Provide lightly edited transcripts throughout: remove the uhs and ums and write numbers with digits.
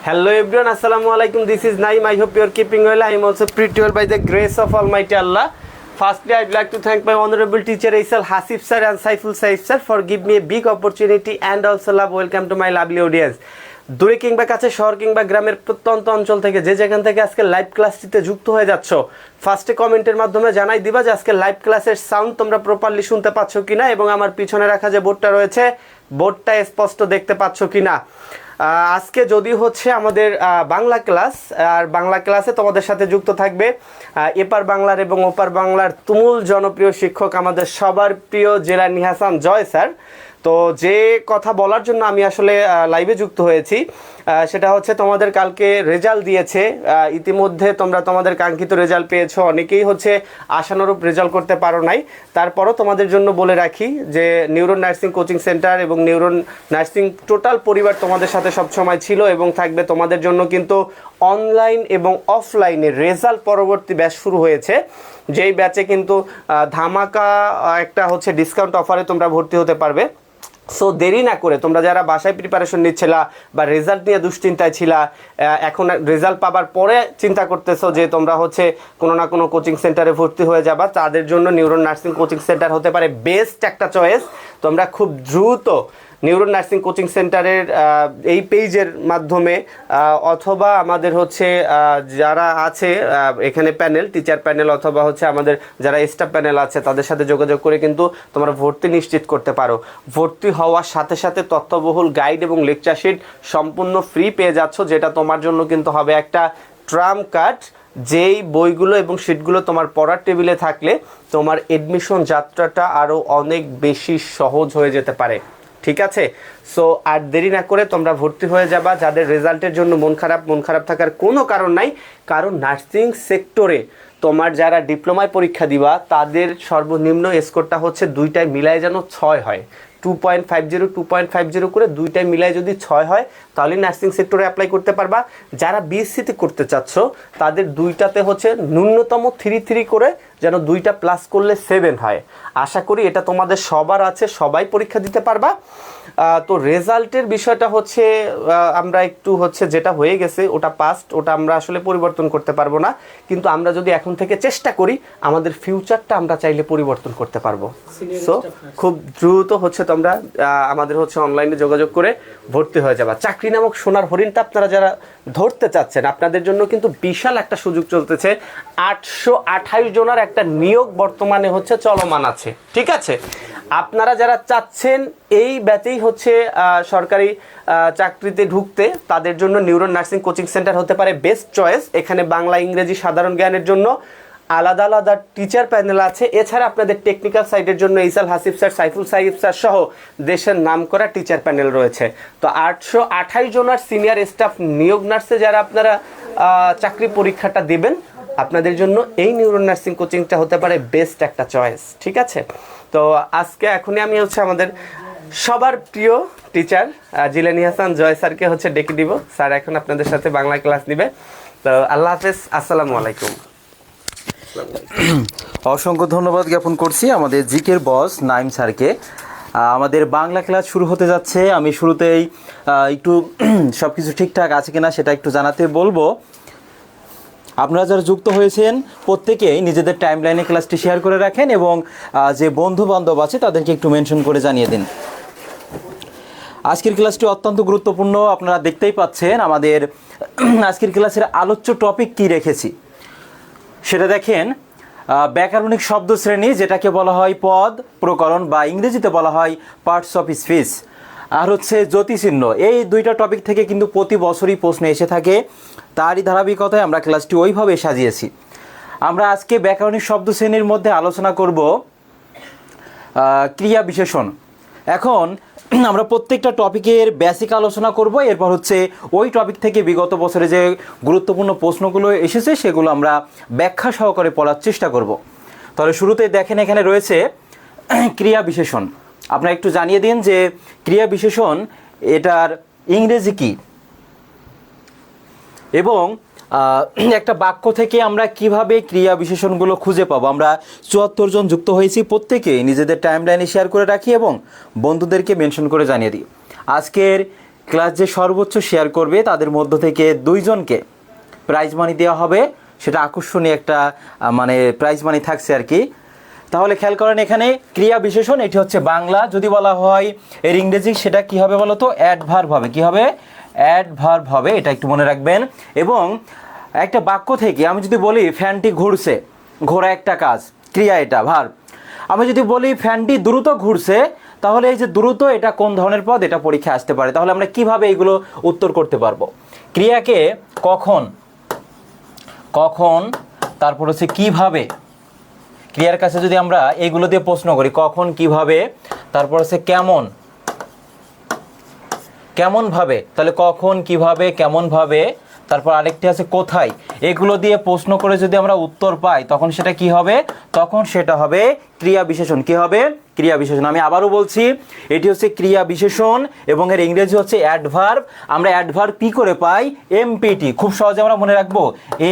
Hello everyone, Assalamu alaikum. This is Naim. I hope you are keeping well. I am also pretty well by the grace of Almighty Allah. Firstly, I'd like to thank my honorable teacher Aisal Hasif sir and Saiful Saif sir for giving me a big opportunity and also love. Welcome to my lovely audience. দূরে কিংবা কাছে শহর কিংবা গ্রামের প্রত্যন্ত অঞ্চল থেকে যে যেখান থেকে আজকে লাইভ ক্লাসটিতে যুক্ত হয়ে যাচ্ছ, ফার্স্টে কমেন্টের মাধ্যমে জানাই দিবা যে আজকে লাইভ ক্লাসের সাউন্ড তোমরা প্রপারলি শুনতে পাচ্ছ কিনা এবং আমার পিছনে রাখা যে বোর্ডটা রয়েছে বোর্ডটা স্পষ্ট দেখতে পাচ্ছ কিনা। আজকে যদি হচ্ছে আমাদের বাংলা ক্লাস, আর বাংলা ক্লাসে তোমাদের সাথে যুক্ত থাকবে এপার বাংলার এবং ওপার বাংলার তুমুল জনপ্রিয় শিক্ষক আমাদের সবার প্রিয় জিলানী হাসান জয় স্যার। তো যে কথা বলার জন্য আমি আসলে লাইভে যুক্ত হয়েছি সেটা হচ্ছে তোমাদের কালকে রেজাল্ট দিয়েছে, ইতিমধ্যে তোমরা তোমাদের কাঙ্ক্ষিত রেজাল্ট পেয়েছো, অনেকেই হচ্ছে আশানুরূপ রেজাল্ট করতে পারো নাই। তারপরও তোমাদের জন্য বলে রাখি যে নিউরন নার্সিং কোচিং সেন্টার এবং নিউরন নার্সিং টোটাল পরিবার তোমাদের সাথে সবসময় ছিল এবং থাকবে। তোমাদের জন্য কিন্তু অনলাইন এবং অফলাইনে রেজাল্ট পরবর্তী ব্যাচ শুরু হয়েছে, যেই ব্যাচে কিন্তু ধামাকা একটা হচ্ছে ডিসকাউন্ট অফারে তোমরা ভর্তি হতে পারবে। সো দেরি না করে তোমরা যারা বাসায় প্রিপারেশন নিচ্ছিলা বা রেজাল্ট নিয়ে দুশ্চিন্তায় ছিলা, এখন রেজাল্ট পাবার পরে চিন্তা করতেছো যে তোমরা হচ্ছে কোনো না কোনো কোচিং সেন্টারে ভর্তি হয়ে যাবা, তাদের জন্য নিউরন নার্সিং কোচিং সেন্টার হতে পারে বেস্ট একটা চয়েস। তোমরা খুব দ্রুত নিউরন নার্সিং কোচিং সেন্টারের এই পেজের মাধ্যমে অথবা আমাদের হচ্ছে যারা আছে এখানে প্যানেল, টিচার প্যানেল অথবা হচ্ছে আমাদের যারা স্টাফ প্যানেল আছে তাদের সাথে যোগাযোগ করে কিন্তু তোমরা ভর্তি নিশ্চিত করতে পারো। ভর্তি হওয়ার সাথে সাথে তথ্যবহুল গাইড এবং লেকচার শিট সম্পূর্ণ ফ্রি পেয়ে যাচ্ছ, যেটা তোমার জন্য কিন্তু হবে একটা ট্রাম্প কার্ড। যেই বইগুলো এবং শিটগুলো তোমার পড়ার টেবিলে থাকলে তোমার এডমিশন যাত্রাটা আরও অনেক বেশি সহজ হয়ে যেতে পারে। ঠিক আছে, সো আর দেরি না করে তোমরা ভর্তি হয়ে যাবা। যাদের রেজাল্টের জন্য মন খারাপ থাকার কোনো কারণ নাই, কারণ নার্সিং সেক্টরে তোমার যারা ডিপ্লোমায় পরীক্ষা দিবা তাদের সর্বনিম্ন স্কোরটা হচ্ছে দুইটায় মিলায় যেন 6 হয়, 2.50 করে দুইটায় মিলায় যদি 6 হয় তাহলে নার্সিং সেক্টরে অ্যাপ্লাই করতে পারবা। যারা বিএসসিতে করতে চাচ্ছ তাদের দুইটাতে হচ্ছে ন্যূনতম 3 করে যেন দুইটা প্লাস করলে 7 হয়। আশা করি এটা তোমাদের সবার আছে, সবাই পরীক্ষা দিতে পারবা। তো রেজাল্টের বিষয়টা হচ্ছে আমরা একটু হচ্ছে যেটা হয়ে গেছে ওটা পাস্ট, ওটা আমরা আসলে পরিবর্তন করতে পারবো না, কিন্তু আমরা যদি এখন থেকে চেষ্টা করি আমাদের ফিউচারটা আমরা চাইলে পরিবর্তন করতে পারবো। সো খুব দ্রুত হচ্ছে তোমরা আমাদের হচ্ছে অনলাইনে যোগাযোগ করে ভর্তি হয়ে যাবা। চাকরি নামক সোনার হরিণটা আপনারা যারা ধরতে চাচ্ছেন আপনাদের জন্য কিন্তু বিশাল একটা সুযোগ চলতেছে। 828 জনের একটা নিয়োগ বর্তমানে হচ্ছে চলমান আছে। ঠিক আছে, আপনারা যারা চাচ্ছেন এই ব্যাচেই হচ্ছে সরকারি চাকরিতে ঢুকতে, তাদের জন্য নিউরন নার্সিং কোচিং সেন্টার হতে পারে বেস্ট চয়েস। এখানে বাংলা ইংরেজি সাধারণ জ্ঞানের জন্য আলাদা আলাদা টিচার প্যানেল আছে। এছাড়া আপনাদের টেকনিক্যাল সাইডের জন্য ইসাল হাসিফ স্যার, সাইফুল সাইফ স্যার সহ দেশের নামকরা টিচার প্যানেল রয়েছে। তো 828 জনের সিনিয়র স্টাফ নিয়োগ নার্সে যারা আপনারা চাকরি পরীক্ষাটা দেবেন আপনাদের জন্য এই নিউরন নার্সিং কোচিংটা হতে পারে বেস্ট একটা চয়েস। ঠিক আছে, তো আজকে এখনই আমি হচ্ছে আমাদের সবার প্রিয় টিচার জিলানী হাসান জয় স্যারকে হচ্ছে ডেকে দিব। স্যার এখন আপনাদের সাথে বাংলা ক্লাস নিবে। তো আল্লাহ হাফেজ, আসসালামু আলাইকুম। অসংখ্য ধন্যবাদ জ্ঞাপন করছি আমাদের জিকের বস নাইম স্যারকে। আমাদের বাংলা ক্লাস শুরু হতে যাচ্ছে। আমি শুরুতেই একটু সব কিছু ঠিকঠাক আছে কিনা সেটা একটু জানাতে বলবো। আপনারা যারা যুক্ত হয়েছেন প্রত্যেকেই নিজেদের টাইম লাইনে ক্লাসটি শেয়ার করে রাখেন এবং যে বন্ধু বান্ধব আছে তাদেরকে একটু মেনশন করে জানিয়ে দিন। আজকের ক্লাসটি অত্যন্ত গুরুত্বপূর্ণ, আপনারা দেখতেই পাচ্ছেন আমাদের আজকের ক্লাসের আলোচ্য টপিক কি রেখেছি সেটা দেখেন। ব্যাকরণিক শব্দ শ্রেণী, যেটাকে বলা হয় পদ প্রকরণ বা ইংরেজিতে বলা হয় পার্টস অফ স্পিচ, আর হচ্ছে জ্যোতিচিহ্ন। এই দুইটা টপিক থেকে কিন্তু প্রতি বছরই প্রশ্ন এসে থাকে, তারই ধারাবাহিকতায় আমরা ক্লাসটি ওইভাবে সাজিয়েছি। আমরা আজকে ব্যাকরণিক শব্দ শ্রেণীর মধ্যে আলোচনা করব ক্রিয়া বিশেষণ। এখন আমরা প্রত্যেকটা টপিকের বেসিক আলোচনা করব, এরপর হচ্ছে ওই টপিক থেকে বিগত বছরে যে গুরুত্বপূর্ণ প্রশ্নগুলো এসেছে সেগুলো আমরা ব্যাখ্যা সহকারে পড়ার চেষ্টা করব। তাহলে শুরুতে দেখেন এখানে রয়েছে ক্রিয়া বিশেষণ। আপনারা একটু জানিয়ে দিন যে ক্রিয়া বিশেষণ এটার ইংরেজি কী এবং একটা বাক্য থেকে আমরা কিভাবে ক্রিয়া বিশেষণগুলো খুঁজে পাবো। আমরা 74 জন যুক্ত হয়েছি, প্রত্যেকেই নিজেদের টাইম লাইনে শেয়ার করে রাখি এবং বন্ধুদেরকে মেনশন করে জানিয়ে দিই। আজকের ক্লাস যে সর্বোচ্চ শেয়ার করবে তাদের মধ্য থেকে 2 জনকে প্রাইজ মানি দেওয়া হবে। সেটা আকর্ষণীয় একটা মানে প্রাইজ মানি থাকছে আর কি। তাহলে খেয়াল করেন এখানে ক্রিয়া বিশেষণ, এটি হচ্ছে বাংলা। যদি বলা হয় এর ইংরেজি সেটা কি হবে বলো তো? অ্যাডভার্ব হবে। কি হবে? অ্যাডভার্ব হবে, এটা একটু মনে রাখবেন। এবং একটা বাক্য থেকে আমি যদি বলি ফ্যানটি ঘুরছে, ঘোরা একটা কাজ, ক্রিয়া, এটা ভার্ব। আমি যদি বলি ফ্যানটি দ্রুত ঘুরছে, তাহলে এই যে দ্রুত এটা কোন ধরনের পদ, এটা পরীক্ষায় আসতে পারে। তাহলে আমরা কিভাবে এগুলো উত্তর করতে পারবো? ক্রিয়াকে কখন, কখন, তারপর হচ্ছে কিভাবে, ক্রিয়ার কাছে যদি আমরা এইগুলো দিয়ে প্রশ্ন করি, কখন, কিভাবে, তারপর হচ্ছে কেমন, কেমন ভাবে, তাহলে কখন, কিভাবে, কেমন ভাবে, তারপর আরেকটি আছে কোথায়, এগুলো দিয়ে প্রশ্ন করে যদি আমরা উত্তর পাই তখন সেটা কি হবে? তখন সেটা হবে ক্রিয়া বিশেষণ। কি হবে? ক্রিয়া বিশেষণ। আমি আবারও বলছি, এটি হচ্ছে ক্রিয়া বিশেষণ এবং এর ইংরেজি হচ্ছে অ্যাডভার্ব। আমরা অ্যাডভার্ব পি করে পাই এমপিটি। খুব সহজে আমরা মনে রাখবো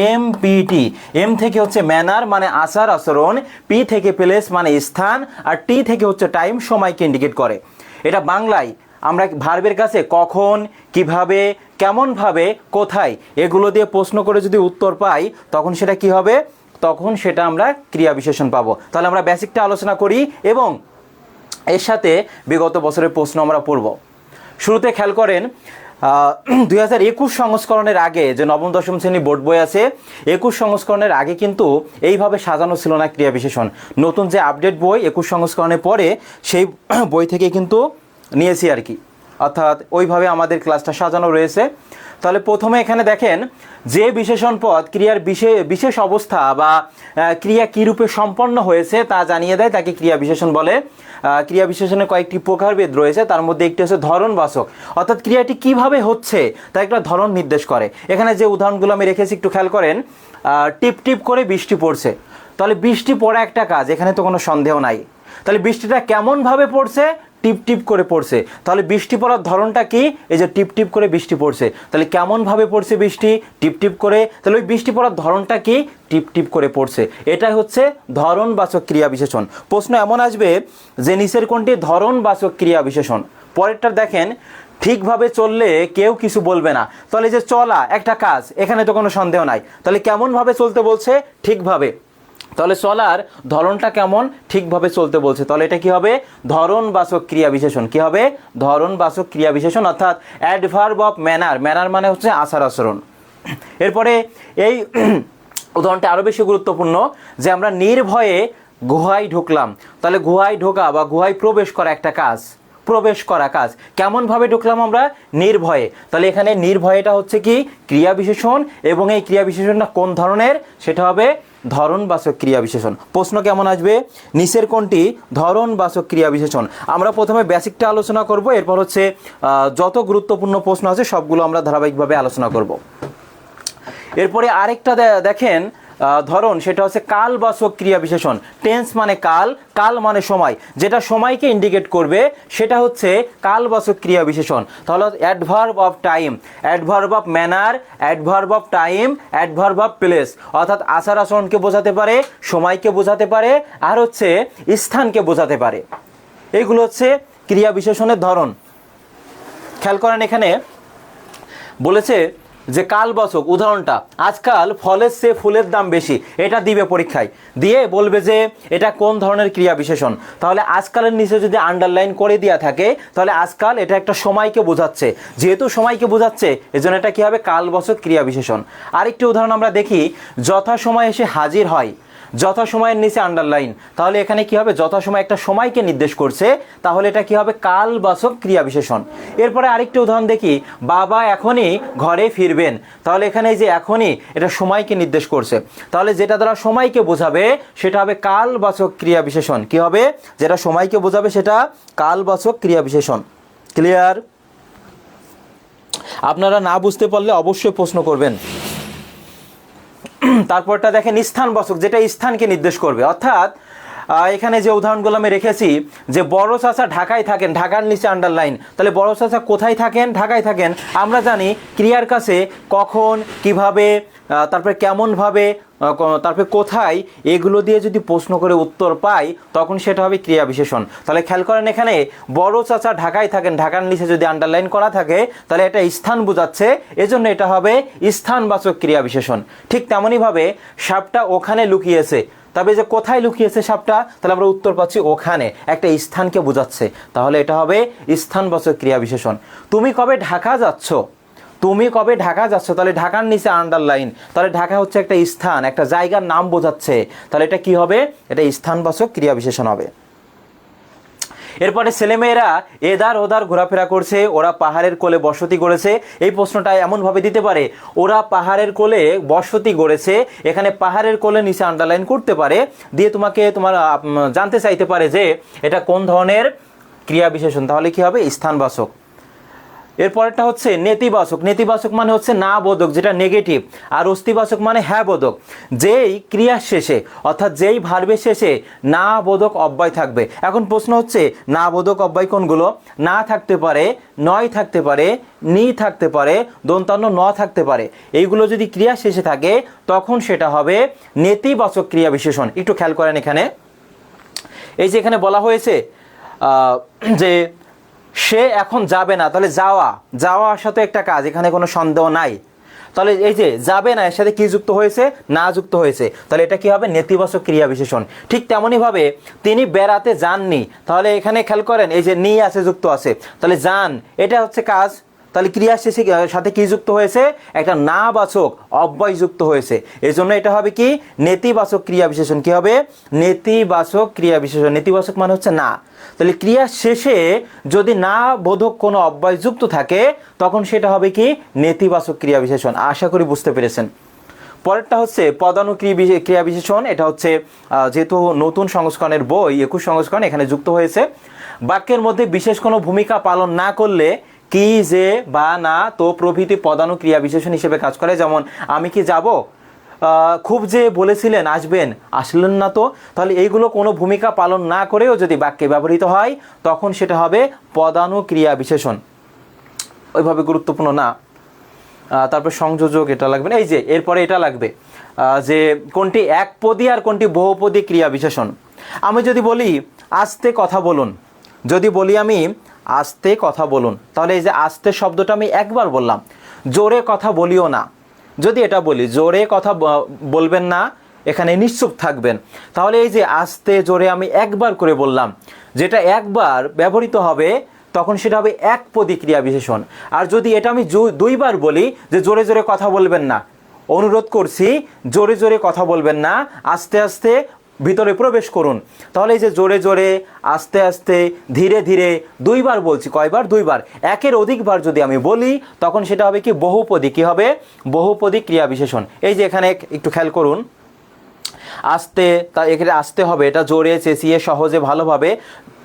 এমপিটি। এম থেকে হচ্ছে ম্যানার মানে আচার আচরণ, পি থেকে প্লেস মানে স্থান, আর টি থেকে হচ্ছে টাইম সময়কে ইন্ডিকেট করে। এটা বাংলায় আমরা ভার্বের কাছে কখন, কিভাবে, কেমনভাবে, কোথায় এগুলো দিয়ে প্রশ্ন করে যদি উত্তর পাই তখন সেটা কি হবে? তখন সেটা আমরা ক্রিয়া বিশেষণ পাবো। তাহলে আমরা বেসিকটা আলোচনা করি এবং এর সাথে বিগত বছরের প্রশ্ন আমরা পড়ব। শুরুতে খেয়াল করেন 2021 সংস্করণের আগে যে নবম দশম শ্রেণী বোর্ড বই আছে, 21 সংস্করণের আগে কিন্তু এইভাবে সাজানো ছিল না ক্রিয়া বিশেষণ। নতুন যে আপডেট বই 21 সংস্করণের পরে সেই বই থেকে কিন্তু নিয়েছি আর কি, অর্থাৎ ওইভাবে আমাদের ক্লাসটা সাজানো রয়েছে। তাহলে প্রথমে এখানে দেখেন যে বিশেষণ পদ ক্রিয়ার বিশেষ অবস্থা বা ক্রিয়া কী রূপে সম্পন্ন হয়েছে তা জানিয়ে দেয়, তাকে ক্রিয়া বিশেষণ বলে। ক্রিয়া বিশেষণের কয়েকটি প্রকারভেদ রয়েছে, তার মধ্যে একটি হচ্ছে ধরনবাচক, অর্থাৎ ক্রিয়াটি কিভাবে হচ্ছে তা একটা ধরন নির্দেশ করে। এখানে যে উদাহরণগুলো আমি রেখেছি একটু খেয়াল করেন। টিপ টিপ করে বৃষ্টি পড়ছে, তাহলে বৃষ্টি পড়া একটা কাজ, এখানে তো কোনো সন্দেহ নাই। তাহলে বৃষ্টিটা কেমনভাবে পড়ছে? টিপ টিপ করে পড়ছে। তাহলে বৃষ্টি পড়ার ধরনটা কি? এই যে টিপ টিপ করে বৃষ্টি পড়ছে। তাহলে কেমনভাবে পড়ছে বৃষ্টি? টিপ টিপ করে। তাহলে ওই বৃষ্টি পড়ার ধরনটা কি? টিপ টিপ করে পড়ছে। এটাই হচ্ছে ধরনবাচক ক্রিয়া বিশেষণ। প্রশ্ন এমন আসবে যে নিচের কোনটি ধরনবাচক ক্রিয়া বিশেষণ? পরেরটা দেখেন, ঠিকভাবে চললে কেউ কিছু বলবে না। তাহলে যে চলা একটা কাজ, এখানে তো কোনো সন্দেহ নাই। তাহলে কেমনভাবে চলতে বলছে? ঠিকভাবে। তাহলে চলার ধরনটা কেমন? ঠিকভাবে চলতে বলছে। তাহলে এটা কি হবে? ধরনবাচক ক্রিয়া বিশেষণ। কি হবে? ধরনবাচক ক্রিয়া বিশেষণ, অর্থাৎ অ্যাডভার্ব অফ ম্যানার। ম্যানার মানে হচ্ছে আচার আচরণ। এরপরে এই উদাহরণটা আরও বেশি গুরুত্বপূর্ণ যে আমরা নির্ভয়ে গুহায় ঢুকলাম। তাহলে গুহায় ঢোকা বা গুহায় প্রবেশ করা একটা কাজ, প্রবেশ করা কাজ। কেমনভাবে ঢুকলাম আমরা? নির্ভয়ে। তাহলে এখানে নির্ভয়টা হচ্ছে কি? ক্রিয়া বিশেষণ। এবং এই ক্রিয়া বিশেষণটা কোন ধরনের? সেটা হবে ধরনবাচক ক্রিয়া বিশেষণ। প্রশ্ন কেমন আসবে? নিচের কোনটি ধরনবাচক ক্রিয়া বিশেষণ? আমরা প্রথমে বেসিকটা আলোচনা করব, এরপর হচ্ছে যত গুরুত্বপূর্ণ প্রশ্ন আছে সবগুলো আমরা ধারাবাহিকভাবে আলোচনা করব। এরপরে আরেকটা দেখেন ধরন, সেটা হচ্ছে কালবাচক ক্রিয়া বিশেষণ। টেন্স মানে কাল, কাল মানে সময়, যেটা সময়কে ইন্ডিকেট করবে সেটা হচ্ছে কালবাচক ক্রিয়া বিশেষণ। তাহলে adverb of time, adverb of manner, adverb of time, adverb of place, অর্থাৎ আচার আচরণকে বোঝাতে পারে, সময়কে বোঝাতে পারে, আর হচ্ছে স্থানকে বোঝাতে পারে। এইগুলো হচ্ছে ক্রিয়া বিশেষণের ধরন। খেয়াল করেন এখানে বলেছে যে কালবাচক, উদাহরণটা আজকাল ফলের চেয়ে ফুলের দাম বেশি, এটা দিবে পরীক্ষায়, দিয়ে বলবে যে এটা কোন ধরনের ক্রিয়া বিশেষণ। তাহলে আজকালের নিচে যদি আন্ডারলাইন করে দেওয়া থাকে তাহলে আজকাল এটা একটা সময়কে বোঝাচ্ছে, যেহেতু সময়কে বোঝাচ্ছে এজন্য এটা কি হবে? কালবাচক ক্রিয়া বিশেষণ। আরেকটি উদাহরণ আমরা দেখি, যথাসময়ে এসে হাজির হয়, যথাসময়ের নিচে আন্ডারলাইন, তাহলে এখানে কি হবে? যথাসময় একটা সময়কে নির্দেশ করছে, তাহলে এটা কি হবে? কালবাচক ক্রিয়া বিশেষণ। এরপরে আরেকটি উদাহরণ দেখি, বাবা এখনই ঘরে ফিরবেন, তাহলে এখানে এই যে এখনই, এটা সময়কে নির্দেশ করছে, তাহলে যেটা দ্বারা সময়কে বোঝাবে সেটা হবে কালবাচক ক্রিয়া বিশেষণ। কি হবে? যেটা সময়কে বোঝাবে সেটা কালবাচক ক্রিয়া বিশেষণ। ক্লিয়ার? আপনারা না বুঝতে পারলে অবশ্যই প্রশ্ন করবেন। তারপরটা দেখেন স্থানবাচক, যেটা স্থানকে নির্দেশ করবে, অর্থাৎ এখানে যে উদাহরণগুলো আমি রেখেছি যে বড় চাচা ঢাকায় থাকেন, ঢাকার নিচে আন্ডারলাইন, তাহলে বড় চাচা কোথায় থাকেন? ঢাকায় থাকেন। আমরা জানি ক্রিয়ার কাছে কখন, কিভাবে, তারপরে কেমনভাবে, তারপরে কোথায়, এগুলো দিয়ে যদি প্রশ্ন করে উত্তর পাই তখন সেটা হবে ক্রিয়া বিশেষণ। তাহলে খেয়াল করেন এখানে বড় চাচা ঢাকায় থাকেন, ঢাকার নিচে যদি আন্ডারলাইন করা থাকে তাহলে এটা স্থান বোঝাচ্ছে, এজন্য এটা হবে স্থানবাচক ক্রিয়া বিশেষণ। ঠিক তেমনইভাবে সাপটা ওখানে লুকিয়েছে, তবে যে কোথায় লুকিয়েছে সাপটা, তাহলে আমরা উত্তর পাচ্ছি ওখানে, একটা স্থানকে বোঝাচ্ছে, তাহলে এটা হবে স্থানবাচক ক্রিয়া বিশেষণ। তুমি কবে ঢাকা যাচ্ছ? তুমি কবে ঢাকা যাচ্ছ, তাহলে ঢাকার নিচে আন্ডারলাইন, তাহলে ঢাকা হচ্ছে একটা স্থান, একটা জায়গার নাম বোঝাচ্ছে, তাহলে এটা কি হবে? এটা স্থানবাচক ক্রিয়া বিশেষণ হবে। এরপরে ছেলেমেয়েরা এদার ওদার ঘোরাফেরা করছে, ওরা পাহাড়ের কোলে বসতি গড়েছে। এই প্রশ্নটা এমনভাবে দিতে পারে, ওরা পাহাড়ের কোলে বসতি গড়েছে, এখানে পাহাড়ের কোলে নিচে আন্ডারলাইন করতে পারে, দিয়ে তোমার জানতে চাইতে পারে যে এটা কোন ধরনের ক্রিয়া বিশেষণ, তাহলে কি হবে? স্থানবাচক। এরপরেরটা হচ্ছে নেতিবাচক। নেতিবাচক মানে হচ্ছে না বোধক, যেটা নেগেটিভ, আর অস্তিবাচক মানে হ্যাঁ বোধক। যেই ক্রিয়ার শেষে অর্থাৎ যেই ভার্বের শেষে না বোধক অব্যয় থাকবে। এখন প্রশ্ন হচ্ছে না বোধক অব্যয় কোনগুলো? না থাকতে পারে, নয় থাকতে পারে, নি থাকতে পারে, দন্তান্ন ন থাকতে পারে। এইগুলো যদি ক্রিয়ার শেষে থাকে তখন সেটা হবে নেতিবাচক ক্রিয়া বিশেষণ। একটু খেয়াল করেন এখানে, এই যে এখানে বলা হয়েছে যে সে এখন যাবে না, তাহলে যাওয়া, যাওয়া আসার তো একটা কাজ, এখানে কোনো সন্দেহ নাই। তাহলে এই যে যাবে না, এর সাথে কি যুক্ত হয়েছে? না যুক্ত হয়েছে, তাহলে এটা কি হবে? নেতিবাচক ক্রিয়া বিশেষণ। ঠিক তেমনইভাবে তিনি বেড়াতে যাননি, তাহলে এখানে খেয়াল করেন এই যে নি আছে, যুক্ত আছে, তাহলে যান এটা হচ্ছে কাজ, তাহলে ক্রিয়া শেষে সাথে কি যুক্ত হয়েছে? একটা না বাচক অব্যয় যুক্ত হয়েছে, এই জন্য এটা হবে কি? নেতিবাচক ক্রিয়া বিশেষণ। কি হবে? নেতিবাচক ক্রিয়া বিশেষণ। নেতিবাচক মানে হচ্ছে না, তাহলে ক্রিয়া শেষে যদি না বোধক কোনো অব্যয় যুক্ত থাকে তখন সেটা হবে কি? নেতিবাচক ক্রিয়া বিশেষণ। আশা করি বুঝতে পেরেছেন। পরেরটা হচ্ছে ক্রিয়া বিশেষণ। এটা হচ্ছে যেহেতু নতুন সংস্করণের বই 21 সংস্করণ এখানে যুক্ত হয়েছে। বাক্যের মধ্যে বিশেষ কোনো ভূমিকা পালন না করলে কি, যে, বা, না, তো প্রভৃতি পদানুক্রিয়া বিশেষণ হিসেবে কাজ করে। যেমন আমি কি যাব, খুব যে বলেছিলেন আসবেন, আসলেন না তো, তাহলে এইগুলো কোনো ভূমিকা পালন না করেও যদি বাক্যে ব্যবহৃত হয় তখন সেটা হবে পদানুক্রিয়া বিশেষণ। ওইভাবে গুরুত্বপূর্ণ না। তারপর সংযোজক এটা লাগবে না। এই যে এরপরে এটা লাগবে যে কোনটি একপদী আর কোনটি বহুপদী ক্রিয়া বিশেষণ। আমি যদি বলি আস্তে কথা বলুন, যদি বলি আমি আস্তে কথা বলুন, তাহলে এই যে আস্তে শব্দটা আমি একবার বললাম। জোরে কথা বলিও না, যদি এটা বলি জোরে কথা বলবেন না, এখানে নিশ্চুপ থাকবেন, তাহলে এই যে আস্তে জোরে আমি একবার করে বললাম, যেটা একবার ব্যবহৃত হবে তখন সেটা হবে একপদী ক্রিয়া বিশেষণ। আর যদি এটা আমি দুইবার বলি যে জোরে জোরে কথা বলবেন না, অনুরোধ করছি জোরে জোরে কথা বলবেন না, আস্তে আস্তে ভিতরে প্রবেশ করুন, তাহলে এই যে জোরে জোরে, আস্তে আস্তে, ধীরে ধীরে দুইবার বলছি। কয়বার? দুইবার। একের অধিকবার যদি আমি বলি তখন সেটা হবে কি? বহুপদী। কি হবে? বহুপদী ক্রিয়া বিশেষণ। এই যে এখানে একটু খেয়াল করুন, আস্তে, তা এখানে আসতে হবে, এটা জোরে, চেঁচিয়ে, সহজে, ভালোভাবে।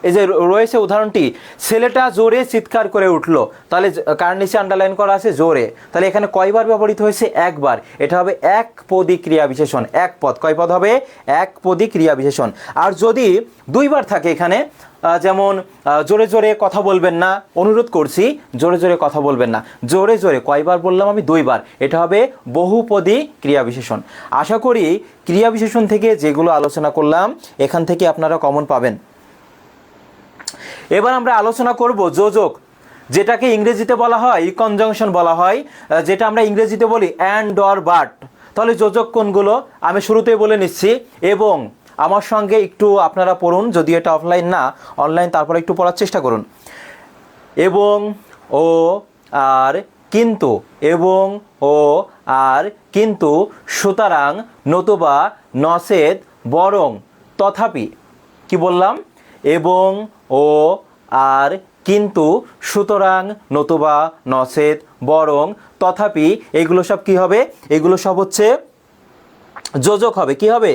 এই যে রয়েছে উদাহরণটি, ছেলেটা জোরে চিৎকার করে উঠলো, তাহলে কার নিচে আন্ডারলাইন করা আছে? জোরে। তাহলে এখানে কয়বার ব্যবহৃত হয়েছে? একবার। এটা হবে একপদী ক্রিয়া বিশেষণ। এক পদ। কয় পদ হবে? একপদী ক্রিয়া বিশেষণ। আর যদি দুইবার থাকে এখানে, যেমন জোরে জোরে কথা বলবেন না, অনুরোধ করছি জোরে জোরে কথা বলবেন না, জোরে জোরে কয়বার বললাম আমি? দুইবার। এটা হবে বহুপদী ক্রিয়া বিশেষণ। আশা করি ক্রিয়া বিশেষণ থেকে যেগুলো আলোচনা করলাম এখান থেকে আপনারা কমন পাবেন। এবার আমরা আলোচনা করব যোজক, যেটাকে ইংরেজিতে বলা হয় কনজাংশন বলা হয়, যেটা আমরা ইংরেজিতে বলি অ্যান্ড অর বাট। তাহলে যোজক কোনগুলো আমি শুরুতেই বলে নিচ্ছি, এবং আমার সঙ্গে একটু আপনারা পড়ুন, যদি এটা অফলাইন না অনলাইন, তারপরে একটু পড়ার চেষ্টা করুন। এবং, ও, আর, কিন্তু, এবং, ও, আর, কিন্তু, সুতরাং, নতুবা, নচেত, বরং, তথাপি। কি বললাম? এবং, ও, আর, কিন্তু, সুতরাং, নতুবা, নচেত, বরং, তথাপি, এগুলো সব কি হবে? এগুলো সব হচ্ছে যোজক হবে। কি হবে?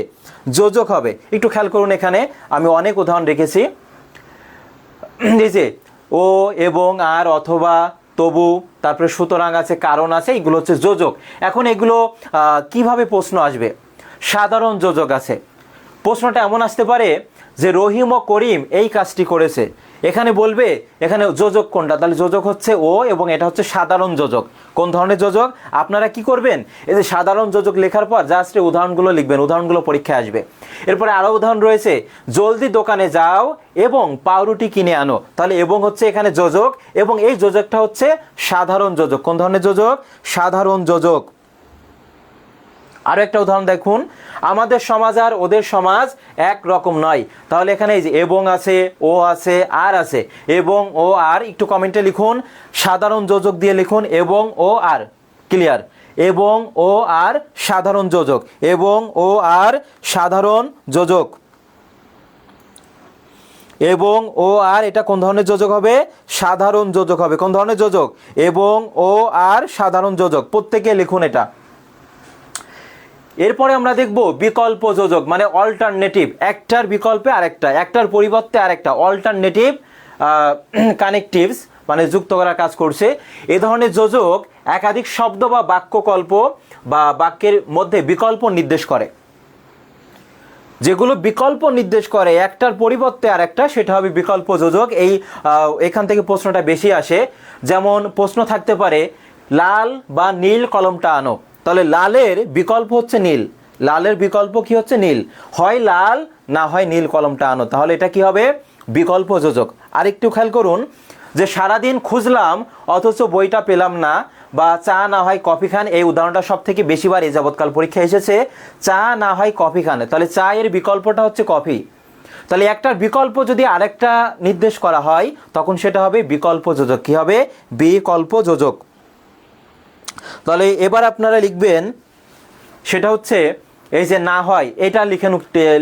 যোজক হবে। একটু খেয়াল করুন, এখানে আমি অনেক উদাহরণ রেখেছি। এই যে ও, এবং, আর, অথবা, তবু, তারপরে সুতরাং আছে, কারণ আছে, এগুলো হচ্ছে যোজক। এখন এগুলো কিভাবে প্রশ্ন আসবে? সাধারণ যোজক আছে। প্রশ্নটা এমন আসতে পারে যে রহিম ও করিম এই কাজটি করেছে, এখানে বলবে এখানে যোজক কোনটা, তাহলে যোজক হচ্ছে ও এবং এটা হচ্ছে সাধারণ যোজক। কোন ধরনের যোজক? আপনারা কি করবেন, এই যে সাধারণ যোজক লেখার পর জাস্ট উদাহরণগুলো লিখবেন, উদাহরণগুলো পরীক্ষায় আসবে। এরপরে আরও উদাহরণ রয়েছে, জলদি দোকানে যাও এবং পাউরুটি কিনে আনো, তাহলে এবং হচ্ছে এখানে যোজক এবং এই যোজকটা হচ্ছে সাধারণ যোজক। কোন ধরনের যোজক? সাধারণ যোজক। আরও একটা উদাহরণ দেখুন, আমাদের সমাজ আর ওদের সমাজ এক রকম নয়, তাহলে এখানে এই যে এবং আছে, ও আছে, আর আছে, এবং ও আর একটু কমেন্টে লিখুন, সাধারণ যোজক দিয়ে লিখুন এবং ও আর, ক্লিয়ার, এবং ও আর সাধারণ যোজক, এবং ও আর সাধারণ যোজক, এবং ও আর এটা কোন ধরনের যোজক হবে? সাধারণ যোজক হবে। কোন ধরনের যোজক? এবং ও আর সাধারণ যোজক, প্রত্যেকে লিখুন এটা। এরপরে আমরা দেখব বিকল্প যোজক, মানে অল্টারনেটিভ, একটার বিকল্পে আরেকটা, একটার পরিবর্তে আরেকটা, অল্টারনেটিভ কানেকটিভস, মানে যুক্ত করার কাজ করছে। এ ধরনের যোজক একাধিক শব্দ বা বাক্যকল্প বা বাক্যের মধ্যে বিকল্প নির্দেশ করে। যেগুলো বিকল্প নির্দেশ করে একটার পরিবর্তে আরেকটা, সেটা হবে বিকল্প যোজক। এখান থেকে প্রশ্নটা বেশি আসে। যেমন প্রশ্ন থাকতে পারে, লাল বা নীল কলমটা আনো, তাহলে লালের বিকল্প হচ্ছে নীল, লালের বিকল্প কি হচ্ছে? নীল। হয় লাল না হয় নীল কলমটা আনো, তাহলে এটা কি হবে? বিকল্প যোজক। আরেকটু খেয়াল করুন, যে সারাদিন খুঁজলাম অথচ বইটা পেলাম না, বা চা না হয় কফি খান, এই উদাহরণটা সব থেকে বেশিবার এই যাবৎকাল পরীক্ষা এসেছে, চা না হয় কফি খান, তাহলে চা এর বিকল্পটা হচ্ছে কফি। তাহলে একটার বিকল্প যদি আরেকটা নির্দেশ করা হয় তখন সেটা হবে বিকল্প যোজক। কি হবে? বিকল্প যোজক। তাহলে এবার আপনারা লিখবেন, সেটা হচ্ছে এই যে না হয়, এটা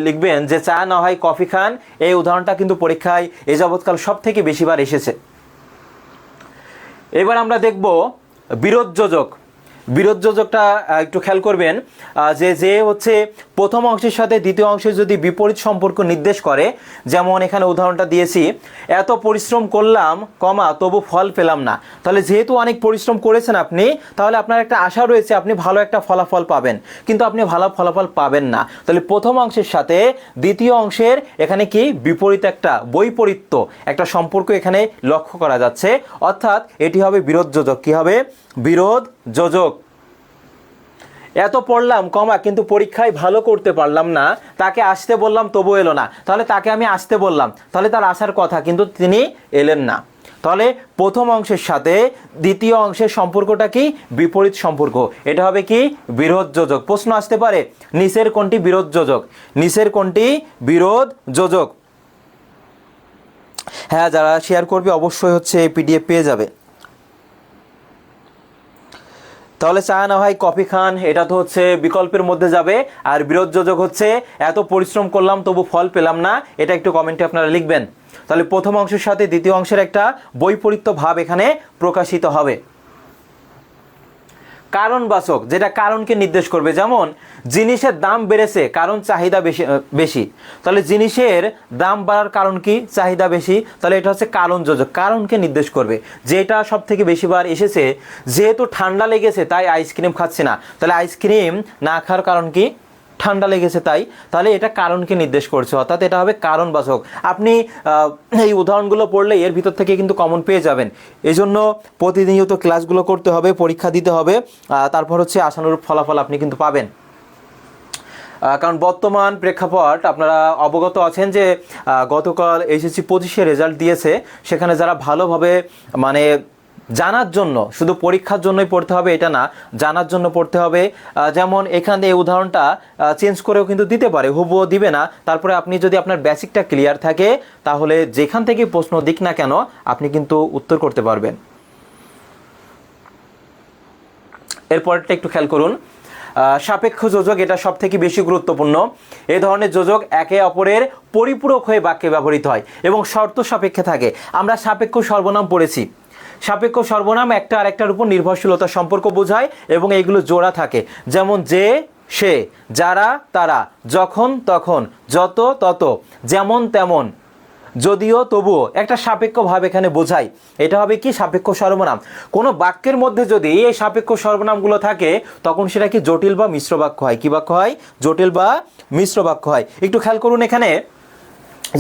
লিখবেন যে চা না হয় কফি খান, এই উদাহরণটা কিন্তু পরীক্ষায় এই যাবৎকাল সব থেকে বেশিবার এসেছে। এবার আমরা দেখব বিরোধ যোজক। বিরোধ যোজকটা একটু খেয়াল করবেন, যে হচ্ছে প্রথম অংশের সাথে দ্বিতীয় অংশে যদি বিপরীত সম্পর্ক নির্দেশ করে, যেমন এখানে উদাহরণটা দিয়েছি, এত পরিশ্রম করলাম কমা তবু ফল পেলাম না, তাহলে যেহেতু অনেক পরিশ্রম করেছেন আপনি, তাহলে আপনার একটা আশা রয়েছে আপনি ভালো একটা ফলাফল পাবেন, কিন্তু আপনি ভালো ফলাফল পাবেন না। তাহলে প্রথম অংশের সাথে দ্বিতীয় অংশের এখানে কি বিপরীত একটা বৈপরীত্য একটা সম্পর্ক এখানে লক্ষ্য করা যাচ্ছে, অর্থাৎ এটি হবে বিরোধ যোজক। কি হবে? বিরোধ যোজক। এত পড়লাম কমা কিন্তু পরীক্ষায় ভালো করতে পারলাম না, তাকে আসতে বললাম তবু এলো না, তাহলে তাকে আমি আসতে বললাম, তাহলে তার আসার কথা কিন্তু তিনি এলেন না। তাহলে প্রথম অংশের সাথে দ্বিতীয় অংশের সম্পর্কটা কি? বিপরীত সম্পর্ক। এটা হবে কি? বিরোধ যোজক। প্রশ্ন আসতে পারে, নিচের কোনটি বিরোধ যোজক? নিচের কোনটি বিরোধ যোজক? হ্যাঁ, যারা শেয়ার করবে অবশ্যই হচ্ছে পিডিএফ পেয়ে যাবে। তাহলে চা না হয় কফি খান, এটা তো হচ্ছে বিকল্পের মধ্যে যাবে, আর বিরোধ যোজক হচ্ছে এত পরিশ্রম করলাম তবু ফল পেলাম না, এটা একটু কমেন্টে আপনারা লিখবেন। তাহলে প্রথম অংশের সাথে দ্বিতীয় অংশের একটা বৈপরীত্য ভাব এখানে প্রকাশিত হবে। কারণবাচক, যেটা কারণকে নির্দেশ করবে, যেমন জিনিসের দাম বেড়েছে কারণ চাহিদা বেশি, তাহলে জিনিসের দাম বাড়ার কারণ কি? চাহিদা বেশি, তাহলে এটা হচ্ছে কারণ যোজক, কারণকে নির্দেশ করবে। যেটা সব থেকে বেশিবার এসেছে, যেহেতু ঠান্ডা লেগেছে তাই আইসক্রিম খাচ্ছে না, তাহলে আইসক্রিম না খাওয়ার কারণ কি? ঠান্ডা লেগেছে তাই, তাহলে এটা কারণকে নির্দেশ করছে, অর্থাৎ এটা হবে কারণবাচক। আপনি এই উদাহরণগুলো পড়লে এর ভিতর থেকে কিন্তু কমন পেয়ে যাবেন। এই জন্য প্রতিনিয়ত ক্লাসগুলো করতে হবে, পরীক্ষা দিতে হবে, তারপর হচ্ছে আশানুরূপ ফলাফল আপনি কিন্তু পাবেন। কারণ বর্তমান প্রেক্ষাপট আপনারা অবগত আছেন যে গতকাল এইচএসসি 25-এর রেজাল্ট দিয়েছে, সেখানে যারা ভালোভাবে মানে জানার জন্য, শুধু পরীক্ষার জন্যই পড়তে হবে এটা না, জানার জন্য পড়তে হবে। যেমন এখানে এই উদাহরণটা চেঞ্জ করেও কিন্তু দিতে পারে, হুবহু দিবে না। তারপরে আপনি যদি আপনার বেসিকটা ক্লিয়ার থাকে, তাহলে যেখান থেকে প্রশ্ন দিক না কেন আপনি কিন্তু উত্তর করতে পারবেন। এরপরটা একটু খেয়াল করুন, সাপেক্ষ যোজক, এটা সব থেকে বেশি গুরুত্বপূর্ণ। এই ধরনের যোজক একে অপরের পরিপূরক হয়ে বাক্যে ব্যবহৃত হয় এবং শর্ত সাপেক্ষে থাকে। আমরা সাপেক্ষ সর্বনাম পড়েছি। সাপেক্ষ সর্বনাম একটা আরেকটার উপর নির্ভরশীলতার সম্পর্ক বোঝায় এবং এগুলো জোড়া থাকে, যেমন যে, সে, যারা, তারা, যখন, তখন, যত, তত, যেমন, তেমন, যদিও, তবুও, একটা সাপেক্ষ ভাব এখানে বোঝায়। এটা হবে কি? সাপেক্ষ সর্বনাম। কোনো বাক্যের মধ্যে যদি এই সাপেক্ষ সর্বনামগুলো থাকে তখন সেটা কি জটিল বা মিশ্র বাক্য হয়। কি বাক্য হয়? জটিল বা মিশ্র বাক্য হয়। একটু খেয়াল করুন, এখানে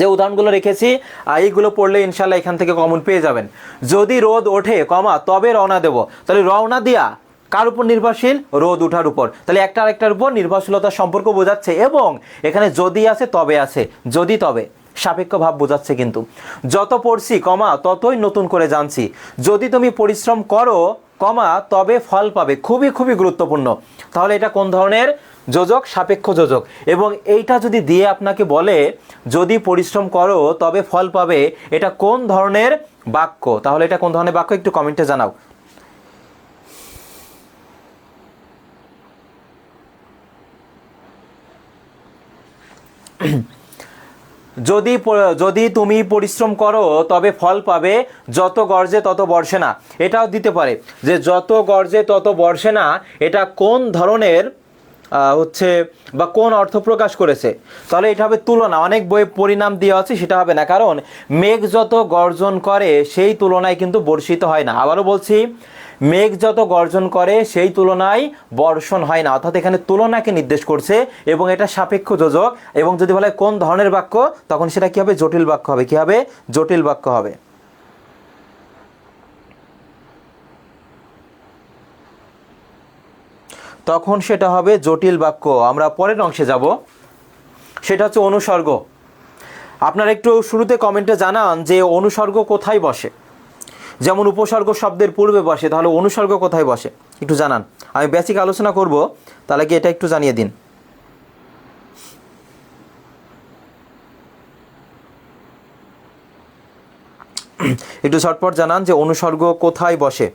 যে উদাহরণগুলো রেখেছি এইগুলো পড়লে ইনশাল্লাহ এখান থেকে কমন পেয়ে যাবেন। যদি রোদ ওঠে কমা তবে রওনা দেব, তাহলে রওনা দিয়া কার উপর নির্ভরশীল? রোদ উঠার উপর। তাহলে একটা আরেকটার উপর নির্ভরশীলতার সম্পর্ক বোঝাচ্ছে, এবং এখানে যদি আছে তবে আছে, যদি তবে সাপেক্ষ ভাব বোঝাচ্ছে। কিন্তু যত পড়ছি কমা ততই নতুন করে জানছি, যদি তুমি পরিশ্রম করো কমা তবে ফল পাবে, খুবই খুবই গুরুত্বপূর্ণ। তাহলে এটা কোন ধরনের যোজক? সাপেক্ষ যোজক। এবং এইটা যদি দিয়ে আপনাকে বলে যদি পরিশ্রম করো তবে ফল পাবে, এটা কোন ধরনের বাক্য? তাহলে এটা কোন ধরনের বাক্য একটু কমেন্টে জানাও। যদি তুমি পরিশ্রম করো তবে ফল পাবে, যত গর্জে তত বর্ষে না। এটাও দিতে পারে যে যত গর্জে তত বর্ষে না, এটা কোন ধরনের হচ্ছে বা কোন অর্থ প্রকাশ করেছে? তাহলে এটা হবে তুলনা। অনেক বই পরিণাম দেওয়া আছে, সেটা হবে না, কারণ মেঘ যত গর্জন করে সেই তুলনায় কিন্তু বর্ষিত হয় না। আবারও বলছি, মেঘ যত গর্জন করে সেই তুলনায় বর্ষণ হয় না। অর্থাৎ এখানে তুলনাকে নির্দেশ করছে, এবং এটা সাপেক্ষ যোজক। এবং যদি বলে কোন ধরনের বাক্য, তখন সেটা কি হবে? জটিল বাক্য হবে। কি হবে? জটিল বাক্য হবে। তখন সেটা হবে জটিল বাক্য। আমরা পরের অংশে যাব, সেটা হচ্ছে অনুসর্গ। আপনারা একটু শুরুতে কমেন্টে জানান যে অনুসর্গ কোথায় বসে। যেমন উপসর্গ শব্দের পূর্বে বসে, তাহলে অনুসর্গ কোথায় বসে একটু জানান। আমি বেসিক আলোচনা করব, তাহলে কি এটা একটু জানিয়ে দিন। একটু ঝটপট জানান যে অনুসর্গ কোথায় বসে।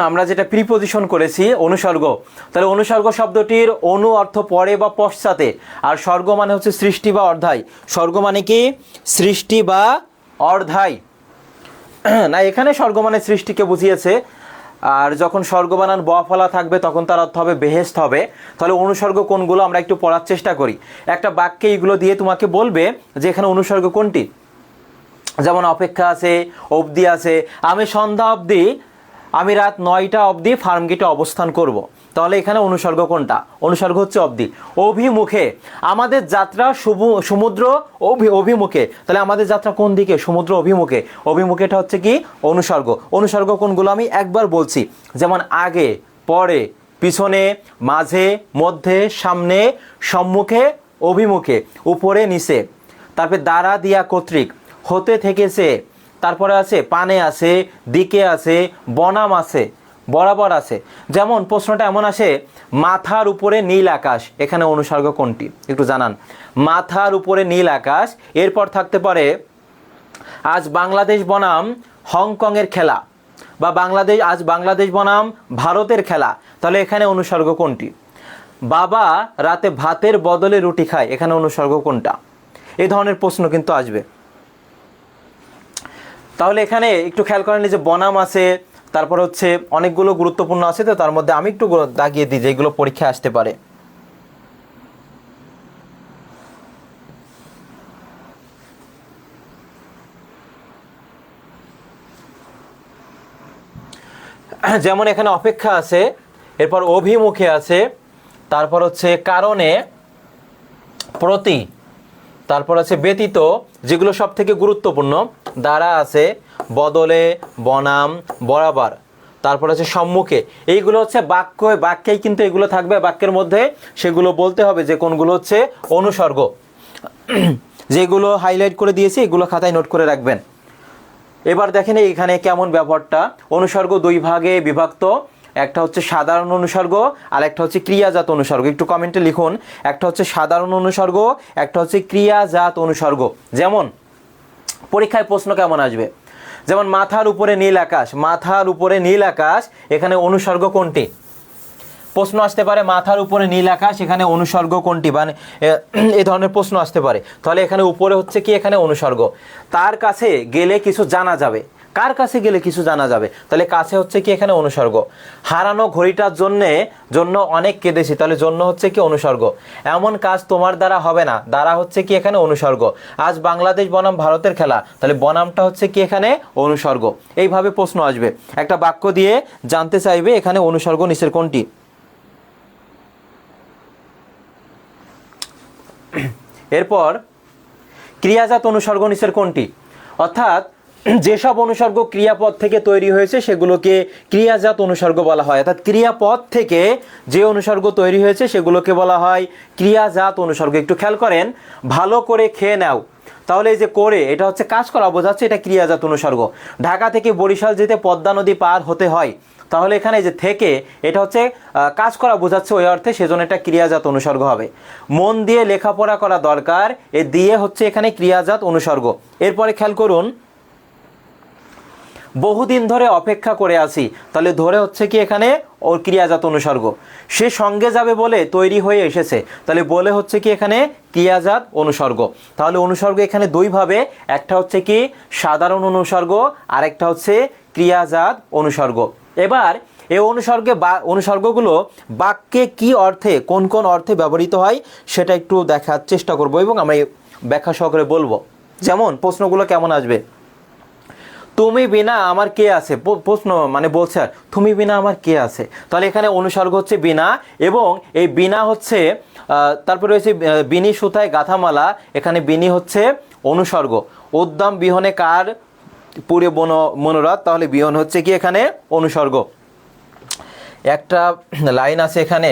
আমরা যেটা প্রিপোজিশন করেছি অনুসর্গ, তাহলে অনুসর্গ শব্দটির অনু অর্থ পরে বা পশ্চাতে, আর স্বর্গ মানে হচ্ছে সৃষ্টি বা অর্ধায়। স্বর্গ মানে কি? সৃষ্টি বা অর্ধায়। না, এখানে স্বর্গ মানে সৃষ্টিকে বুঝিয়েছে, আর যখন স্বর্গ বানান ব ফলা থাকবে তখন তার অর্থ হবে বেহেশত হবে। তাহলে অনুসর্গ কোনগুলো আমরা একটু পড়ার চেষ্টা করি। একটা বাক্যে এইগুলো দিয়ে তোমাকে বলবে যে এখানে অনুসর্গ কোনটি। যেমন অপেক্ষা আছে, অবধি আছে। আমি সন্ধ্যা অবধি, আমি রাত 9টা অবধি ফার্ম গেটে অবস্থান করব। তাহলে এখানে অনুসর্গ কোনটা? অনুসর্গ হচ্ছে অবধি। অভিমুখে, আমাদের যাত্রা সমুদ্র অভিমুখে। তাহলে আমাদের যাত্রা কোন দিকে? সমুদ্র অভিমুখে। অভিমুখেটা হচ্ছে কি? অনুসর্গ। অনুসর্গ কোনগুলো আমি একবার বলছি, যেমন আগে, পরে, পিছনে, মাঝে, মধ্যে, সামনে, সম্মুখে, অভিমুখে, উপরে, নিচে। তারপরে দ্বারা, দিয়া, কর্তৃক, হতে, থেকেছে। তারপরে আছে পানে আছে, দিকে আছে, বনাম আছে, বরাবর আছে। যেমন প্রশ্নটা এমন আসে, মাথার উপরে নীল আকাশ, এখানে অনুসর্গ কোনটি একটু জানান। মাথার উপরে নীল আকাশ। এরপর থাকতে পারে আজ বাংলাদেশ বনাম হংকংয়ের খেলা, বা আজ বাংলাদেশ বনাম ভারতের খেলা। তাহলে এখানে অনুসর্গ কোনটি? বাবা রাতে ভাতের বদলে রুটি খায়, এখানে অনুসর্গ কোনটা? এই ধরনের প্রশ্ন কিন্তু আসবে। তাহলে এখানে একটু খেয়াল করেন যে বনাম আছে, তারপর হচ্ছে অনেকগুলো গুরুত্বপূর্ণ আছে, তো তার মধ্যে আমি একটু দাগিয়ে দিই যেগুলো পরীক্ষায় আসতে পারে। যেমন এখানে অপেক্ষা আছে, এরপর অভিমুখে আছে, তারপর হচ্ছে কারণে, প্রতি, তারপর আছে ব্যতীত, যেগুলো সব থেকে গুরুত্বপূর্ণ। দ্বারা আছে, বদলে, বনাম, বরাবর, তারপর আছে সম্মুখে। এইগুলো হচ্ছে বাক্যেই কিন্তু এগুলো থাকবে বাক্যের মধ্যে, সেগুলো বলতে হবে যে কোনগুলো হচ্ছে অনুসর্গ। যেগুলো হাইলাইট করে দিয়েছি এগুলো খাতায় নোট করে রাখবেন। এবার দেখেন এখানে কেমন ব্যবহারটা। অনুসর্গ দুই ভাগে বিভক্ত, একটা হচ্ছে সাধারণ অনুসর্গ আর একটা হচ্ছে ক্রিয়াজাত অনুসর্গ। একটু কমেন্টে লিখুন, একটা হচ্ছে সাধারণ অনুসর্গ, একটা হচ্ছে ক্রিয়াজাত অনুসর্গ। যেমন পরীক্ষায় প্রশ্ন কেমন আসবে, যেমন মাথার উপরে নীল আকাশ, মাথার উপরে নীল আকাশ, এখানে অনুসর্গ কোনটি? প্রশ্ন আসতে পারে মাথার উপরে নীল আকাশ, এখানে অনুসর্গ কোনটি? মানে এই ধরনের প্রশ্ন আসতে পারে। তাহলে এখানে উপরে হচ্ছে কি? এখানে অনুসর্গ। তার কাছে গেলে কিছু জানা যাবে, কার কাছে গেলে কিছু জানা যাবে, তাহলে কাছে হচ্ছে কি এখানে অনুসর্গ। হারানো ঘড়িটার জন্য অনেক কেঁদেছি, তাহলে জন্য হচ্ছে কি অনুসর্গ। এমন কাজ তোমার দ্বারা হবে না, দ্বারা হচ্ছে কি এখানে অনুসর্গ। আজ বাংলাদেশ বনাম ভারতের খেলা, তাহলে বনামটা হচ্ছে কি এখানে অনুসর্গ। এইভাবে প্রশ্ন আসবে, একটা বাক্য দিয়ে জানতে চাইবে এখানে অনুসর্গ নিচের কোনটি। এরপর ক্রিয়াজাত অনুসর্গ নিচের কোনটি, অর্থাৎ যেসব অনুসর্গ ক্রিয়াপদ থেকে তৈরি হয়েছে সেগুলোকে ক্রিয়াজাত অনুসর্গ বলা হয়। অর্থাৎ ক্রিয়াপদ থেকে যে অনুসর্গ তৈরি হয়েছে সেগুলোকে বলা হয় ক্রিয়াজাত অনুসর্গ। একটু খেয়াল করেন, ভালো করে খেয়ে নাও, তাহলে এই যে করে এটা হচ্ছে কাজ করা বোঝাচ্ছে, এটা ক্রিয়াজাত অনুসর্গ। ঢাকা থেকে বরিশাল যেতে পদ্মা নদী পার হতে হয়, তাহলে এখানে যে থেকে এটা হচ্ছে কাজ করা বোঝাচ্ছে ওই অর্থে, সেজন্য এটা ক্রিয়াজাত অনুসর্গ হবে। মন দিয়ে লেখাপড়া করা দরকার, এ দিয়ে হচ্ছে এখানে ক্রিয়াজাত অনুসর্গ। এরপরে খেয়াল করুন, বহুদিন ধরে অপেক্ষা করে আছি, তাহলে ধরে হচ্ছে কি এখানে ওর ক্রিয়াজাত অনুসর্গ। সে সঙ্গে যাবে বলে তৈরি হয়ে এসেছে, তাহলে বলে হচ্ছে কি এখানে ক্রিয়াজাত অনুসর্গ। তাহলে অনুসর্গ এখানে দুইভাবে, একটা হচ্ছে কি সাধারণ অনুসর্গ, আর একটা হচ্ছে ক্রিয়াজাত অনুসর্গ। এবার এই অনুসর্গগুলো বাক্যে কি অর্থে, কোন কোন অর্থে ব্যবহৃত হয় সেটা একটু দেখার চেষ্টা করব এবং আমরা ব্যাখ্যা সহকারে বলবো। যেমন প্রশ্নগুলো কেমন আসবে, তুমি বিনা আমার কে আছে, প্রশ্ন মানে বলছে তুমি বিনা আমার কে আছে, তাহলে এখানে অনুসর্গ হচ্ছে বিনা, এবং এই বিনা হচ্ছে তারপরে হচ্ছে বিনি সুতায় গাথামালা, এখানে বিনি হচ্ছে অনুসর্গ। উদ্যম বিহনে কার পুরে মনোরথ, তাহলে বিহন হচ্ছে কি এখানে অনুসর্গ। একটা লাইন আছে এখানে,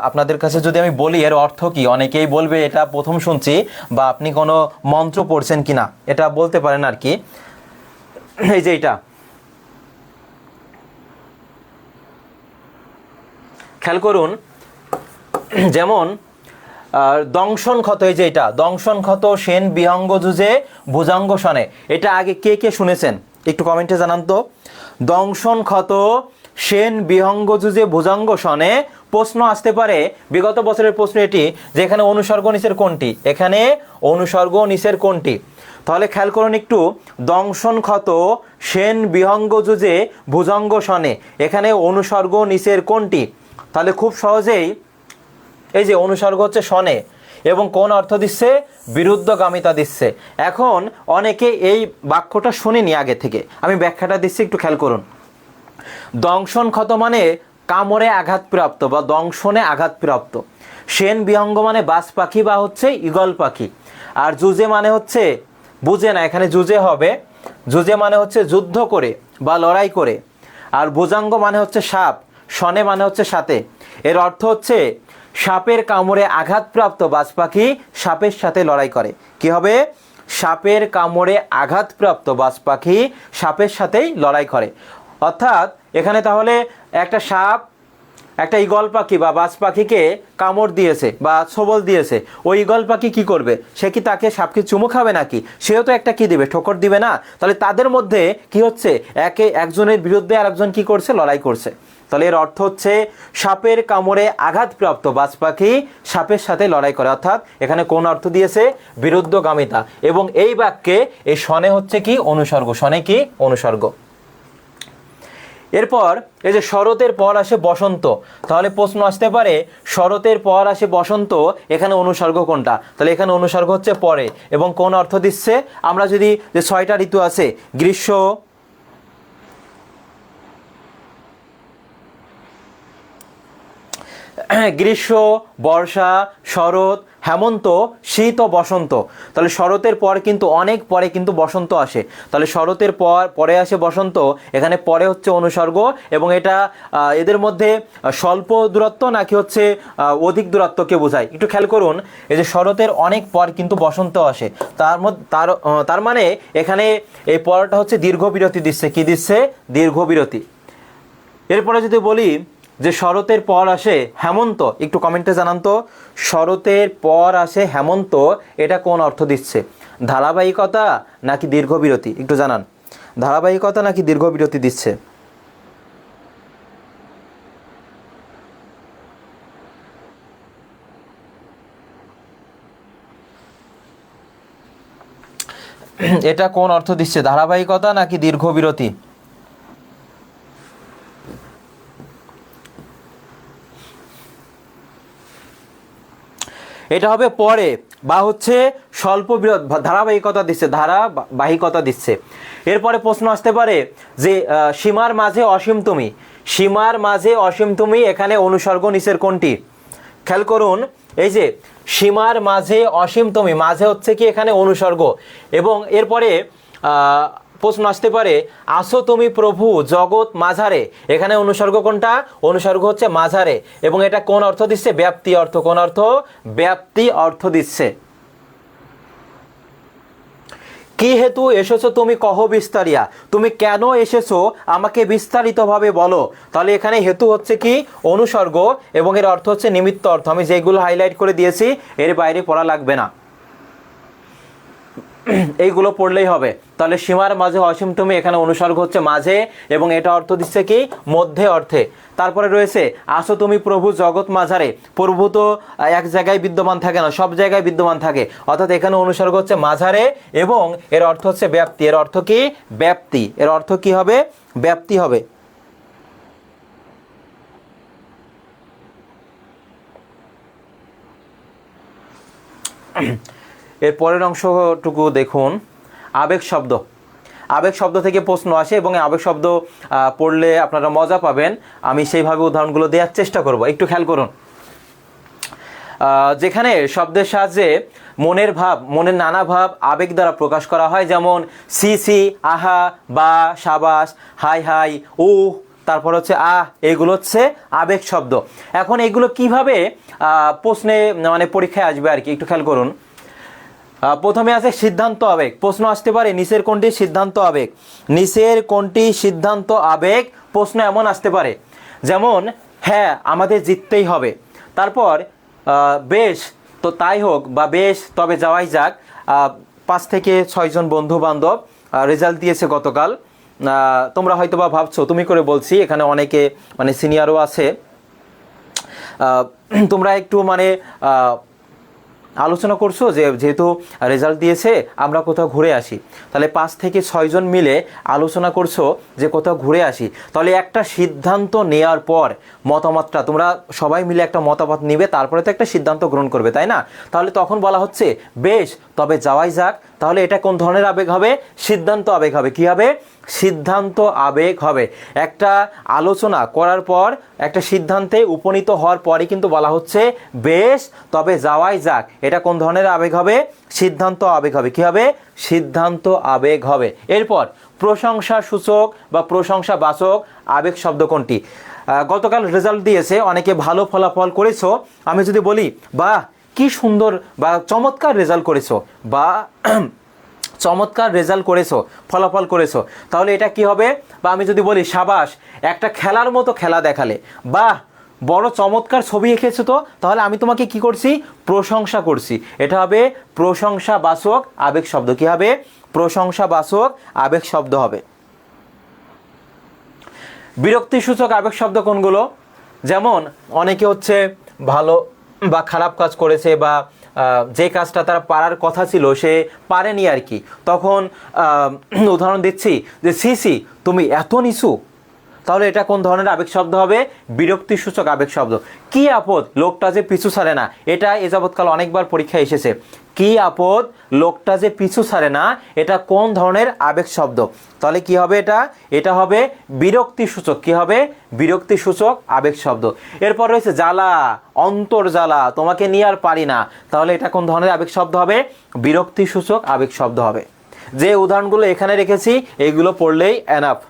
আপনাদের কাছে যদি আমি বলি এর অর্থ কি, অনেকেই বলবে এটা প্রথম শুনছি বা আপনি কোনো মন্ত্র পড়ছেন কিনা, এটা বলতে পারেন আর কি। এই যে এটা খেয়াল করুন, যেমন দংশন ক্ষত, এই যে এটা দংশন ক্ষত সেন বিহঙ্গ যুজে ভুজঙ্গ সনে, এটা আগে কে কে শুনেছেন একটু কমেন্টে জানান তো। দংশন ক্ষত সেন বিহঙ্গ যুজে ভুজঙ্গ সনে, প্রশ্ন আসতে পারে বিগত বছরের প্রশ্ন এটি যে এখানে অনুসর্গ নিচের কোনটি, এখানে অনুসর্গ নিচের কোনটি। তাহলে খেয়াল করুন একটু, দংশন ক্ষত সেন বিহঙ্গ যুজে ভুজঙ্গ সনে, এখানে অনুসর্গ নিচের কোনটি। তাহলে খুব সহজেই এই যে অনুসর্গ হচ্ছে সনে, এবং কোন অর্থ দিচ্ছে, বিরুদ্ধগামিতা দিচ্ছে। এখন অনেকে এই বাক্যটা শুনেনি আগে থেকে, আমি ব্যাখ্যাটা দিচ্ছি একটু খেয়াল করুন। দংশন ক্ষত মানে কামড়ে আঘাতপ্রাপ্ত বা দংশনে আঘাতপ্রাপ্ত, সেন বিহঙ্গ মানে বাজ পাখি বা হচ্ছে ঈগল পাখি, আর যুজে মানে হচ্ছে, বুঝে না এখানে যুজে হবে, যুজে মানে হচ্ছে যুদ্ধ করে বা লড়াই করে, আর ভুজাঙ্গ মানে হচ্ছে সাপ, সনে মানে হচ্ছে সাথে। এর অর্থ হচ্ছে সাপের কামড়ে আঘাতপ্রাপ্ত বাজ পাখি সাপের সাথে লড়াই করে। কি হবে, সাপের কামড়ে আঘাতপ্রাপ্ত বাজ পাখি সাপের সাথেই লড়াই করে। অর্থাৎ এখানে তাহলে একটা সাপ একটা ঈগল পাখি বা বাজ পাখিকে কামড় দিয়েছে বা ছোবল দিয়েছে, ওই ঈগল পাখি কি করবে, সে কি তাকে সাপকে চুমু খাবে নাকি, সেও তো একটা কি দিবে, ঠোকর দিবে না। তাহলে তাদের মধ্যে কি হচ্ছে, একজনের বিরুদ্ধে আর একজন কি করছে, লড়াই করছে। তাহলে এর অর্থ হচ্ছে সাপের কামড়ে আঘাতপ্রাপ্ত বাজ পাখি সাপের সাথে লড়াই করে, অর্থাৎ এখানে কোন অর্থ দিয়েছে, বিরুদ্ধগামিতা। এবং এই বাক্যে এই সনে হচ্ছে কি অনুসর্গ, সনে কি অনুসর্গ। এরপর এই যে শরতের পর আসে বসন্ত, তাহলে প্রশ্ন আসতে পারে শরতের পর আসে বসন্ত, এখানে অনুসর্গ কোনটা, তাহলে এখানে অনুসর্গ হচ্ছে পরে, এবং কোন অর্থ দিচ্ছে, আমরা যদি যে 6টা ঋতু আছে, গ্রীষ্ম বর্ষা শরৎ হেমন্ত শীত ও বসন্ত, তাহলে শরতের পর কিন্তু অনেক পরে কিন্তু বসন্ত আসে, তাহলে শরতের পরে আসে বসন্ত, এখানে পরে হচ্ছে অনুসর্গ। এবং এটা এদের মধ্যে স্বল্প দূরত্ব নাকি হচ্ছে অধিক দূরত্বকে বোঝায়, একটু খেয়াল করুন। এই যে শরতের অনেক পর কিন্তু বসন্ত আসে, তার মানে এখানে এই পরটা হচ্ছে দীর্ঘ বিরতি দিচ্ছে, কি দিচ্ছে, দীর্ঘ বিরতি। এরপরে যদি বলি যে শরতের পর আসে হেমন্ত, একটু কমেন্টে জানান তো, শরতের পর আসে হেমন্ত, এটা কোন অর্থ দিচ্ছে, ধারাবাহিকতা নাকি দীর্ঘ বিরতি, একটু জানান, ধারাবাহিকতা নাকি দীর্ঘ বিরতি দিচ্ছে। এটা কোন অর্থ দিচ্ছে, ধারাবাহিকতা নাকি দীর্ঘ বিরতি? এটা হবে পরে বা হচ্ছে স্বল্প বিরতি, ধারাবাহিকতা দিচ্ছে, ধারাবাহিকতা দিচ্ছে। এরপরে প্রশ্ন আসতে পারে যে সীমার মাঝে অসীম তুমি, সীমার মাঝে অসীম তুমি, এখানে অনুসর্গ নিচের কোনটি? খেয়াল করুন, এই যে সীমার মাঝে অসীম তুমি, মাঝে হচ্ছে কি এখানে অনুসর্গ, এবং এরপরে প্রশ্ন আসতে পারে আসো তুমি প্রভু জগৎ মাঝারে, এখানে অনুসর্গ কোনটা? অনুসর্গ হচ্ছে মাঝারে, এবং এটা কোন অর্থ দিচ্ছে? ব্যাপ্তি অর্থ। কোন অর্থ? ব্যাপ্তি অর্থ দিচ্ছে। কি হেতু এসেছো তুমি কহ বিস্তারিয়া, তুমি কেন এসেছো আমাকে বিস্তারিতভাবে বলো। তাহলে এখানে হেতু হচ্ছে কি? অনুসর্গ, এবং এর অর্থ হচ্ছে নিমিত্ত অর্থ। আমি যেগুলো হাইলাইট করে দিয়েছি এর বাইরে পড়া লাগবে না, এইগুলো পড়লেই হবে। তাহলে সীমার মাঝে অসীম তুমি, এখানে অনুসর্গ হচ্ছে মাঝে, এবং এটা অর্থ দিচ্ছে কি? মধ্যে অর্থে। তারপরে রয়েছে আসো তুমি প্রভু জগৎ মাঝারে, প্রভু তো এক জায়গায় বিদ্যমান থাকে না, সব জায়গায় বিদ্যমান থাকে, অর্থাৎ এখানে অনুসর্গ হচ্ছে মাঝারে, এবং এর অর্থ হচ্ছে ব্যাপ্তি। এর অর্থ কি? ব্যাপ্তি। এর অর্থ কি হবে? ব্যাপ্তি হবে। এর পরের অংশটুকু দেখুন, আবেগ শব্দ। আবেগ শব্দ থেকে প্রশ্ন আসে, এবং আবেগ শব্দ পড়লে আপনারা মজা পাবেন। আমি সেইভাবে উদাহরণগুলো দেওয়ার চেষ্টা করব, একটু খেয়াল করুন। যেখানে শব্দের সাহায্যে মনের ভাব, মনের নানা ভাব আবেগ দ্বারা প্রকাশ করা হয়, যেমন সি সি, আহা, বা, সাবাস, হাই হাই, উ, তারপর হচ্ছে আহ, এগুলো হচ্ছে আবেগ শব্দ। এখন এগুলো কিভাবে প্রশ্নে মানে পরীক্ষায় আসবে আর কি, একটু খেয়াল করুন। প্রথমে আছে সিদ্ধান্ত আবেগ। প্রশ্ন আসতে পারে নিচের কোনটি সিদ্ধান্ত আবেগ, নিচের কোনটি সিদ্ধান্ত আবেগ, প্রশ্ন এমন আসতে পারে যেমন হ্যাঁ আমাদের জিততেই হবে, তারপর বেশ তো তাই হোক, বা বেশ তবে যাওয়াই যাক। 5 থেকে 6 জন বন্ধু বান্ধব রেজাল্ট দিয়েছে গতকাল। তোমরা হয়তো বা ভাবছো, তুমি করে বলছি, এখানে অনেকে মানে সিনিয়রও আছে, তোমরা একটু মানে আলোচনা করছো যে যেহেতু রেজাল্ট দিয়েছে আমরা কোথাও ঘুরে আসি। তাহলে 5 থেকে 6 জন মিলে আলোচনা করছো যে কোথাও ঘুরে আসি। তাহলে একটা সিদ্ধান্ত নেওয়ার পর মতামতটা তোমরা সবাই মিলে একটা মতামত নিবে, তারপরে তো একটা সিদ্ধান্ত গ্রহণ করবে, তাই না? তাহলে তখন বলা হচ্ছে বেশ তবে যাওয়াই যাক। তাহলে এটা কোন ধরনের আবেগ হবে? সিদ্ধান্ত আবেগ হবে। কি হবে? সিদ্ধান্ত আবেগ হবে। একটা আলোচনা করার পর একটা সিদ্ধান্তে উপনীত হওয়ার পরে কিন্তু বলা হচ্ছে বেশ তবে যাওয়াই যাক। এটা কোন ধরনের আবেগ হবে? সিদ্ধান্ত আবেগ হবে। কি হবে? সিদ্ধান্ত আবেগ হবে। এরপর প্রশংসা সূচক বা প্রশংসা বাচক আবেগ শব্দ কোনটি? গতকাল রেজাল্ট দিয়েছে, অনেকে ভালো ফলাফল করেছো। আমি যদি বলি বাহ কি সুন্দর বা চমৎকার রেজাল্ট করেছো, বা চমৎকার রেজাল্ট করেছো, ফলাফল করেছো, তাহলে এটা কি হবে? বা আমি যদি বলি সাবাস একটা খেলার মতো খেলা দেখালে, বাহ বড় চমৎকার ছবি এঁকেছো, তো তাহলে আমি তোমাকে কি করছি? প্রশংসা করছি। এটা হবে প্রশংসা বাচক আবেগ শব্দ। কি হবে? প্রশংসা বাচক আবেগ শব্দ হবে। বিরক্তিসূচক আবেগ শব্দ কোনগুলো? যেমন অনেকে হচ্ছে ভালো বা খারাপ কাজ করেছে, বা যে কাজটা তারা পারার কথা ছিল সে পারেনি আর কি, তখন উদাহরণ দিচ্ছি যে সি সি তুমি এত নিচু, তাহলে এটা কোন ধরনের আবেগ শব্দ হবে? বিরক্তিসূচক আবেগ শব্দ। কি আপদ লোকটা যে পিছু ছাড়ে না, এটা এ যাবৎকাল অনেকবার পরীক্ষায় এসেছে। কি আপদ লোকটা যে পিছু ছাড়ে না, এটা কোন ধরনের আবেগ শব্দ? তাহলে কি হবে এটা? এটা হবে বিরক্তিসূচক। কি হবে? বিরক্তিসূচক আবেগ শব্দ। এরপর রয়েছে জ্বালা, অন্তর জ্বালা, তোমাকে নিয়ে আর পারি না, তাহলে এটা কোন ধরনের আবেগ শব্দ হবে? বিরক্তিসূচক আবেগ শব্দ হবে। যে উদাহরণগুলো এখানে রেখেছি এগুলো পড়লেই এনাফ।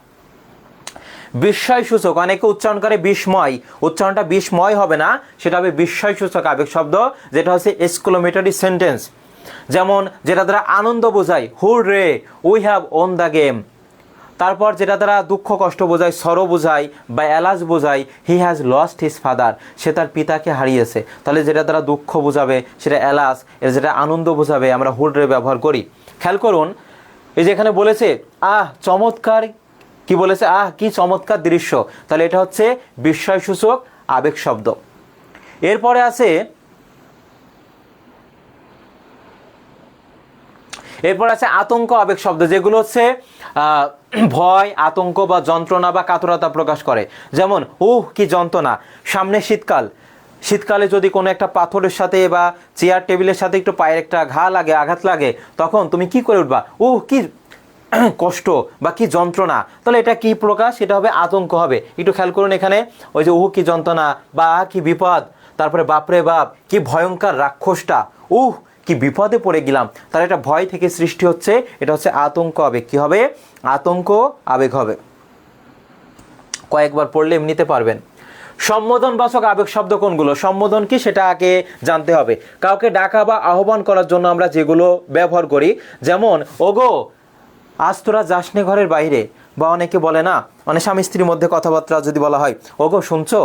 বিস্ময়সূচক, অনেকে উচ্চারণ করে বিস্ময়, উচ্চারণটা বিস্ময় হবে না, সেটা হবে বিস্ময়সূচক আবেগ শব্দ, যেটা হচ্ছে এক্সক্লেমেটরি সেন্টেন্স। যেমন যেটা দ্বারা আনন্দ বোঝায় hurray we have won the game. তারপর যেটা দ্বারা দুঃখ কষ্ট বোঝায় সরো বোঝায়, বা এলাস বোঝায় he has lost his father, সে তার পিতাকে হারিয়েছে। তাহলে যেটা দ্বারা দুঃখ বোঝাবে সেটা এলাস, এর যেটা আনন্দ বোঝাবে আমরা হুররে ব্যবহার করি। খেয়াল করুন, এই যে এখানে বলেছে আহ চমৎকার, কি বলেছে? আহ কি চমৎকার দৃশ্য, তাহলে এটা হচ্ছে বিস্ময়সূচক আবেগ শব্দ। এরপরে আছে এরপর আছে আতঙ্ক আবেগ শব্দ, যেগুলো হচ্ছে ভয়, আতঙ্ক বা যন্ত্রণা বা কাতরতা প্রকাশ করে। যেমন কি যন্ত্রণা, সামনে শীতকাল, শীতকালে যদি কোনো একটা পাথরের সাথে বা চেয়ার টেবিলের সাথে একটু পায়ের একটা আঘাত লাগে, তখন তুমি কি করে উঠবা, কি কষ্ট বা কি যন্ত্রণা, তাহলে এটা কি প্রকাশ, এটা হবে আতঙ্ক হবে। একটু খেয়াল করুন এখানে, ওই যে কি যন্ত্রণা বা কি বিপদ, তারপরে বাপরে বাপ কি ভয়ঙ্কর রাক্ষসটা, কি বিপদে পড়ে গেলাম, তাহলে এটা ভয় থেকে সৃষ্টি হচ্ছে, এটা হচ্ছে আতঙ্ক আবেগ। কি হবে, আতঙ্ক আবেগ হবে। কয়েকবার পড়লে এমনিতে পারবেন। সম্বোধনবাচক আবেগ শব্দ কোনগুলো, সম্বোধন কি সেটা আগে জানতে হবে। কাউকে ডাকা বা আহ্বান করার জন্য আমরা যেগুলো ব্যবহার করি, যেমন ওগো আজ তোরা যাসনে ঘরের বাইরে, বা অনেকে বলে না, মানে স্বামী স্ত্রীর মধ্যে কথাবার্তা যদি বলা হয়, ওগো শুনছো,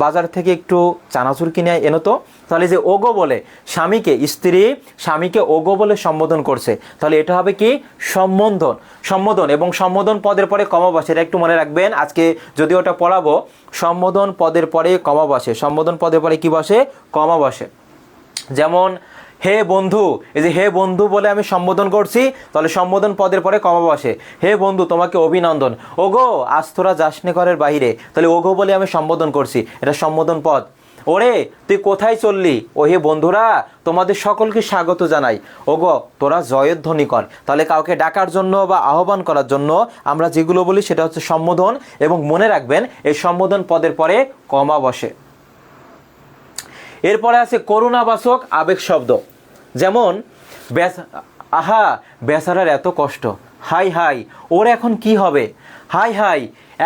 বাজার থেকে একটু চানাচুর কিনে এনো তো, তাহলে যে ওগো বলে স্বামীকে, স্ত্রী স্বামীকে ওগো বলে সম্বোধন করছে, তাহলে এটা হবে কি সম্বোধন। এবং সম্বোধন পদের পরে কমা বসে, এটা একটু মনে রাখবেন, আজকে যদি ওটা পড়াবো। সম্বোধন পদের পরে কমা বসে, সম্বোধন পদের পরে কি বসে, কমা বসে। যেমন হে বন্ধু, এই যে হে বন্ধু বলে আমি সম্বোধন করছি, তাহলে সম্বোধন পদের পরে কমা বসে, হে বন্ধু তোমাকে অভিনন্দন। ওগো আজ তোরা যাসনে ঘরের বাইরে, তাহলে ওগো বলে আমি সম্বোধন করছি, এটা সম্বোধন পদ। ওরে তুই কোথায় চললি, ও হে বন্ধুরা তোমাদের সকলকে স্বাগত জানাই, ওগো তোরা জয়ধ্বনি কর। তাহলে কাউকে ডাকার জন্য বা আহ্বান করার জন্য আমরা যেগুলো বলি সেটা হচ্ছে সম্বোধন, এবং মনে রাখবেন এই সম্বোধন পদের পরে কমা বসে। এরপরে আছে করুণাবাচক আবেগ শব্দ, যেমন আহা বেচারার এত কষ্ট, হাই হাই ওর এখন কি হবে, হাই হাই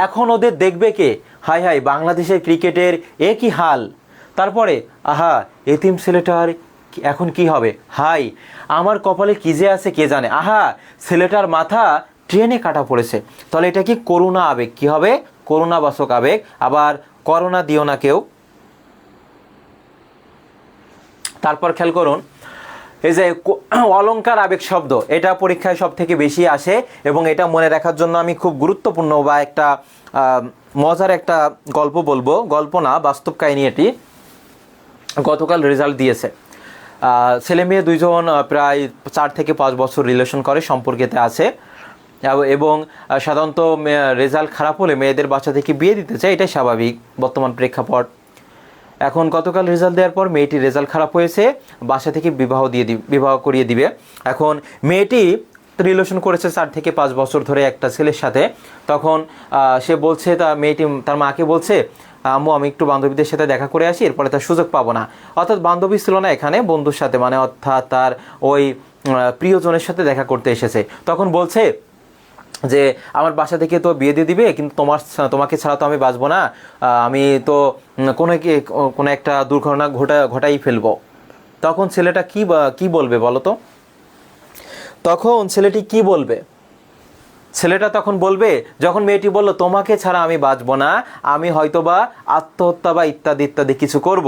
এখন ওদের দেখবে কে, হাই হাই বাংলাদেশের ক্রিকেটের কি হাল। তারপরে আহা এতিম ছেলেটার এখন কি হবে, হাই আমার কপালে কি যে আছে কে জানে, আহা ছেলেটার মাথা ট্রেনে কাটা পড়েছে। তাহলে এটা কি করুণা আবেগ, কি হবে, করুণাবাচক আবেগ। আবার করোনা দিও না কেউ। তারপর খেয়াল করুন, এই যে অলংকার আবেগ শব্দ, এটা পরীক্ষায় সব থেকে বেশি আসে, এবং এটা মনে রাখার জন্য আমি খুব গুরুত্বপূর্ণ বা একটা মজার একটা গল্প বলবো, গল্প না বাস্তব কাহিনী। এটি গতকাল রেজাল্ট দিয়েছে, ছেলে মেয়ে দুইজন প্রায় 4 থেকে 5 বছর রিলেশন করে, সম্পর্কেতে আছে, এবং সাধারণত রেজাল্ট খারাপ হলে মেয়েদের বাচ্চা থেকে বিয়ে দিতে চায়, এটাই স্বাভাবিক বর্তমান প্রেক্ষাপট। এখন গতকাল রেজাল্ট দেওয়ার পর মেয়েটির রেজাল্ট খারাপ হয়েছে, বাসা থেকে বিবাহ করিয়ে দিবে। এখন মেয়েটি রিলেশন করেছে 4 থেকে 5 বছর ধরে একটা ছেলের সাথে। তখন সে বলছে, মেয়েটি তার মাকে বলছে, আম্মু আমি একটু বান্ধবীদের সাথে দেখা করে আসি, এরপরে তার সুযোগ পাবো না। অর্থাৎ বান্ধবী ছিল না এখানে, বন্ধুর সাথে, মানে অর্থাৎ তার ওই প্রিয়জনের সাথে দেখা করতে এসেছে। তখন বলছে যে আমার বাসা থেকে তো বিয়ে দিয়ে দিবে, কিন্তু তোমাকে ছাড়া তো আমি বাঁচবো না, আমি তো কোনো একটা দুর্ঘটনা ঘটাই ফেলবো। তখন ছেলেটা কি বলবে বলো তো, তখন ছেলেটি কি বলবে? ছেলেটা তখন বলবে, যখন মেয়েটি বলল তোমাকে ছাড়া আমি বাঁচবো না, আমি হয়তোবা আত্মহত্যা বা ইত্যাদি ইত্যাদি কিছু করব,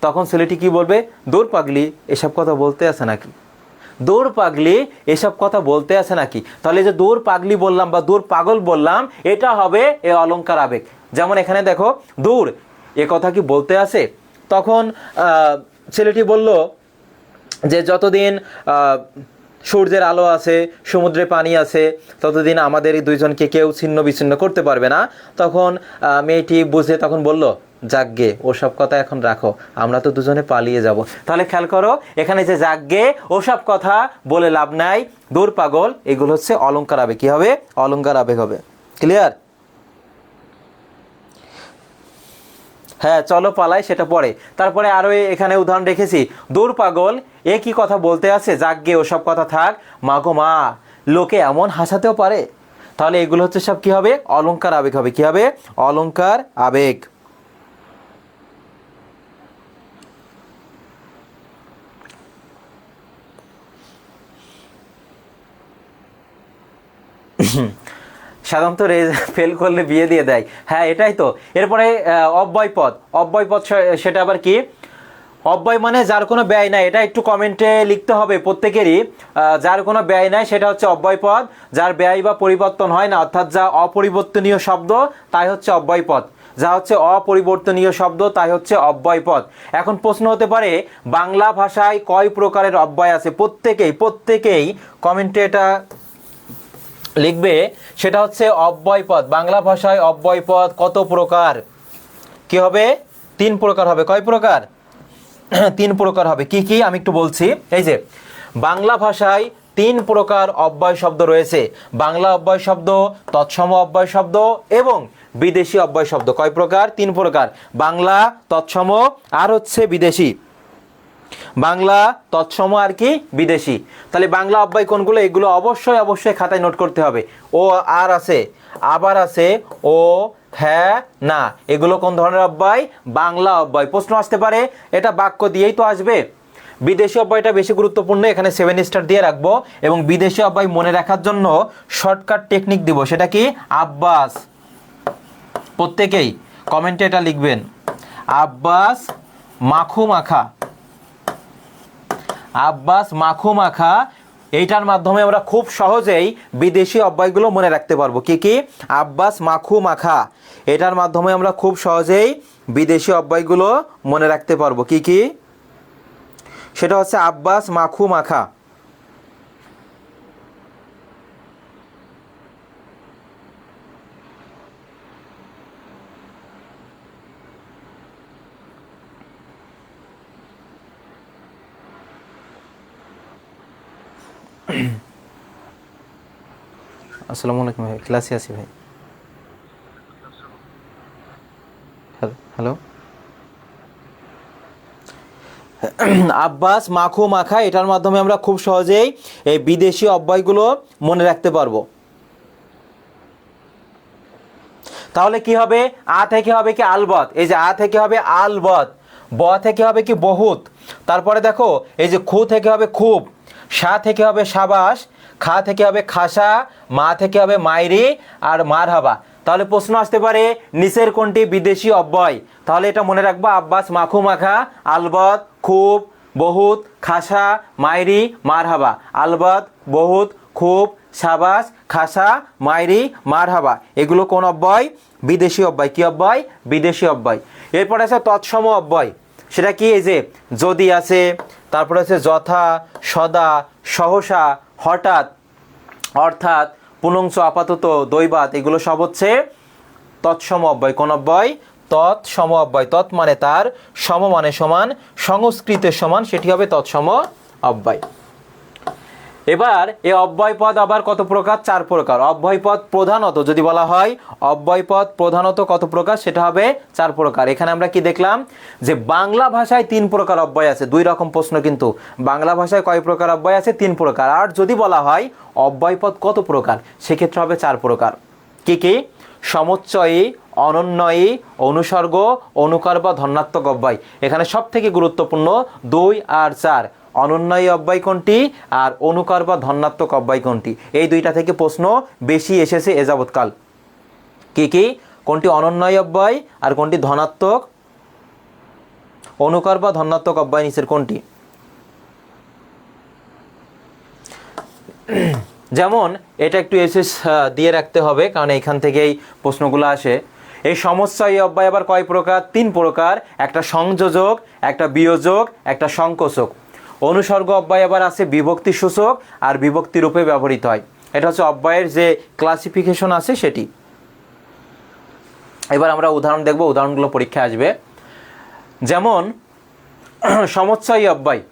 তখন ছেলেটি কি বলবে, দূর পাগলি এসব কথা বলতে আছে নাকি, দূর পাগলি এসব কথা বলতে আছে নাকি। তাহলে যে দূর পাগলি বললাম বা দূর পাগল বললাম, এটা হবে এ অলংকার আবেগ। যেমন এখানে দেখো, দূর এ কথা কি বলতে আছে। তখন ছেলেটি বলল যে যতদিন সূর্যের আলো আছে, সমুদ্রে পানি আছে, ততদিন আমাদের এই দুইজনকে কেউ ছিন্ন বিচ্ছিন্ন করতে পারবে না। তখন মেয়েটি বুঝে তখন বলল, যাগ্গে ওসব কথা এখন রাখো, আমরা তো দুজনে পালিয়ে যাব। তাহলে খেয়াল করো, এখানে যে যাগ্গে ওসব কথা বলে লাভ নাই, দূর পাগল, এগুলো হচ্ছে অলংকার আবেগ। কি হবে, অলংকার আবেগ হবে। ক্লিয়ার? হ্যাঁ চলো পালাই, সেটা পরে। তারপরে আরো এখানে উদাহরণ রেখেছি, দূর পাগল এ কি কথা বলতে আছে, যাগ্গে ওসব কথা থাক, মা গো মা লোকে এমন হাসাতেও পারে। তাহলে এগুলো হচ্ছে সব কি হবে, অলংকার আবেগ হবে। কি হবে, অলংকার আবেগ। সাধারণত ফেল করলে বিয়ে দিয়ে দেয়, হ্যাঁ এটাই তো। এরপরে অব্যয় পদ, অব্যয় পদ সেটা আবার কি? অব্যয় মানে যার কোনো ব্যয় নাই, এটা একটু কমেন্টে লিখতে হবে প্রত্যেকেরই। যার কোনো ব্যয় নাই সেটা হচ্ছে অব্যয় পদ, যার ব্যয় বা পরিবর্তন হয় না, অর্থাৎ যা অপরিবর্তনীয় শব্দ তাই হচ্ছে অব্যয় পদ। যা হচ্ছে অপরিবর্তনীয় শব্দ, তাই হচ্ছে অব্যয় পদ। এখন প্রশ্ন হতে পারে বাংলা ভাষায় কয় প্রকারের অব্যয় আছে? প্রত্যেকেই কমেন্টে এটা লিখবে, সেটা হচ্ছে অব্যয় পদ। বাংলা ভাষায় অব্যয় পদ কত প্রকার? কি হবে? 3 প্রকার হবে। কয় প্রকার? 3 প্রকার হবে। কি কি আমি একটু বলছি। এই যে বাংলা ভাষায় 3 প্রকার অব্যয় শব্দ রয়েছে। বাংলা অব্যয় শব্দ, তৎসম অব্যয় শব্দ এবং বিদেশি অব্যয় শব্দ। কয় প্রকার? 3 প্রকার। বাংলা, তৎসম আর হচ্ছে বিদেশি। বাংলা, তৎসম আর কি বিদেশি। তাহলে বাংলা অব্যয় কোনগুলো? এগুলো অবশ্যই খাতায় নোট করতে হবে। ও আর আছে, আবার আছে, ও, হ্যাঁ, না, এগুলো কোন ধরনের অব্যয়? বাংলা অব্যয়। প্রশ্ন আসতে পারে, এটা বাক্য দিয়েই তো আসবে। বিদেশি অব্যয়টা বেশি গুরুত্বপূর্ণ, এখানে 7 স্টার দিয়ে রাখবো। এবং বিদেশি অব্যয় মনে রাখার জন্য শর্টকাট টেকনিক দিব, সেটা কি? আব্বাস। প্রত্যেকেই কমেন্টে এটা লিখবেন, আব্বাস মাখু মাখা। আব্বাস মাখু মাখা, এইটার মাধ্যমে আমরা খুব সহজেই বিদেশি অব্যয়গুলো মনে রাখতে পারবো। কি কি? আব্বাস মাখু মাখা, এটার মাধ্যমে আমরা খুব সহজেই বিদেশি অব্যয়গুলো মনে রাখতে পারবো। কি কি? সেটা হচ্ছে আব্বাস মাখু মাখা। আসসালামু আলাইকুম ভাই, ক্লাসে আছি ভাই। হ্যালো। আব্বাস মাখু মাখা, এটার মাধ্যমে আমরা খুব সহজেই এই বিদেশি অব্যয়গুলো মনে রাখতে পারবো। তাহলে কি হবে? আ থেকে হবে কি? আলবত। এই যে আ থেকে হবে আলবত, ব থেকে হবে কি? বহুত। তারপরে দেখো এই যে খু থেকে হবে খুব, সা থেকে হবে সাবাস, খা থেকে হবে খাসা, মা থেকে হবে মাইরি আর মারহাবা। তাহলে প্রশ্ন আসতে পারে নিচের কোনটি বিদেশি অব্যয়? তাহলে এটা মনে রাখবো, আব্বাস মাখু মাখা, আলবত, খুব, বহুত, খাসা, মাইরি, মারহাবা। আলবত, বহুত, খুব, সাবাস, খাসা, মাইরি, মারহাবা, এগুলো কোন অব্যয়? বিদেশি অব্যয়। কি অব্যয়? বিদেশি অব্যয়। এরপর আছে তৎসম অব্যয়। সেটা কি? এই যে যদি আছে, তারপরে আছে যথা, সদা, সহসা, হঠাৎ, অর্থাৎ, পুনংস, আপাতত, দৈবাত, এগুলো সব হচ্ছে তৎসম অব্যয়। কোন অব্যয়? তৎসম অব্যয়। তৎ মানে তার, সম মানে সমান, সংস্কৃতের সমান, সেটি হবে তৎসম অব্যয়। এবার এই অব্যয় পদ আবার কত প্রকার? 4 প্রকার। অব্যয় পদ প্রধানত যদি বলা হয়, অব্যয় পদ প্রধানত কত প্রকার? সেটা হবে 4 প্রকার। এখানে আমরা কি দেখলাম? যে বাংলা ভাষায় 3 প্রকার অব্যয় আছে। 2 রকম প্রশ্ন কিন্তু। বাংলা ভাষায় কয় প্রকার অব্যয় আছে? 3 প্রকার। আর যদি বলা হয় অব্যয় পদ কত প্রকার, সেক্ষেত্রে হবে 4 প্রকার। কি কি? সমুচ্চয়ী, অনন্বয়ী, অনুসর্গ, অনুকার বা ধন্যাত্মক অব্যয়। এখানে সব থেকে গুরুত্বপূর্ণ 2 আর 4। অনন্যয়ী অব্যয় কোনটি আর অনুকার বা ধন্যাত্মক অব্যয় কোনটি? এই 2টা থেকে প্রশ্ন বেশি এসেছে এ যাবৎকাল। কি কি? কোনটি অনন্যয়ী অব্যয় আর কোনটি ধনাত্মক? অনুকার বা ধন্যাত্মক অব্যয় নিচের কোনটি? যেমন এটা একটু এসএস দিয়ে রাখতে হবে, কারণ এখান থেকেই প্রশ্নগুলো আসে। এই সমস্যায় অব্যয় আবার কয় প্রকার? 3 প্রকার। একটা সংযোজক, একটা বিয়োজক, একটা সংকোচক। অনুসর্গ অব্যয় আবার আছে বিভক্তি সূচক আর বিভক্তি রূপে ব্যবহৃত হয়। এটা হচ্ছে অব্যয়ের যে ক্লাসিফিকেশন আছে সেটি। এবার আমরা উদাহরণ দেখব, উদাহরণগুলো পরীক্ষায় আসবে। যেমন সমস্যায় অব্যয়,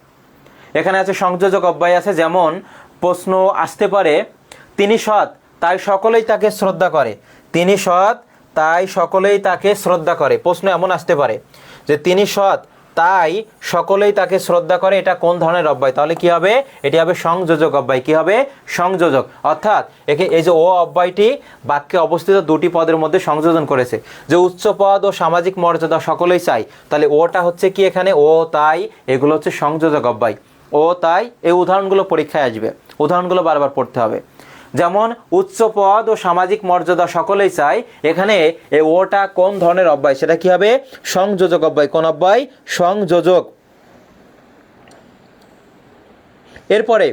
এখানে আছে সংযোজক অব্যয় আছে। যেমন প্রশ্ন আসতে পারে, তিনি সৎ তাই সকলেই তাকে শ্রদ্ধা করে। তিনি সৎ তাই সকলেই তাকে শ্রদ্ধা করে। প্রশ্ন এমন আসতে পারে যে তিনি সৎ তাই সকলেই তাকে শ্রদ্ধা করে, এটা কোন ধরনের অব্যয়? তাহলে কি হবে? এটি হবে সংযোজক অব্যয়। কি হবে? সংযোজক। অর্থাৎ একে এই যে ও অব্যয়টি বাক্যে অবস্থিত 2টি পদের মধ্যে সংযোজন করেছে। যে উচ্চ পদ ও সামাজিক মর্যাদা সকলেই চাই, তাহলে ওটা হচ্ছে কি এখানে? ও তাই, এগুলো হচ্ছে সংযোজক অব্যয়। ও তাই, এই উদাহরণগুলো পরীক্ষায় আসবে, উদাহরণগুলো বারবার পড়তে হবে। যেমন উচ্চ পদ ও সামাজিক মর্যাদা সকলেই চাই, এখানে এই ওটা কোন ধরনের অব্যয়? সেটা কি হবে? সংযোজক অব্যয়। কোন অব্যয়? সংযোজক। এরপরে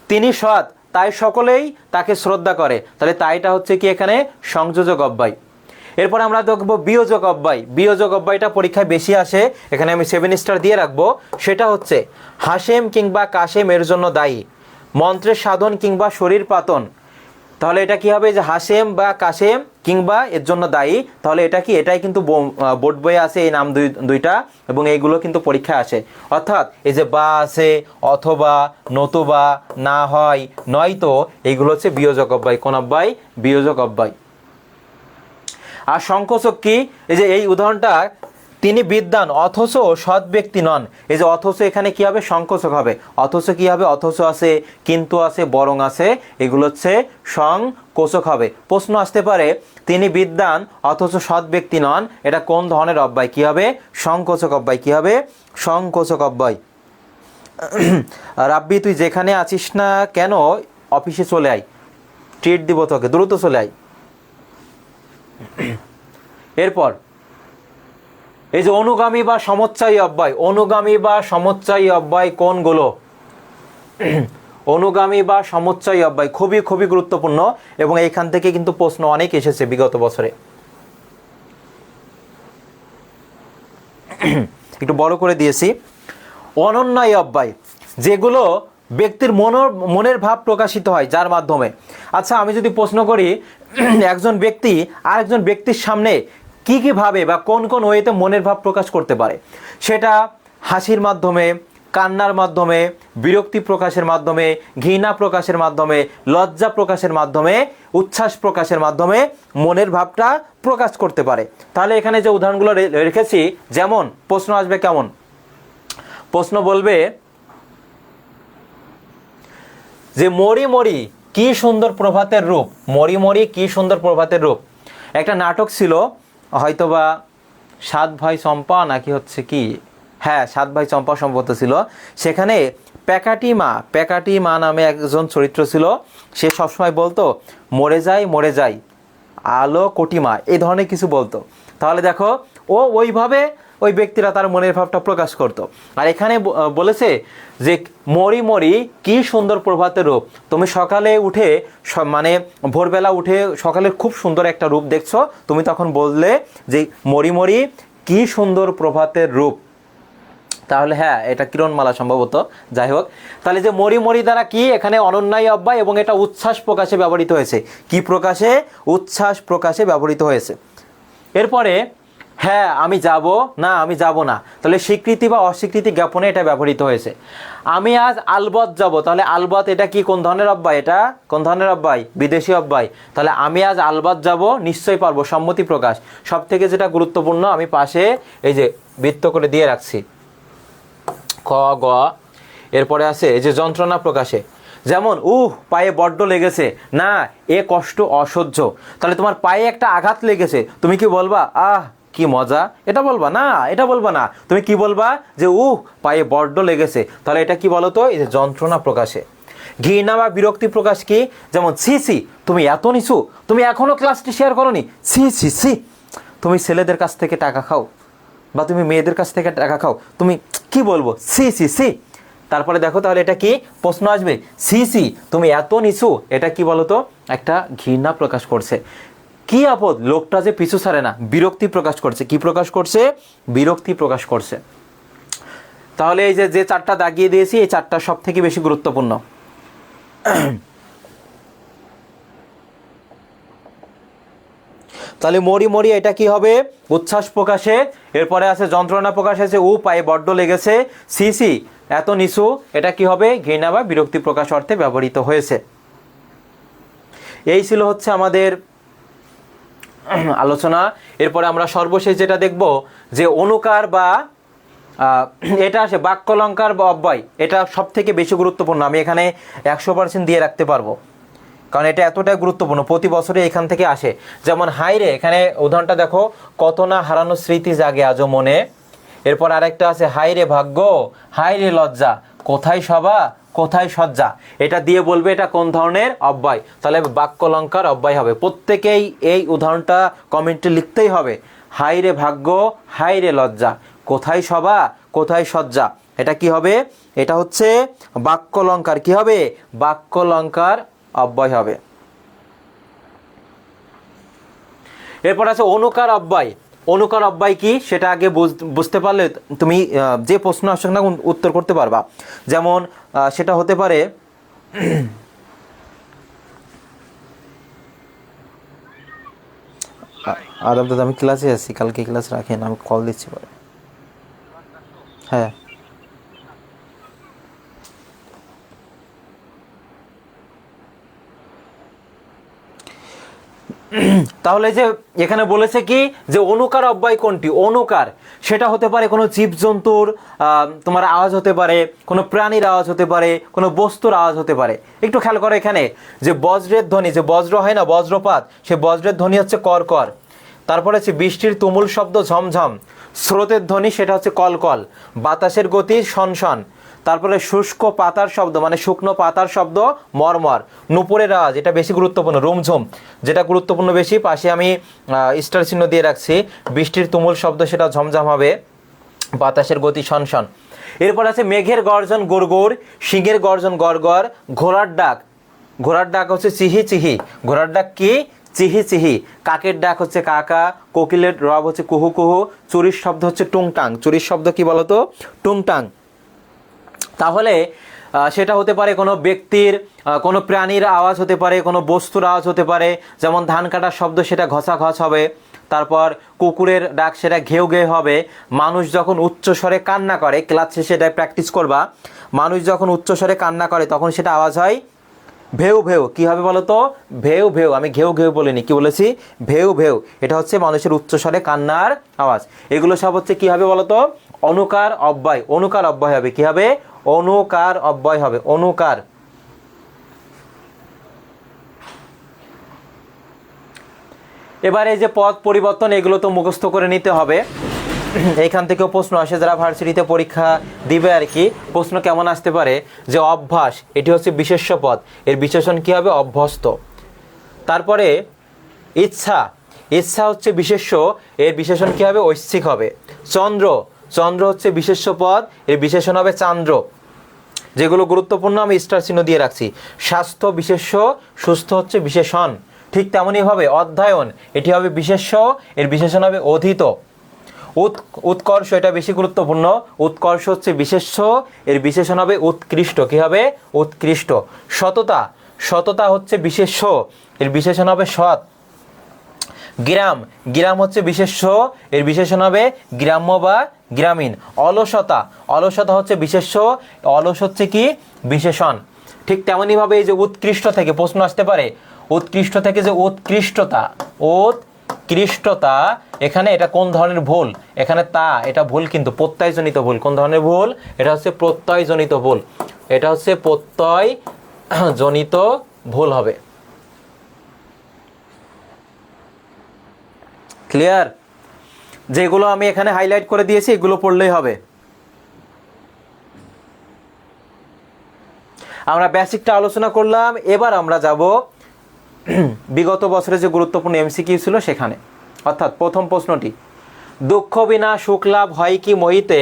তিনি সৎ তাই সকলেই তাকে শ্রদ্ধা করে, তাহলে তাইটা হচ্ছে কি এখানে? সংযোজক অব্যয়। এরপর আমরা দেখবো বিয়োজক অব্যয়। বিয়োজক অব্যয়টা পরীক্ষায় বেশি আসে, এখানে আমি 7 স্টার দিয়ে রাখবো। সেটা হচ্ছে হাসেম কিংবা কাশেম এর জন্য দায়ী, মন্ত্রের সাধন কিংবা শরীর পাতন। তাহলে এটা কি হবে, যে হাসেম বা কাশেম কিংবা এর জন্য দায়ী। তাহলে এটা কি, এটাই কিন্তু বোর্ড বইয়ে আছে এই নাম দুইটা, এবং এইগুলো কিন্তু পরীক্ষায় আসে। অর্থাৎ এই যে বা আছে, অথবা, নতুবা, না হয়, নয়তো, এইগুলো হচ্ছে বিয়োজক অব্যয়। কোন অব্যয়? বিয়োজক অব্যয়। আর সংকোচক কি, এই যে এই উদাহরণটা, তিনি বিদ্বান অথচ সৎ ব্যক্তি নন। এই যে অথচ এখানে কি হবে, সংকোচক হবে। অথচ কি হবে, অথচ আছে, কিন্তু আছে, বরং আছে, এগুলো হচ্ছে সংকোচক হবে। প্রশ্ন আসতে পারে তিনি বিদ্বান অথচ সৎ ব্যক্তি নন, এটা কোন ধরনের অব্যয়? কি হবে, সংকোচক অব্যয়। কি হবে, সংকোচক অব্যয়। রাব্বি তুই যেখানে আছিস না কেন অফিসে চলে আয়, ট্রিট দিব তোকে, দ্রুত চলে আয়। এরপর এই যে অনুগামী বা সমচ্চয়ী অব্যয়, অনুগামী বা সমচ্চয়ী অব্যয় কোনগুলো? অনুগামী বা সমচ্চয়ী অব্যয় খুবই খুবই গুরুত্বপূর্ণ, এবং এইখান থেকে কিন্তু প্রশ্ন অনেক এসেছে বিগত বছরে। একটু বড় করে দিয়েছি। অনন্যায়ী অব্যয়, যেগুলো ব্যক্তির মনের ভাব প্রকাশিত হয় যার মাধ্যমে। আচ্ছা, আমি যদি প্রশ্ন করি একজন ব্যক্তি আরেকজন ব্যক্তির সামনে কি কি ভাবে বা কোন কোন ওয়েতে মনের ভাব প্রকাশ করতে পারে, সেটা হাসির মাধ্যমে, কান্নার মাধ্যমে, বিরক্তি প্রকাশের মাধ্যমে, ঘৃণা প্রকাশের মাধ্যমে, লজ্জা প্রকাশের মাধ্যমে, উচ্ছ্বাস প্রকাশের মাধ্যমে মনের ভাবটা প্রকাশ করতে পারে। তাহলে এখানে যে উদাহরণগুলো রেখেছি, যেমন প্রশ্ন আসবে কেমন, প্রশ্ন বলবে যে মরি মরি কি সুন্দর প্রভাতের রূপ, মরি মরি কি সুন্দর প্রভাতের রূপ। একটা নাটক ছিল, হয়তোবা 7 ভাই চম্পা নাকি হচ্ছে কি, হ্যাঁ 7 ভাই চম্পা সম্ভবত ছিল। সেখানে প্যাকাটি মা নামে একজন চরিত্র ছিল, সে সবসময় বলতো মরে যাই আলো কোটিমা, এই ধরনের কিছু বলতো। তাহলে দেখো ও ওইভাবে ওই ব্যক্তিরা তার মনের ভাবটা প্রকাশ করত। আর এখানে বলেছে যে মরি মরি কি সুন্দর প্রভাতের রূপ, তুমি সকালে উঠে মানে ভোরবেলা উঠে সকালের খুব সুন্দর একটা রূপ দেখছো, তুমি তখন বললে যে মরি মরি কি সুন্দর প্রভাতের রূপ। তাহলে হ্যাঁ, এটা কিরণমালা সম্ভবত, যাই হোক। তাহলে যে মরি মরি দ্বারা কি, এখানে অনন্যায়ী অব্যয়, এবং এটা উচ্ছ্বাস প্রকাশে ব্যবহৃত হয়েছে। কি প্রকাশে? উচ্ছ্বাস প্রকাশে ব্যবহৃত হয়েছে। এরপরে হ্যাঁ আমি যাব না, আমি যাব না, তাহলে স্বীকৃতি বা অস্বীকৃতি জ্ঞাপনে এটা ব্যবহৃত হয়েছে। আমি আজ আলবত যাব, তাহলে আলবত এটা কি, কোন ধরনের অব্যয়? এটা কোন ধরনের অব্যয়? বিদেশি অব্যয়। তাহলে আমি আজ আলবত যাব, নিশ্চয়ই পারবো, সম্মতি প্রকাশ। সব থেকে যেটা গুরুত্বপূর্ণ, আমি পাশে এই যে বৃত্ত করে দিয়ে রাখছি, ক গ। এরপরে আছে এই যে যন্ত্রণা প্রকাশে, যেমন পায়ে বড্ড লেগেছে, না এ কষ্ট অসহ্য। তাহলে তোমার পায়ে একটা আঘাত লেগেছে, তুমি কি বলবা কি মজা, এটা বলবা না, এটা বলবা না, তুমি কি বলবা যে পায়ে বড্ড লেগেছে। তাহলে এটা কি বলতো, এই যে যন্ত্রণা প্রকাশে। ঘৃণা বা বিরক্তি প্রকাশ কি, যেমন ছি ছি তুমি এত নিচু, তুমি এখনো ক্লাসটি শেয়ার করোনি, ছি ছি ছি। তুমি ছেলেদের কাছ থেকে টাকা খাও বা তুমি মেয়েদের কাছ থেকে টাকা খাও, তুমি কি বলবো, সি সি সি। তারপরে দেখো, তাহলে এটা কি, প্রশ্ন আসবে সি সি তুমি এত নিচু, এটা কি বলতো, একটা ঘৃণা প্রকাশ করছে। কি আপদ, লোকটা যে পিছু ছাড়ে না, বিরক্তি প্রকাশ করছে। কি প্রকাশ করছে? বিরক্তি প্রকাশ করছে। তাহলে এই যে চারটা দাগিয়ে দিয়েছি, এই চারটা সব থেকে বেশি গুরুত্বপূর্ণ। তাহলে মরি মরি এটা কি হবে, উচ্ছ্বাস প্রকাশে। এরপরে আছে যন্ত্রণা প্রকাশ, আছে পায়ে বড্ড লেগেছে, সি সি এত নিচু, এটা কি হবে, ঘৃণা বা বিরক্তি প্রকাশ অর্থে ব্যবহৃত হয়েছে। এই ছিল হচ্ছে আমাদের আলোচনা। এরপরে আমরা সর্বশেষ যেটা দেখব, যে অনুকার বা এটা আসে বাক্যালঙ্কার বা অব্যয়, এটা সব থেকে বেশি গুরুত্বপূর্ণ। আমি এখানে 100% দিয়ে রাখতে পারবো, কারণ এটা এতটাই গুরুত্বপূর্ণ, প্রতি বছরে এখান থেকে আসে। যেমন হাই রে, এখানে উদাহরণটা দেখো, কত না হারানো স্মৃতি জাগে আজও মনে। এরপর আরেকটা আছে হাই রে ভাগ্য, হাই রে লজ্জা, কোথায় সভা কোথায় সজ্জা। এটা দিয়ে বলবে এটা কোন ধরনের অব্যয়, তাহলে বাক্যালঙ্কার অব্যয় হবে। প্রত্যেকেই এই উদাহরণটা কমেন্টে লিখতেই হবে, হাই রে ভাগ্য, হাই রে লজ্জা, কোথায় সভা কোথায় সজ্জা। এটা কি হবে, এটা হচ্ছে বাক্যালঙ্কার। কি হবে, বাক্যালঙ্কার অব্যয় হবে। এরপর আছে অনুকার অব্যয়। অনুকার অব্যয় কি সেটা আগে বুঝতে পারলে তুমি যে প্রশ্ন আসছে না উত্তর করতে পারবা। যেমন সেটা হতে পারে আদাব দাদা আমি ক্লাসে আছি, কালকে ক্লাস রাখেন, আমি কল দিচ্ছি পরে। হ্যাঁ তাহলে যে এখানে বলেছে কি যে অনুকার অব্যয় কোনটি? অনুকার সেটা হতে পারে কোনো জীবজন্তুর তোমার আওয়াজ হতে পারে, কোনো প্রাণীর আওয়াজ হতে পারে, কোনো বস্তুর আওয়াজ হতে পারে। একটু খেয়াল করো এখানে যে বজ্রের ধ্বনি, যে বজ্র হয় না বজ্রপাত, সে বজ্রের ধ্বনি হচ্ছে কর কর। তারপরে হচ্ছে বৃষ্টির তুমুল শব্দ ঝমঝম, স্রোতের ধ্বনি সেটা হচ্ছে কলকল, বাতাসের গতি শনশন, তারপরে শুষ্ক পাতার শব্দ মানে শুকনো পাতার শব্দ মরমর, নুপুরের আওয়াজ এটা বেশি গুরুত্বপূর্ণ রুমঝুম, যেটা গুরুত্বপূর্ণ বেশি পাশে আমি স্টার চিহ্ন দিয়ে রাখছি। বৃষ্টির তুমুল শব্দ সেটা ঝমঝম হবে, বাতাসের গতি শনশন। এরপর আছে মেঘের গর্জন গুড়গুড়, সিংহের গর্জন গড়গড়, ঘোড়ার ডাক, ঘোড়ার ডাক হচ্ছে চিহি চিহি, ঘোড়ার ডাক কি? চিহি চিহি। কাকের ডাক হচ্ছে কাকা, কোকিলের রব হচ্ছে কুহু কুহু, চুরির শব্দ হচ্ছে টুংটাং, চুরির শব্দ কি বলতো? টুংটাং। তাহলে সেটা হতে পারে কোনো ব্যক্তির, কোনো প্রাণীর আওয়াজ হতে পারে, কোনো বস্তুর আওয়াজ হতে পারে, যেমন ধান কাটার শব্দ সেটা ঘষা ঘষ হবে, তারপর কুকুরের ডাক সেটা ঘেউ ঘেউ হবে, মানুষ যখন উচ্চস্বরে কান্না করে, ক্লাস শেষে এটা প্র্যাকটিস করবা, মানুষ যখন উচ্চস্বরে কান্না করে তখন সেটা আওয়াজ হয় ভেউ ভেউ। কী হবে বলো তো? ভেউ ভেউ। আমি ঘেউ ঘেউ বলিনি, কি বলেছি? ভেউ ভেউ। এটা হচ্ছে মানুষের উচ্চস্বরে কান্নার আওয়াজ। এগুলো সব হচ্ছে কি হবে বলো তো? অনুকার অব্যয়। অনুকার অব্যয় হবে, কি হবে? অনুকার অব্যয় হবে, অনুকার। এবার এই যে পদ পরিবর্তন, এগুলো তো মুখস্থ করে নিতে হবে। এইখান থেকেও প্রশ্ন আসে, যারা ভার্সিটিতে পরীক্ষা দিবে আর কি, প্রশ্ন কেমন আসতে পারে যে অভ্যাস, এটি হচ্ছে বিশেষ্য পদ, এর বিশেষণ কি হবে? অভ্যস্ত। তারপরে ইচ্ছা, ইচ্ছা হচ্ছে বিশেষ্য, এর বিশেষণ কি হবে? ঐচ্ছিক হবে। চন্দ্র, চন্দ্র হচ্ছে বিশেষ্য পদ, এর বিশেষণ হবে চান্দ্র। যেগুলো গুরুত্বপূর্ণ আমি স্টার চিহ্ন দিয়ে রাখছি। স্বাস্থ্য বিশেষ্য, সুস্থ হচ্ছে বিশেষণ। ঠিক তেমনইভাবে অধ্যয়ন, এটি হবে বিশেষ্য, এর বিশেষণ হবে অধীত। উৎকর্ষ, এটা বেশি গুরুত্বপূর্ণ, উৎকর্ষ হচ্ছে বিশেষ্য, এর বিশেষণ হবে উৎকৃষ্ট। কি হবে? উৎকৃষ্ট। সততা, সততা হচ্ছে বিশেষ্য, এর বিশেষণ হবে সৎ। গ্রাম, গ্রাম হচ্ছে বিশেষ্য, এর বিশেষণ হবে গ্রাম্য বা গ্রামীণ। অলসতা, অলসতা হচ্ছে বিশেষ্য, অলস হচ্ছে কি? বিশেষণ। ঠিক তেমনইভাবে এই যে উৎকৃষ্ট থেকে প্রশ্ন আসতে পারে, উৎকৃষ্ট থেকে যে উৎকৃষ্টতা, উৎকৃষ্টতা, এখানে এটা কোন ধরনের ভুল? এখানে তা, এটা ভুল কিন্তু প্রত্যয়জনিত ভুল। কোন ধরনের ভুল? এটা হচ্ছে প্রত্যয়জনিত ভুল, এটা হচ্ছে প্রত্যয়জনিত ভুল হবে। ক্লিয়ার? যেগুলো আমি এখানে হাইলাইট করে দিয়েছি এগুলো পড়লেই হবে। আমরা বেসিকটা আলোচনা করলাম, এবার আমরা যাব বিগত বছরে যে গুরুত্বপূর্ণ এমসিকিউ ছিল সেখানে। অর্থাৎ প্রথম প্রশ্নটি, দুঃখ বিনা সুখ লাভ হয় কি মোহিতে,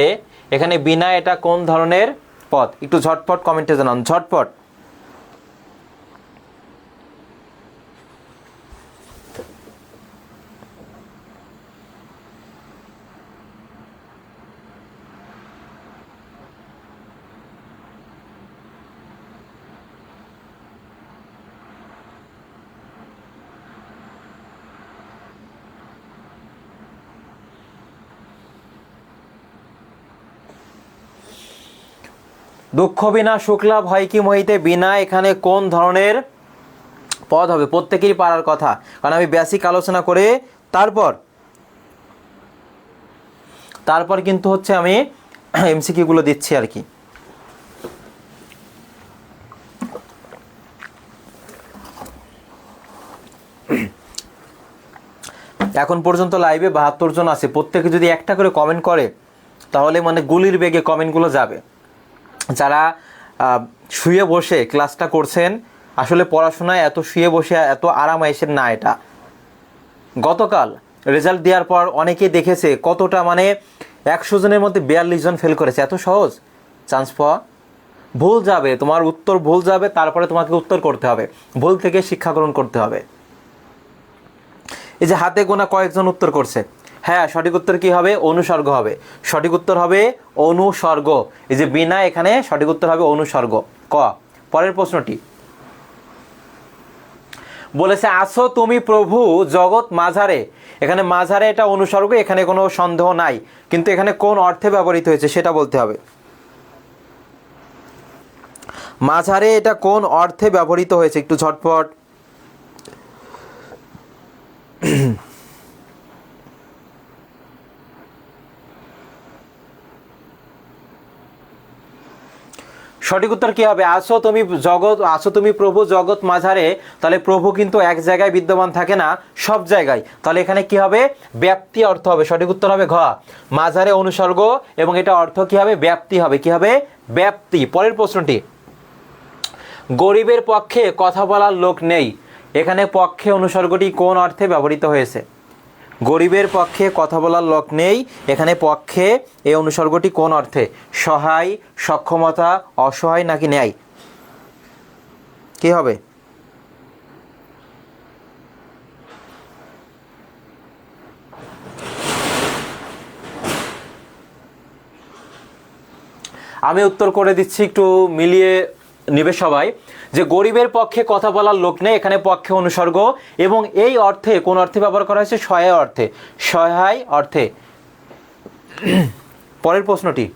এখানে বিনা এটা কোন ধরনের পদ? একটু ঝটপট কমেন্টে জানান, ঝটপট। দুঃখ বিনা সুখ লাভ হয় কি মোহিতে, বিনা এখানে কোন ধরনের পদ হবে? প্রত্যেকেরই পারার কথা, কারণ আমি বেসিক আলোচনা করে তারপর কিন্তু হচ্ছে আমি এমসিকিউ গুলো দিচ্ছি আর কি। এখন পর্যন্ত লাইভে 72 জন আছে, প্রত্যেকে যদি একটা করে কমেন্ট করে তাহলে মানে গুলির বেগে কমেন্টগুলো যাবে। যারা শুয়ে বসে ক্লাসটা করছেন, আসলে পড়াশোনায় এত শুয়ে বসে এত আরাম আয়েসের না এটা। গতকাল রেজাল্ট দেওয়ার পর অনেকেই দেখেছে কতটা, মানে 100 জনের মধ্যে 42 জন ফেল করেছে। এত সহজ চান্স পাওয়া? ভুল যাবে, তোমার উত্তর ভুল যাবে, তারপরে তোমাকে উত্তর করতে হবে, ভুল থেকে শিক্ষা গ্রহণ করতে হবে। এই যে হাতে গোনা কয়েকজন উত্তর করছে, হ্যাঁ সঠিক উত্তর কি হবে? অনুসর্গ হবে। সঠিক উত্তর হবে অনুসর্গ। এই যে বিনা, এখানে সঠিক উত্তর হবে অনুসর্গ। ক। পরের প্রশ্নটি বলেছে আছো তুমি প্রভু জগৎ মাঝারে। এখানে মাঝারে এটা অনুসর্গ, এখানে কোনো সন্দেহ নাই, কিন্তু এখানে কোন অর্থে ব্যবহৃত হয়েছে সেটা বলতে হবে। মাঝারে এটা কোন অর্থে ব্যবহৃত হয়েছে, একটু ঝটপট। সঠিক উত্তর কি হবে? আসো তুমি জগৎ, আসো তুমি প্রভু জগৎ মাঝারে। তাহলে প্রভু কিন্তু এক জায়গায় বিদ্যমান থাকে না, সব জায়গায়। তাহলে এখানে কি হবে? ব্যাপ্তি অর্থ হবে। সঠিক উত্তর হবে ঘ, মাঝারে অনুসর্গ, এবং এটা অর্থ কি হবে? ব্যাপ্তি হবে। কি হবে? ব্যাপ্তি। পরের প্রশ্নটি, গরিবের পক্ষে কথা বলার লোক নেই। এখানে পক্ষে অনুসর্গটি কোন অর্থে ব্যবহৃত হয়েছে? গরিবের পক্ষে কথা বলার লোক নেই, এখানে পক্ষে এই অনুসর্গটি কোন অর্থে? সহায়, সক্ষমতা, অসহায় নাকি ন্যায়? কি হবে? আমি উত্তর করে দিচ্ছি, একটু মিলিয়ে নিবে সবাই। যে গরিবের পক্ষে কথা বলার লোক নেই, এখানে পক্ষে অনুসর্গ, এবং এই অর্থে কোন অর্থে ব্যবহার করা হয়েছে? সহায় অর্থে। সহায় অর্থে। পরের প্রশ্নটি,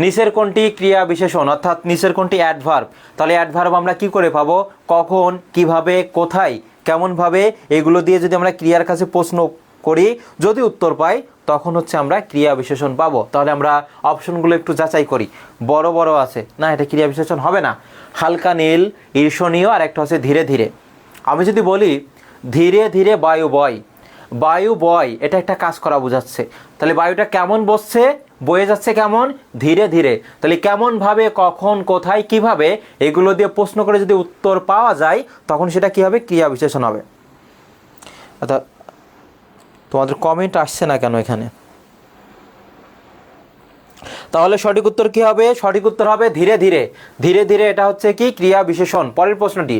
নিচের কোনটি ক্রিয়া বিশেষণ, অর্থাৎ নিচের কোনটি অ্যাডভার্ব? তাহলে অ্যাডভার্ব আমরা কি করে পাবো? কখন, কিভাবে, কোথায়, কেমনভাবে, এগুলো দিয়ে যদি আমরা ক্রিয়ার কাছে প্রশ্ন করি, যদি উত্তর পাই, তখন হচ্ছে আমরা ক্রিয়া বিশেষণ পাবো। তাহলে আমরা অপশনগুলো একটু যাচাই করি। বড় বড় আছে না, এটা ক্রিয়া বিশেষণ হবে না। হালকা নীল, ঈর্ষণীয়, আর একটা হচ্ছে ধীরে ধীরে। আমি যদি বলি ধীরে ধীরে বায়ু বয়, বায়ু বয়, এটা একটা কাজ করা বোঝাচ্ছে। তাহলে বায়ুটা কেমন বসছে? বয়ে যাচ্ছে কেমন? ধীরে ধীরে। তাহলে কেমনভাবে, কখন, কোথায়, কিভাবে, এগুলো দিয়ে প্রশ্ন করে যদি উত্তর পাওয়া যায়, তখন সেটা কি হবে? ক্রিয়া বিশেষণ হবে। অর্থাৎ তোমাদের কমেন্ট আসছে না কেন এখানে? তাহলে সঠিক উত্তর কি হবে? সঠিক উত্তর হবে ধীরে ধীরে। ধীরে ধীরে এটা হচ্ছে কি? ক্রিয়া বিশেষণ। পরের প্রশ্নটি,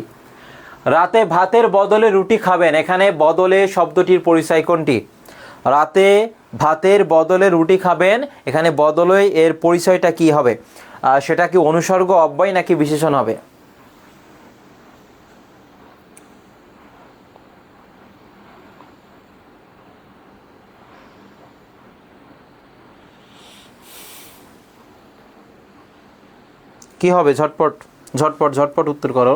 রাতে ভাতের বদলে রুটি খাবেন। এখানে বদলে শব্দটির পরিচয় কোনটি? রাতে ভাতের বদলে রুটি খাবেন, এখানে বদলে এর পরিচয়টা কি হবে? সেটা কি অনুসর্গ, অব্যয় নাকি বিশেষণ হবে? কি হবে? ঝটপট ঝটপট ঝটপট উত্তর করো।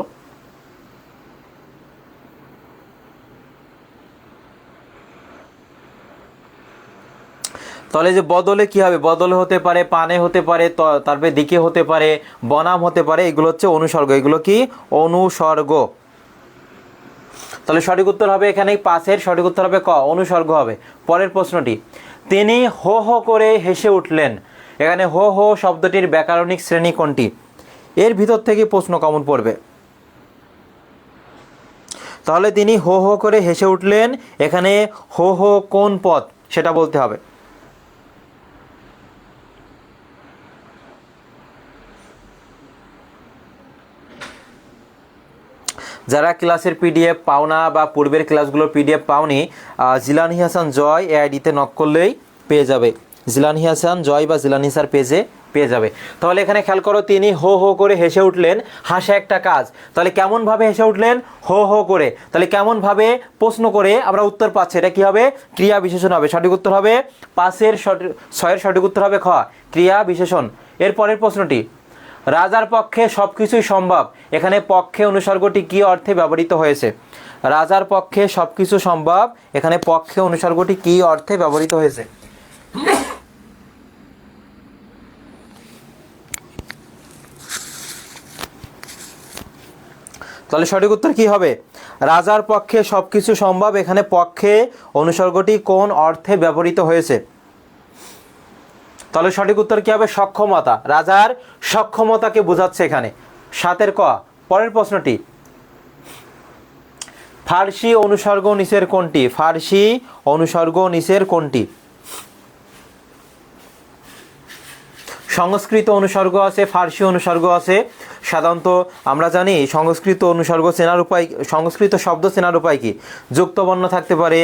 তাহলে যে বদলে কি হবে? বদলে হতে পারে, পানে হতে পারে, তারপরে দিকে হতে পারে, বনাম হতে পারে, এগুলো হচ্ছে অনুসর্গ। এগুলো কি? অনুসর্গ। তাহলে সঠিক উত্তর হবে এখানে পাশের, সঠিক উত্তর হবে ক, অনুসর্গ হবে। পরের প্রশ্নটি, তিনি হো হো করে হেসে উঠলেন। এখানে হো হো শব্দটির ব্যাকরণিক শ্রেণী কোনটি? এর ভিতর থেকে প্রশ্ন কমন পড়বে। তাহলে তিনি হো হো করে হেসে উঠলেন, এখানে হো হো কোন পদ সেটা বলতে হবে। যারা ক্লাসের পিডিএফ পাও না বা পূর্বের ক্লাসগুলোর পিডিএফ পাওনি, জিলানি হাসান জয় এ আইডিতে নক করলেই পেয়ে যাবে। জিলানি হাসান জয় বা জিলানি স্যার পেজে পেয়ে যাবে। তাহলে এখানে খেয়াল করো, তিনি হো হো করে হেসে উঠলেন, হাসা একটা কাজ। তাহলে কেমনভাবে হেসে উঠলেন? হো হো করে। তাহলে কেমনভাবে প্রশ্ন করে আমরা উত্তর পাচ্ছি, এটা কি হবে? ক্রিয়া বিশেষণ হবে। সঠিক উত্তর হবে পাশের, ছয়ের সঠিক উত্তর হবে খ, ক্রিয়া বিশেষণ। এর পরের প্রশ্নটি, রাজার পক্ষে সব কিছুই সম্ভব। এখানে পক্ষে অনুসর্গটি কি অর্থে ব্যবহৃত হয়েছে? রাজার পক্ষে সব কিছু সম্ভব, এখানে পক্ষে অনুসর্গটি কি অর্থে ব্যবহৃত হয়েছে? তাহলে সঠিক উত্তর কি হবে? রাজার পক্ষে সব কিছু সম্ভব, এখানে পক্ষে অনুসর্গটি কোন অর্থে ব্যবহৃত হয়েছে? তাহলে সঠিক উত্তর কি হবে? সক্ষমতা। রাজার সক্ষমতাকে বোঝাচ্ছে এখানে। 7-এর ক। পরের প্রশ্নটি, ফার্সি অনুসর্গ নিচের কোনটি? ফার্সি অনুসর্গ নিচের কোনটি? সংস্কৃত অনুসর্গ আছে, ফার্সি অনুসর্গ আছে। সাধারণত আমরা জানি সংস্কৃত অনুসর্গ চেনার উপায়, সংস্কৃত শব্দ চেনার উপায় কি? যুক্ত বর্ণ থাকতে পারে,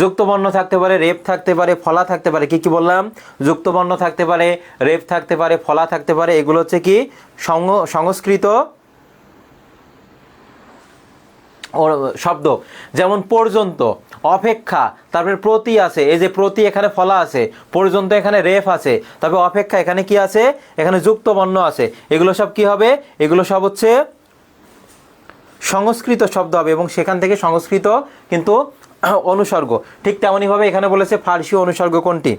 যুক্তবর্ণ থাকতে পারে, রেফ থাকতে পারে, ফলা থাকতে পারে। কি কি বললাম? যুক্তবর্ণ থাকতে পারে, রেফ থাকতে পারে, ফলা থাকতে পারে। এগুলো হচ্ছে কি সংস্কৃত শব্দ। যেমন পর্যন্ত, অপেক্ষা, তারপরে প্রতি আছে, এই যে প্রতি এখানে ফলা আছে, পর্যন্ত এখানে রেফ আছে, তবে অপেক্ষা এখানে কি আছে? এখানে যুক্তবর্ণ আছে। এগুলো সব কি হবে? এগুলো সব হচ্ছে সংস্কৃত শব্দ হবে এবং সেখান থেকে সংস্কৃত কিন্তু অনুসর্গ। ঠিক তেমনইভাবে এখানে বলেছে ফার্সি অনুসর্গ কোনটি?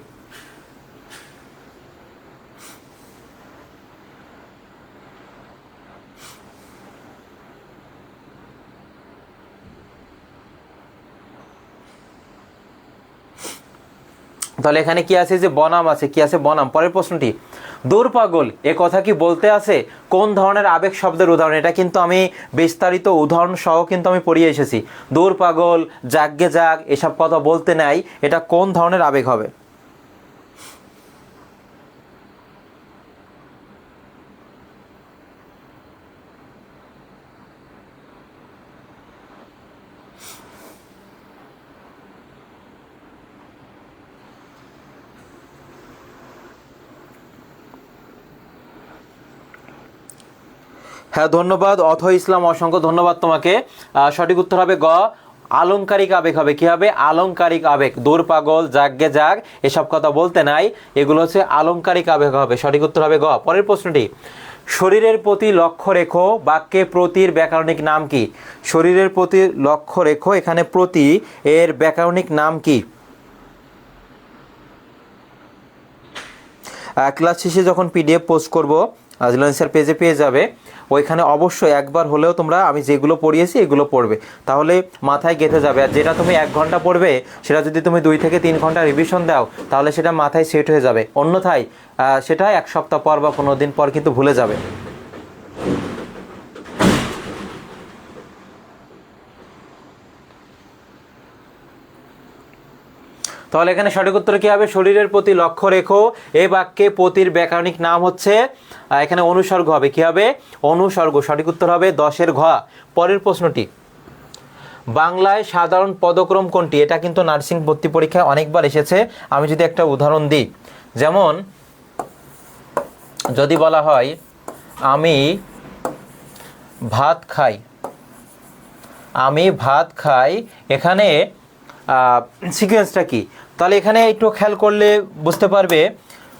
তাহলে এখানে কি আছে? যে বনাম আছে। কি আছে? বনাম। পরের প্রশ্নটি, দূর পাগল এ কথা কি বলতে আছে? কোন ধরনের আবেগ শব্দের উদাহরণ? এটা কিন্তু আমি বিস্তারিত উদাহরণ সহ কিন্তু আমি পড়িয়ে এসেছি। দূর পাগল, জাগগে জাগ, এসব কথা বলতে নাই, এটা কোন ধরনের আবেগ হবে? হ্যাঁ, ধন্যবাদ অথয় ইসলাম, অসংখ্য ধন্যবাদ তোমাকে। সঠিক উত্তর হবে গ, আলংকারিক আবেগ হবে। কি হবে? আলংকারিক আবেগ। দূর পাগল, জাগগে জাগ, এসব কথা বলতে নাই, এগুলো হচ্ছে আলংকারিক আবেগ হবে। সঠিক উত্তর হবে গ। পরের প্রশ্নটি, শরীরের প্রতি লক্ষ্য রেখো বাক্যে প্রতির ব্যাকরণিক নাম কি? শরীরের প্রতি লক্ষ্য রেখো, এখানে প্রতি এর ব্যাকরণিক নাম কি? ক্লাস শেষে যখন পিডিএফ পোস্ট করব জিলান্সার পেজে পেয়ে যাবে, ওইখানে অবশ্যই একবার হলেও তোমরা আমি যেগুলো পড়িয়েছি এগুলো পড়বে, তাহলে মাথায় গেঁথে যাবে। আর যেটা তুমি 1 ঘন্টা পড়বে সেটা যদি তুমি 2 থেকে 3 ঘন্টা রিভিশন দাও তাহলে সেটা মাথায় সেট হয়ে যাবে। অন্যথায় সেটা 1 সপ্তাহ পর বা 15 দিন পর কিন্তু ভুলে যাবে। তাহলে এখানে সঠিক উত্তর কি হবে? শরীরের প্রতি লক্ষ্য রেখো, এই বাক্যে প্রতির ব্যাকরণিক নাম হচ্ছে এখানে অনুসর্গ হবে। কি হবে? অনুসর্গ। সঠিক উত্তর হবে 10-এর ঘ। পরের প্রশ্নটি, বাংলায় সাধারণ পদক্রম কোনটি? এটা কিন্তু নার্সিং ভর্তি পরীক্ষায় অনেকবার এসেছে। আমি যদি একটা উদাহরণ দিই, যেমন যদি বলা হয় আমি ভাত খাই, আমি ভাত খাই, এখানে সিকোয়েন্সটা কি? তাহলে এখানে একটু খেয়াল করলে বুঝতে পারবে,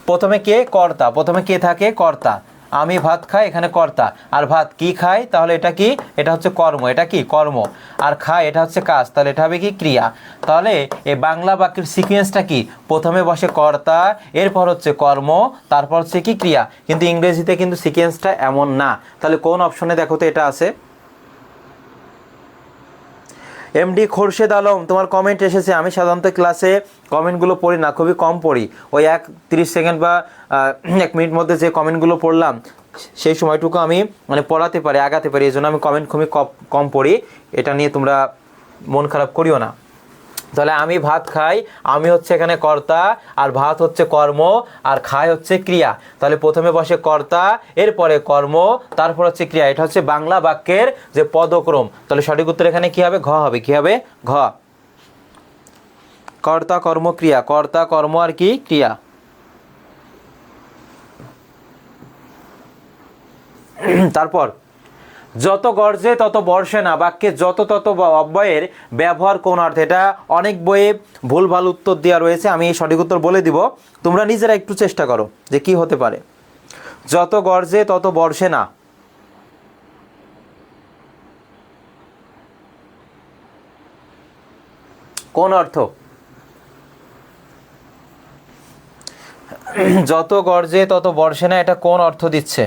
প্রথমে কে? কর্তা। প্রথমে কে থাকে? কর্তা। আমি ভাত খাই, এখানে কর্তা। আর ভাত কি খায়, তাহলে এটা কি? এটা হচ্ছে কর্ম। এটা কি? কর্ম। আর খায় এটা হচ্ছে কাজ, তাহলে এটা হবে কি? ক্রিয়া। তাহলে এই বাংলা বাক্যের সিকোয়েন্সটা কি? প্রথমে বসে কর্তা, এরপর হচ্ছে কর্ম, তারপর হচ্ছে কি? ক্রিয়া। কিন্তু ইংরেজিতে কিন্তু সিকোয়েন্সটা এমন না। তাহলে কোন অপশনে দেখো তো এটা আছে? এমডি খোরশেদ আলম, তোমার কমেন্ট এসেছে। আমি সাধারণত ক্লাসে কমেন্টগুলো পড়ি না, খুবই কম পড়ি। ওই 30 সেকেন্ড বা 1 মিনিট মধ্যে যে কমেন্টগুলো পড়লাম সেই সময়টুকু আমি মানে পড়াতে পারি, আগাতে পারি, এই জন্য আমি কমেন্ট খুবই কম পড়ি। এটা নিয়ে তোমরা মন খারাপ করিও না। তাহলে আমি ভাত খাই, আমি হচ্ছে এখানে কর্তা, আর ভাত হচ্ছে কর্ম, আর খাই হচ্ছে ক্রিয়া। তাহলে প্রথমে বসে কর্তা, এরপরে কর্ম, তারপর হচ্ছে ক্রিয়া। এটা হচ্ছে বাংলা বাক্যের যে পদক্রম। তাহলে সঠিক উত্তর এখানে কি হবে? ঘ হবে। কি হবে? ঘ। কর্তা, কর্ম, ক্রিয়া। কর্তা, কর্ম আর কি? ক্রিয়া। তারপর, যত গর্জে তত বর্ষে না বাক্যে যত তত অব্যয়ের ব্যবহার কোন অর্থে? এটা অনেক বইয়ে ভুলভাল উত্তর দেওয়া রয়েছে, আমি সঠিক উত্তর বলে দিব, তোমরা নিজেরা একটু চেষ্টা করো যে কি হতে পারে। যত গর্জে তত বর্ষে না, কোন অর্থ? যত গর্জে তত বর্ষে না, এটা কোন অর্থ দিচ্ছে?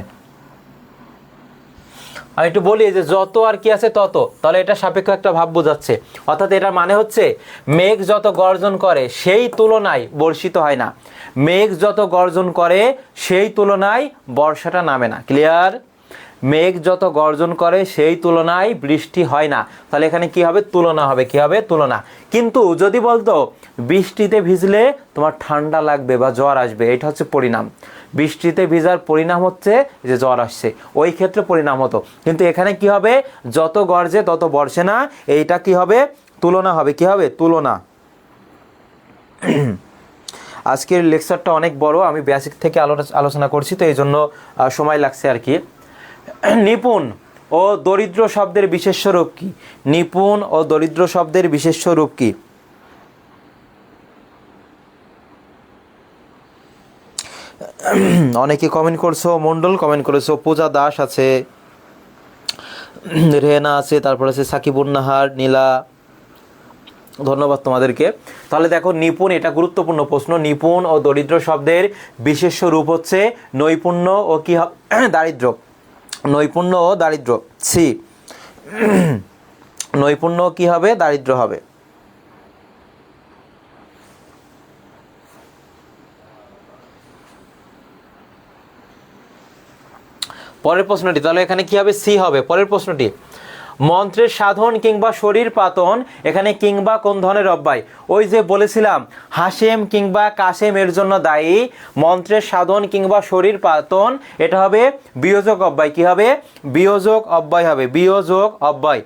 আমি একটু বলি যে যত আর কি আছে তত, তাহলে এটা সাপেক্ষ একটা ভাব বোঝাচ্ছে। অর্থাৎ এটার মানে হচ্ছে মেঘ যত গর্জন করে সেই তুলনায় বর্ষিত হয় না, মেঘ যত গর্জন করে সেই তুলনায় বর্ষাটা নামে না। ক্লিয়ার? মেঘ যত গর্জন করে সেই তুলনায় বৃষ্টি হয় না, তাহলে এখানে কি হবে? তুলনা হবে। কি হবে? তুলনা। কিন্তু যদি বলতো বৃষ্টিতে ভিজলে তোমার ঠান্ডা লাগবে বা জ্বর আসবে, এটা হচ্ছে পরিণাম। বৃষ্টিতে ভিজার পরিণাম হচ্ছে যে জ্বর আসছে, ওই ক্ষেত্রে পরিণাম হতো। কিন্তু এখানে কি হবে? যত গর্জে তত বর্ষে না, এইটা কি হবে? তুলনা হবে। কি হবে? তুলনা। আজকের লেকচারটা অনেক বড়, আমি বেসিক থেকে আলোচনা করছি, তো এই জন্য সময় লাগছে আর কি। নিপুণ ও দরিদ্র শব্দের বিশেষ্য রূপ কি? নিপুণ ও দরিদ্র শব্দের বিশেষ্য রূপ কি? অনেকে কমেন্ট করছো, মন্ডল কমেন্ট করেছো, পূজা দাস আছে, রেহেনা আছে, তারপর আছে সাকিবুন নাহার, নীলা, ধন্যবাদ তোমাদেরকে। তাহলে দেখো, নিপুণ, এটা গুরুত্বপূর্ণ প্রশ্ন। নিপুণ ও দরিদ্র শব্দের বিশেষ্য রূপ হচ্ছে নৈপুণ্য ও কি দারিদ্র্য। নৈপুণ্য ও দারিদ্র্য। সি, নৈপুণ্য কি হবে? দারিদ্র্য হবে। পরের প্রশ্নটি, তাহলে এখানে কি হবে? সি হবে। পরের প্রশ্নটি, মন্ত্রের সাধন কিংবা শরীর পাতন, এখানে কিংবা কোন ধরনের অব্যয়? ওই যে বলেছিলাম হাসেম কিংবা কাসেম এর জন্য দায়ী। মন্ত্রের সাধন কিংবা শরীর পাতন, এটা হবে বিয়োজক অব্যয়। কি হবে? বিয়োজক অব্যয় হবে। বিয়োজক অব্যয়।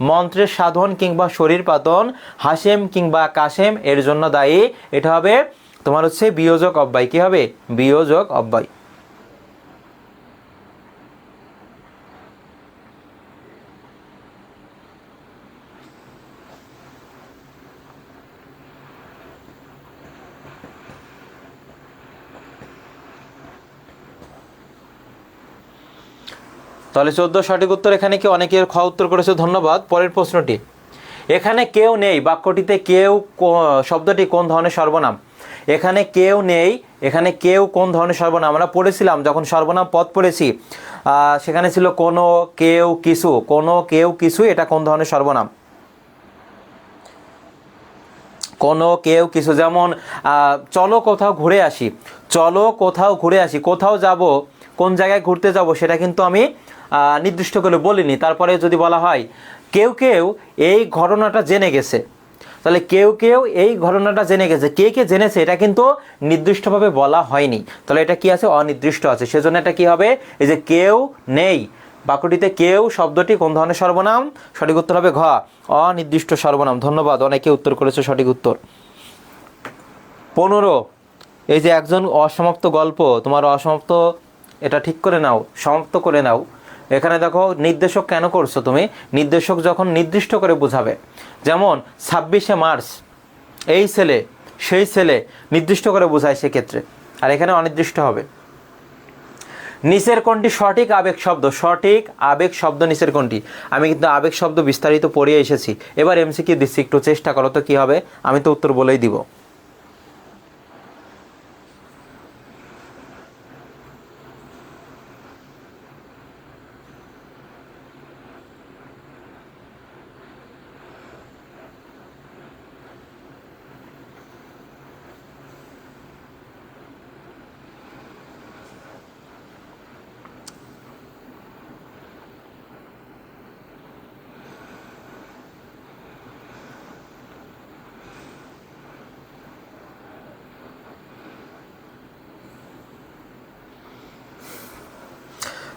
মন্ত্রের সাধন কিংবা শরীর পাতন, হাসেম কিংবা কাসেম এর জন্য দায়ী, এটা হবে তোমার হচ্ছে বিয়োজক অব্যয়। কি হবে? বিয়োজক অব্যয়। তাহলে 14 সঠিক উত্তর। এখানে কি অনেকের খ উত্তর করেছে, ধন্যবাদ। পরের প্রশ্নটি, এখানে কেউ নেই বাক্যটিতে কেউ শব্দটি কোন ধরনের সর্বনাম? এখানে কেউ নেই, এখানে কেউ কোন ধরনের সর্বনাম? আমরা পড়েছিলাম যখন সর্বনাম পদ পড়েছি, সেখানে ছিল কোনো, কেউ, কিছু। কোনো, কেউ, কিছু, এটা কোন ধরনের সর্বনাম? কোনো, কেউ, কিছু। যেমন চলো কোথাও ঘুরে আসি, চলো কোথাও ঘুরে আসি, কোথাও যাব, কোন জায়গায় ঘুরতে যাব, সেটা কিন্তু আমি নির্দিষ্ট করে বলিনি। তারপরে যদি বলা হয় কেউ কেউ এই ঘটনাটা জেনে গেছে, তাহলে কেউ কেউ এই ঘটনাটা জেনে গেছে, কে কে জেনেছে, এটা কিন্তু নির্দিষ্টভাবে বলা হয়নি। তাহলে এটা কি আছে? অনির্দিষ্ট আছে। সেজন্য এটা কি হবে? এই যে কেউ নেই বাক্যটিতে কেউ শব্দটি কোন ধরনের সর্বনাম? সঠিক উত্তর হবে ঘ, অনির্দিষ্ট সর্বনাম। ধন্যবাদ, অনেকে উত্তর করেছে সঠিক উত্তর। 15, এই যে একজন অসমাপ্ত গল্প, তোমার অসমাপ্ত, এটা ঠিক করে নাও, সমাপ্ত করে নাও। এখানে দেখো নির্দেশক কেন করছো তুমি? নির্দেশক যখন নির্দিষ্ট করে বোঝাবে, যেমন 26শে মার্চ, এই ছেলে, সেই ছেলে, নির্দিষ্ট করে বোঝায় সেক্ষেত্রে। আর এখানে অনির্দিষ্ট হবে। নিচের কোনটি সঠিক আবেগ শব্দ? সঠিক আবেগ শব্দ নিচের কোনটি? আমি কিন্তু আবেগ শব্দ বিস্তারিত পড়িয়ে এসেছি। এবার এমসিকিউ দিচ্ছি, একটু চেষ্টা করো তো কি হবে। আমি তো উত্তর বলেই দিব।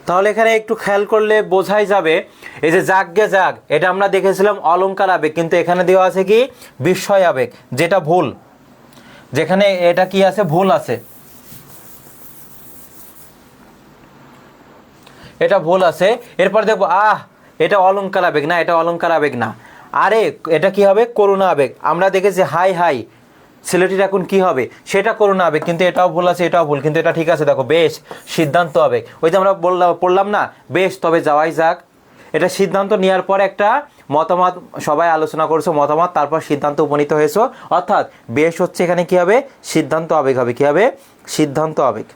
তাহলে এখানে একটু খেয়াল করলে বোঝাই যাবে, এই যে যাগ্যে যাগ, এটা আমরা দেখেছিলাম অলংকার আবেগ, কিন্তু এখানে দেওয়া আছে কি? বিস্ময় আবেগ, যেটা ভুল। যেখানে এটা কি আছে? ভুল আছে, এটা ভুল আছে। এরপর দেখবো এটা অলংকার আবেগ না, এটা অলংকার আবেগ না। আরে এটা কি হবে? করুণা আবেগ। আমরা দেখেছি হাই হাই, ছেলেটির এখন কি হবে, সেটা করুণা আবেগ, কিন্তু এটাও ভুল আছে, এটাও ভুল, কিন্তু এটা ঠিক আছে। দেখো বেশ, সিদ্ধান্ত আবেগ। ওই যে আমরা পড়লাম না, বেশ তবে যাওয়াই যাক। এটা সিদ্ধান্ত নেওয়ার পর একটা মতামত, সবাই আলোচনা করছো, মতামত, তারপর সিদ্ধান্ত উপনীত হয়েছো। অর্থাৎ বেশ হচ্ছে এখানে কি হবে? সিদ্ধান্ত আবেগ হবে। কি হবে? সিদ্ধান্ত আবেগ।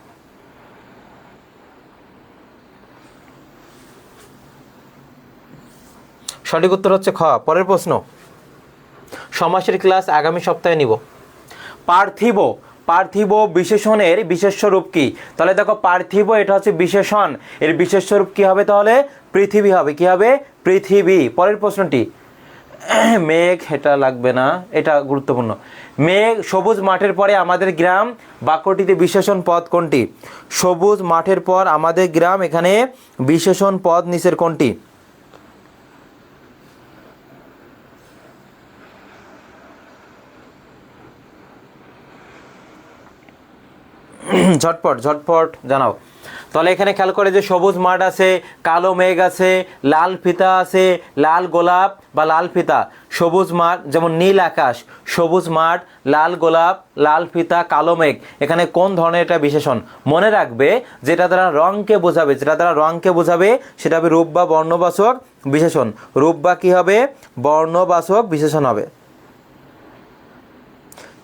সঠিক উত্তর হচ্ছে খ। পরের প্রশ্ন, সমাসের ক্লাস আগামী সপ্তাহে নিব। পার্থিব পার্থিব বিশেষণের বিশেষ্য রূপ কি? তাহলে দেখো পার্থিব এটা হচ্ছে বিশেষণ, এর বিশেষ্য রূপ কি হবে? তাহলে পৃথিবী হবে। কি হবে? পৃথিবী। পরের প্রশ্নটি, মেঘ, এটা লাগবে না, এটা গুরুত্বপূর্ণ। মেঘ, সবুজ মাঠের পরে আমাদের গ্রাম বাক্যটিতে বিশেষণ পদ কোনটি? সবুজ মাঠের পর আমাদের গ্রাম, এখানে বিশেষণ পদ নিচের কোনটি? ঝটপট ঝটপট জানাও। তাহলে এখানে খেয়াল করে যে সবুজ মাঠ আছে, কালো মেঘ আছে, লাল ফিতা আছে, লাল গোলাপ বা লাল ফিতা। সবুজ মাঠ যেমন নীল আকাশ, সবুজ মাঠ, লাল গোলাপ, লাল ফিতা, কালো মেঘ, এখানে কোন ধরনের এটা বিশেষণ? মনে রাখবে যেটা দ্বারা রঙকে বোঝাবে, যেটা দ্বারা রঙকে বোঝাবে সেটা হবে রূপ বা বর্ণবাচক বিশেষণ। রূপ বা কি হবে? বর্ণবাচক বিশেষণ হবে।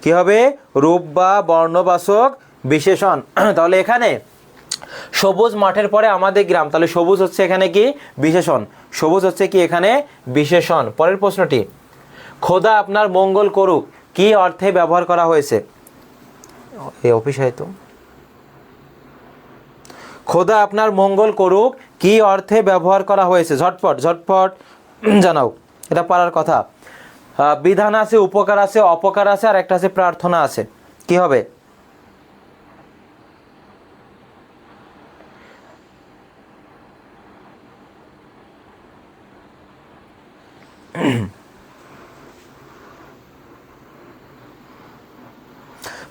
কি হবে? রূপ বা বর্ণবাচক বিশেষণ। তাহলে এখানে সবুজ মাঠের পরে আমাদের গ্রাম, তাহলে সবুজ হচ্ছে এখানে কি? বিশেষণ। সবুজ হচ্ছে কি এখানে? বিশেষণ। পরের প্রশ্নটি, খোদা আপনার মঙ্গল করুক কি অর্থে ব্যবহার করা হয়েছে? এই অফিস হয়তো। খোদা আপনার মঙ্গল করুক কি অর্থে ব্যবহার করা হয়েছে? ঝটপট ঝটপট জানাও, এটা পারার কথা। বিধান আছে, উপকার আছে, অপকার আছে, আর একটা আছে প্রার্থনা আছে। কি হবে?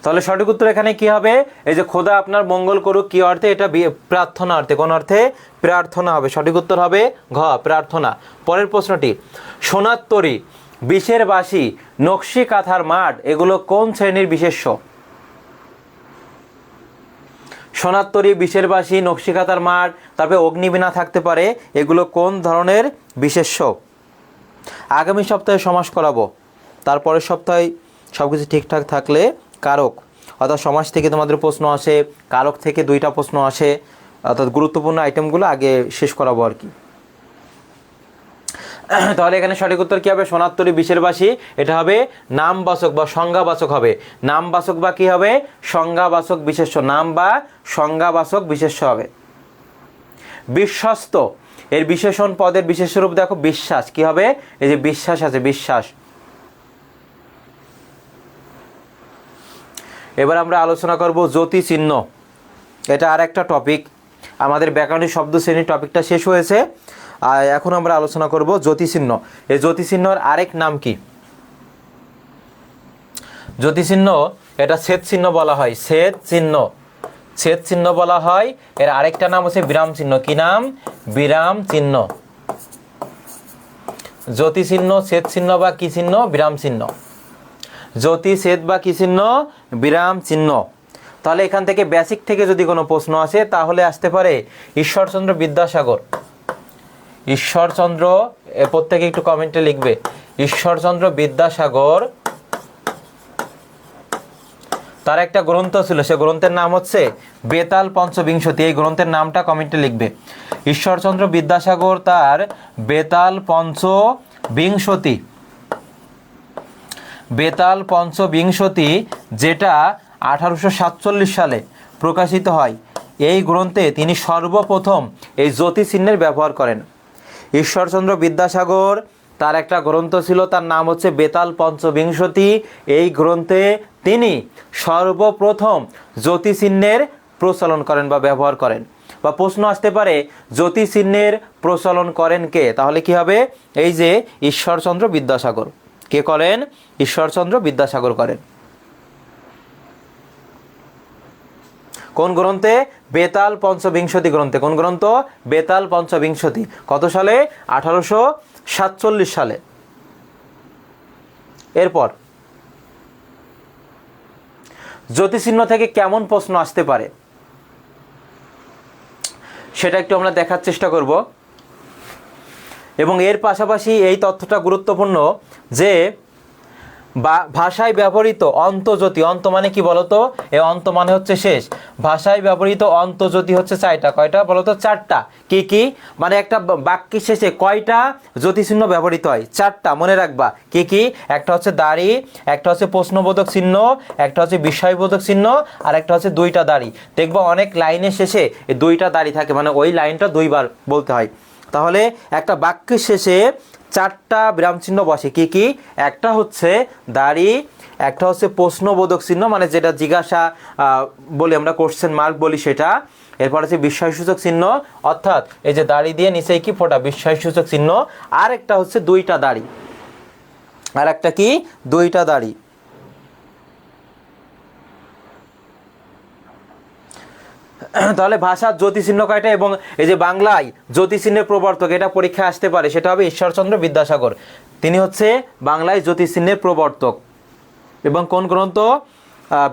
তাহলে সঠিক উত্তর এখানে কি হবে? এই যে খোদা আপনার মঙ্গল করুক কি অর্থে? এটা প্রার্থনা অর্থে। কোন অর্থে? প্রার্থনা হবে। সঠিক উত্তর হবে ঘ, প্রার্থনা। পরের প্রশ্নটি, সোনার তরী, বিষের বাঁশি, নকশি কাঁথার মাঠ, এগুলো কোন শ্রেণীর বিশেষ্য? সোনার তরী, বিষের বাঁশি, নকশি কাঁথার মাঠ, তারপরে অগ্নিবীণা থাকতে পারে, এগুলো কোন ধরনের বিশেষ্য? আগামী সপ্তাহে সমাস করাবো, তারপরের সপ্তাহে সব কিছু ঠিকঠাক থাকলে কারক, অর্থাৎ সমাস থেকে তোমাদের প্রশ্ন আসে, কারক থেকে 2টা প্রশ্ন আসে, অর্থাৎ গুরুত্বপূর্ণ আইটেমগুলো আগে শেষ করাবো আর কি। তাহলে এখানে সঠিক উত্তর কি হবে? সোনার তরী, বিষের বাঁশি, এটা হবে নামবাচক বা সংজ্ঞাবাচক হবে। নামবাচক বা কি হবে? সংজ্ঞাবাচক বিশেষ্য। নাম বা সংজ্ঞাবাচক বিশেষ্য হবে। বিশ্বস্ত, এর বিশেষণ পদের বিশেষ রূপ দেখো বিশ্বাস। কি হবে? এই যে বিশ্বাস আছে, বিশ্বাস। এবার আমরা আলোচনা করব জ্যোতি চিহ্ন। এটা আর একটা টপিক, আমাদের ব্যাকরণিক শব্দ শ্রেণীর টপিকটা শেষ হয়েছে, আর এখন আমরা আলোচনা করব জ্যোতি চিহ্ন। এই জ্যোতি চিহ্নর আরেক নাম কি? জ্যোতি চিহ্ন এটা ছেদ চিহ্ন বলা হয়। ছেদ চিহ্ন, ছেদ চিহ্ন বলা হয়। এর আরেকটা নাম হচ্ছে বিরাম চিহ্ন। কি নাম? বিরাম চিহ্ন। জ্যোতি চিহ্ন, ছেদ চিহ্ন বা কি চিহ্ন? বিরাম চিহ্ন। জ্যোতি, ছেদ বা কি চিহ্ন? বিরাম চিহ্ন। তাহলে এখান থেকে বেসিক থেকে যদি কোনো প্রশ্ন আসে তাহলে আসতে পারে ঈশ্বরচন্দ্র বিদ্যাসাগর। ঈশ্বরচন্দ্র, প্রত্যেকে একটু কমেন্টে লিখবে, ঈশ্বরচন্দ্র বিদ্যাসাগর, তার একটা গ্রন্থ ছিল, সে গ্রন্থের নাম হচ্ছে বেতাল পঞ্চবিংশতি। এই গ্রন্থের নামটা কমেন্টে লিখবে। ঈশ্বরচন্দ্র বিদ্যাসাগর তার বেতাল পঞ্চবিংশতি, বেতাল পঞ্চবিংশতি, যেটা 1847 সালে প্রকাশিত হয়, এই গ্রন্থে তিনি সর্বপ্রথম এই জ্যোতি চিহ্নের ব্যবহার করেন। ঈশ্বরচন্দ্র বিদ্যাসাগর তার একটা গ্রন্থ ছিল, তার নাম হচ্ছে বেতাল পঞ্চবিংশতি। এই গ্রন্থে তিনি সর্বপ্রথম জ্যোতি চিহ্নের প্রচলন করেন বা ব্যবহার করেন। বা প্রশ্ন আসতে পারে জ্যোতি চিহ্নের প্রচলন করেন কে? তাহলে কি হবে? এই যে ঈশ্বরচন্দ্র বিদ্যাসাগর। কে করেন? ঈশ্বরচন্দ্র বিদ্যাসাগর করেন। কোন গ্রন্থে? বেতাল পঞ্চবিংশতি গ্রন্থে। কোন গ্রন্থ? বেতাল পঞ্চবিংশতি। কত সালে? 1847 সালে। এরপর জ্যোতিচিহ্ন থেকে কেমন প্রশ্ন আসতে পারে সেটা একটু আমরা দেখার চেষ্টা করব। এবং এর পাশাপাশি এই তথ্যটা গুরুত্বপূর্ণ যে ভাষায় ব্যবহৃত অন্তর্জ্যোতি, অন্ত মানে কি বলতো? এই অন্ত মানে হচ্ছে শেষ। ভাষায় ব্যবহৃত অন্তর্জ্যোতি হচ্ছে 4টা। কয়টা বলতো? 4টা। কি কি? মানে একটা বাক্যের শেষে কয়টা জ্যোতিচিহ্ন ব্যবহৃত হয়? 4টা, মনে রাখবা। কি কি? একটা হচ্ছে দাড়ি, একটা হচ্ছে প্রশ্নবোধক চিহ্ন, একটা হচ্ছে বিস্ময়বোধক চিহ্ন, আর একটা হচ্ছে 2টা দাড়ি। দেখবো অনেক লাইনের শেষে এই 2টা দাড়ি থাকে, মানে ওই লাইনটা 2বার বলতে হয়। তাহলে একটা বাক্যের শেষে 4টা বিরাম চিহ্ন বসে। কি কি? একটা হচ্ছে দাড়ি, একটা হচ্ছে প্রশ্নবোধক চিহ্ন, মানে যেটা জিজ্ঞাসা বলি আমরা, কোশ্চেন মার্ক বলি সেটা। এরপর হচ্ছে বিস্ময়সূচক চিহ্ন, অর্থাৎ এই যে দাড়ি দিয়ে নিচেই কি ফোঁটা, বিস্ময়সূচক চিহ্ন। আর একটা হচ্ছে 2টা দাড়ি, আর একটা কি? 2টা দাড়ি। তাহলে ভাষার জ্যোতিচিহ্ন কয়টা? এবং এই যে বাংলায় জ্যোতিচিহ্নের প্রবর্তক, এটা পরীক্ষায় আসতে পারে, সেটা হবে ঈশ্বরচন্দ্র বিদ্যাসাগর। তিনি হচ্ছে বাংলায় জ্যোতিচিহ্নের প্রবর্তক। এবং কোন গ্রন্থ?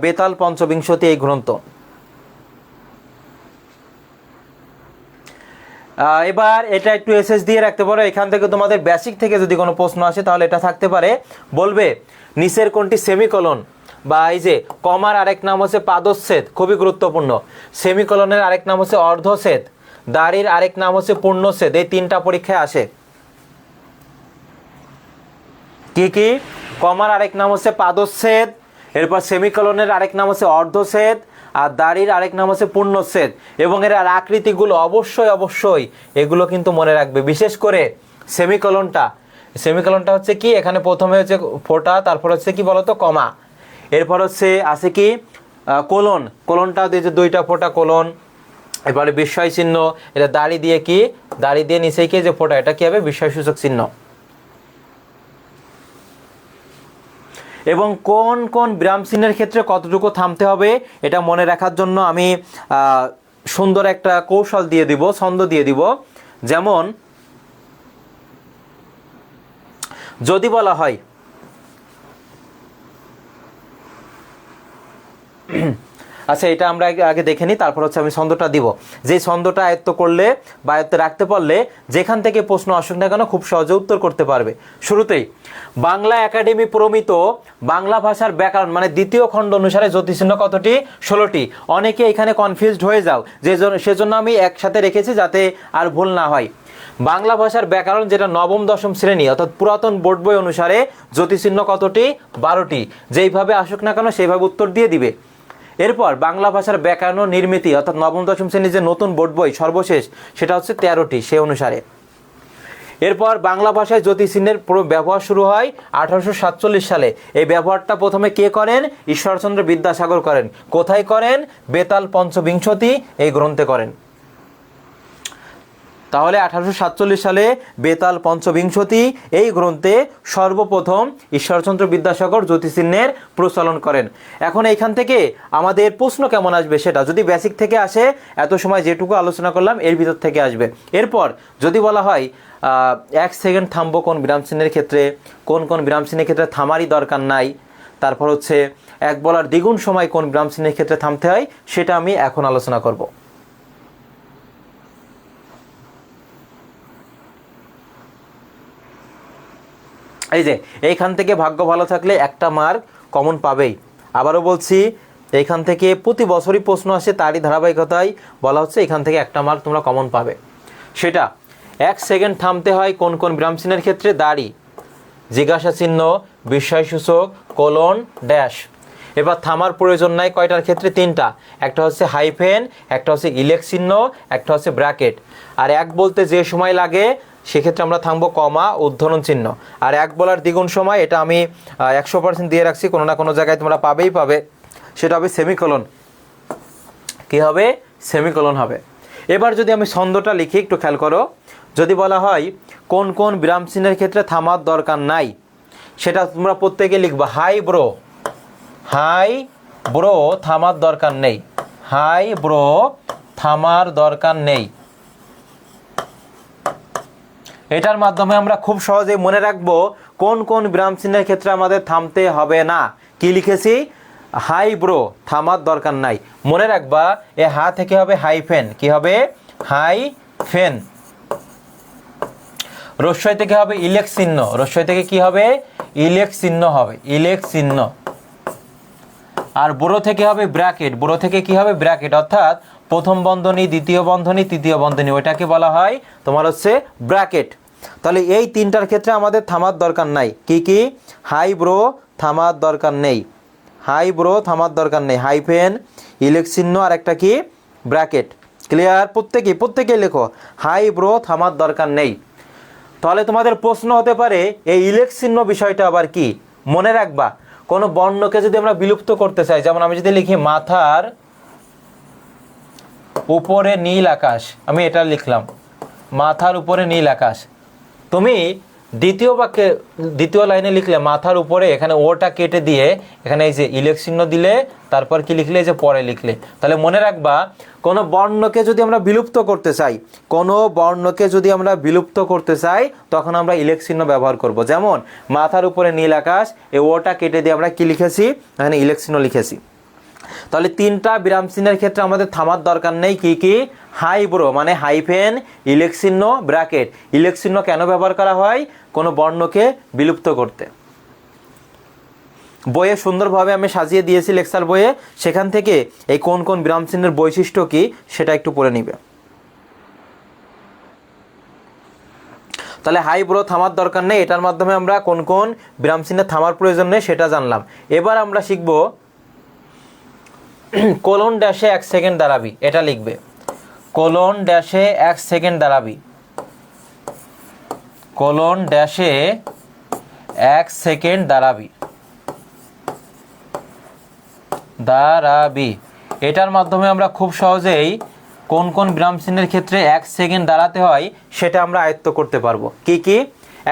বেতাল পঞ্চবিংশতি, এই গ্রন্থ। এবার এটা একটু এসএস দিয়ে রাখতে পারো। এখান থেকে তোমাদের বেসিক থেকে যদি কোনো প্রশ্ন আসে তাহলে এটা থাকতে পারে। বলবে নিচের কোনটি সেমিকোলন, বা এই যে কমার আরেক নাম হচ্ছে পাদচ্ছেদ, খুবই গুরুত্বপূর্ণ। সেমিকোলনের আরেক নাম হচ্ছে অর্ধচ্ছেদ, দাড়ির আরেক নাম হচ্ছে পূর্ণচ্ছেদ। এই 3টা পরীক্ষায় আসে। কি কি? কমার আরেক নাম হচ্ছে পাদচ্ছেদ, এরপর সেমিকোলনের আরেক নাম হচ্ছে অর্ধচ্ছেদ, আর দাড়ির আরেক নাম হচ্ছে পূর্ণচ্ছেদ। এবং এর আকৃতিগুলো অবশ্যই অবশ্যই এগুলো কিন্তু মনে রাখবে, বিশেষ করে সেমিকোলনটা। সেমিকোলনটা হচ্ছে কি? এখানে প্রথমে হচ্ছে ফোঁটা, তারপর হচ্ছে কি বলতো? কমা। এরপর হচ্ছে আছে কি? কোলন। কোলনটা দিয়েছে 2টা ফোঁটা, কোলন। এবারে বিস্ময় চিহ্ন, এটা দাড়ি দিয়ে কি? দাড়ি দিয়ে নিচেই কি যে ফোঁটা, এটা কি হবে? বিস্ময়সূচক চিহ্ন। এবং কোন কোন বিরাম চিহ্নের ক্ষেত্রে কতটুকু থামতে হবে এটা মনে রাখার জন্য আমি সুন্দর একটা কৌশল দিয়ে দিব, ছন্দ দিয়ে দিব। যেমন যদি বলা হয় আচ্ছা, এটা আমরা আগে দেখে নিই, তারপর হচ্ছে আমি ছন্দটা দিব। যে ছন্দটা আয়ত্ত করলে বা আয়ত্তে রাখতে পারলে যেখান থেকে প্রশ্ন আসুক না কেন খুব সহজে উত্তর করতে পারবে। শুরুতেই বাংলা একাডেমি প্রমিত বাংলা ভাষার ব্যাকরণ, মানে 2য় খণ্ড অনুসারে জ্যোতিচিহ্ন কতটি? 16টি। অনেকে এখানে কনফিউজড হয়ে যাও, সেজন্য আমি একসাথে রেখেছি যাতে আর ভুল না হয়। বাংলা ভাষার ব্যাকরণ, যেটা 9ম 10ম শ্রেণী অর্থাৎ পুরাতন বোর্ড বই অনুসারে জ্যোতিচিহ্ন কতটি? 12টি। যেইভাবে আসুক না কেন সেইভাবে উত্তর দিয়ে দিবে। এরপর বাংলা ভাষার ব্যাকরণ নির্মিতি, অর্থাৎ 9ম 10ম শ্রেণীর যে নতুন বোর্ড বই সর্বশেষ, সেটা হচ্ছে 13টি, সে অনুসারে। এরপর বাংলা ভাষায় জ্যোতিচিহ্নের ব্যবহার শুরু হয় 1847 সালে। এই ব্যবহারটা প্রথমে কে করেন? ঈশ্বরচন্দ্র বিদ্যাসাগর করেন। কোথায় করেন? বেতাল পঞ্চবিংশতি এই গ্রন্থে করেন। তাহলে 1847 সালে বেতাল পঞ্চবিংশতি এই গ্রন্থে সর্বপ্রথম ঈশ্বরচন্দ্র বিদ্যাসাগর জ্যোতিচিহ্নের প্রচলন করেন। এখন এইখান থেকে আমাদের প্রশ্ন কেমন আসবে সেটা, যদি বেসিক থেকে আসে, এত সময় যেটুকু আলোচনা করলাম এর ভিতর থেকে আসবে। এরপর যদি বলা হয় 1 সেকেন্ড থামবো কোন বিরাম চিহ্নের ক্ষেত্রে, কোন কোন বিরাম চিহ্নের ক্ষেত্রে থামারই দরকার নাই, তারপর হচ্ছে 1 বলার দ্বিগুণ সময় কোন বিরাম চিহ্নের ক্ষেত্রে থামতে হয়, সেটা আমি এখন আলোচনা করব। এই যে এইখান থেকে ভাগ্য ভালো থাকলে একটা মার্ক কমন পাবেই। আবারও বলছি, এইখান থেকে প্রতি বছরই প্রশ্ন আসে, তারই ধারাবাহিকতায় বলা হচ্ছে এখান থেকে একটা মার্ক তোমরা কমন পাবে। সেটা 1 সেকেন্ড থামতে হয় কোন কোন বিরাম চিহ্নের ক্ষেত্রে? দাড়ি, জিজ্ঞাসা চিহ্ন, বিস্ময়সূচক, কোলন, ড্যাশ। এবার থামার প্রয়োজন নাই কয়টার ক্ষেত্রে? 3টা। একটা হচ্ছে হাইফেন, একটা হচ্ছে ইলেক চিহ্ন, একটা হচ্ছে ব্র্যাকেট। আর 1 বলতে যে সময় লাগে সেক্ষেত্রে আমরা থামবো কমা, উদ্ধরণ চিহ্ন। আর 1 বলার দ্বিগুণ সময়, এটা আমি 100% দিয়ে রাখছি, কোনো না কোনো জায়গায় তোমরা পাবেই পাবে, সেটা হবে সেমিকোলন। কি হবে? সেমিকোলন হবে। এবার যদি আমি ছন্দটা লিখি, একটু খেয়াল করো। যদি বলা হয় কোন কোন বিরাম চিহ্নের ক্ষেত্রে থামার দরকার নাই, সেটা তোমরা প্রত্যেকে লিখবা হাই ব্রো। হাই ব্রো, থামার দরকার নেই। হাই ব্রো, থামার দরকার নেই। এটার মাধ্যমে আমরা খুব সহজেই মনে রাখবো কোন কোন বিরাম চিহ্নের ক্ষেত্রে আমাদের থামতে হবে না। কি লিখেছি? হাই ব্রো, থামার দরকার নাই। মনে রাখবা এ হা থেকে হবে হাইফেন। কি হবে? হাইফেন। রস্যই থেকে হবে ইলেক চিহ্ন, রস্যই থেকে কি হবে ইলেক চিহ্ন হবে, ইলেক চিহ্ন। আর বোরো থেকে হবে ব্র্যাকেট, বোরো থেকে কি হবে ব্র্যাকেট, অর্থাৎ প্রথম বন্ধনী দ্বিতীয় বন্ধনী তৃতীয় বন্ধনী, ওইটাকে বলা হয় তোমার হচ্ছে ব্র্যাকেট। তাহলে এই তিনটার ক্ষেত্রে আমাদের থামার দরকার নাই। কি কি? হাই ব্রো থামার দরকার নেই, হাই ব্রো থামার দরকার নেই, হাইফেন ইলেক চিহ্ন আর একটা কি ব্র্যাকেট। ক্লিয়ার? প্রত্যেকেই লেখো হাই ব্রো থামার দরকার নেই। তাহলে তোমাদের প্রশ্ন হতে পারে এই ইলেক চিহ্ন বিষয়টা আবার কি? মনে রাখবা কোনো বর্ণকে যদি আমরা বিলুপ্ত করতে চাই, যেমন আমি যদি লিখি মাথার উপরে নীল আকাশ, আমি এটা লিখলাম মাথার উপরে নীল আকাশ। তুমি দ্বিতীয় বাক্যে দ্বিতীয় লাইনে লিখলে মাথার উপরে, এখানে ওটা কেটে দিয়ে এখানে এই যে ইলেক চিহ্ন দিলে, তারপর কি লিখলে এই যে পরে লিখলে। তাহলে মনে রাখবা কোনো বর্ণকে যদি আমরা বিলুপ্ত করতে চাই, কোনো বর্ণকে যদি আমরা বিলুপ্ত করতে চাই তখন আমরা ইলেক চিহ্ন ব্যবহার করব। যেমন মাথার উপরে নীল আকাশ, এই ওটা কেটে দিয়ে আমরা কি লিখেছি, এখানে ইলেক চিহ্ন লিখেছি। তাহলে তিনটা বিরাম চিহ্নের ক্ষেত্রে আমাদের থামার দরকার নেই। কি কি? হাই ব্রো মানে হাইফেন ইলেক চিহ্ন ব্র্যাকেট। ইলেক চিহ্ন কেন ব্যবহার করা হয়? কোনো বর্ণকে বিলুপ্ত করতে। বইয়ে সুন্দরভাবে আমি সাজিয়ে দিয়েছি লেকচার বইয়ে, সেখান থেকে এই কোন কোন বিরাম চিহ্নের বৈশিষ্ট্য কি সেটা একটু পড়ে নিবে। তাহলে হাই ব্রো থামার দরকার নেই, এটার মাধ্যমে আমরা কোন কোন বিরাম চিহ্নের থামার প্রয়োজন নেই সেটা জানলাম। এবার আমরা শিখব কোলন ড্যাশে 1 সেকেন্ড দাঁড়াবি, এটা লিখবে কোলন ড্যাশে 1 সেকেন্ড দাঁড়াবি, কোলন ড্যাশে 1 সেকেন্ড দাঁড়াবি, দাঁড়াবি। এটার মাধ্যমে আমরা খুব সহজেই কোন কোন বিরাম চিহ্নের ক্ষেত্রে 1 সেকেন্ড দাঁড়াতে হয় সেটা আমরা আয়ত্ত করতে পারবো। কি কি?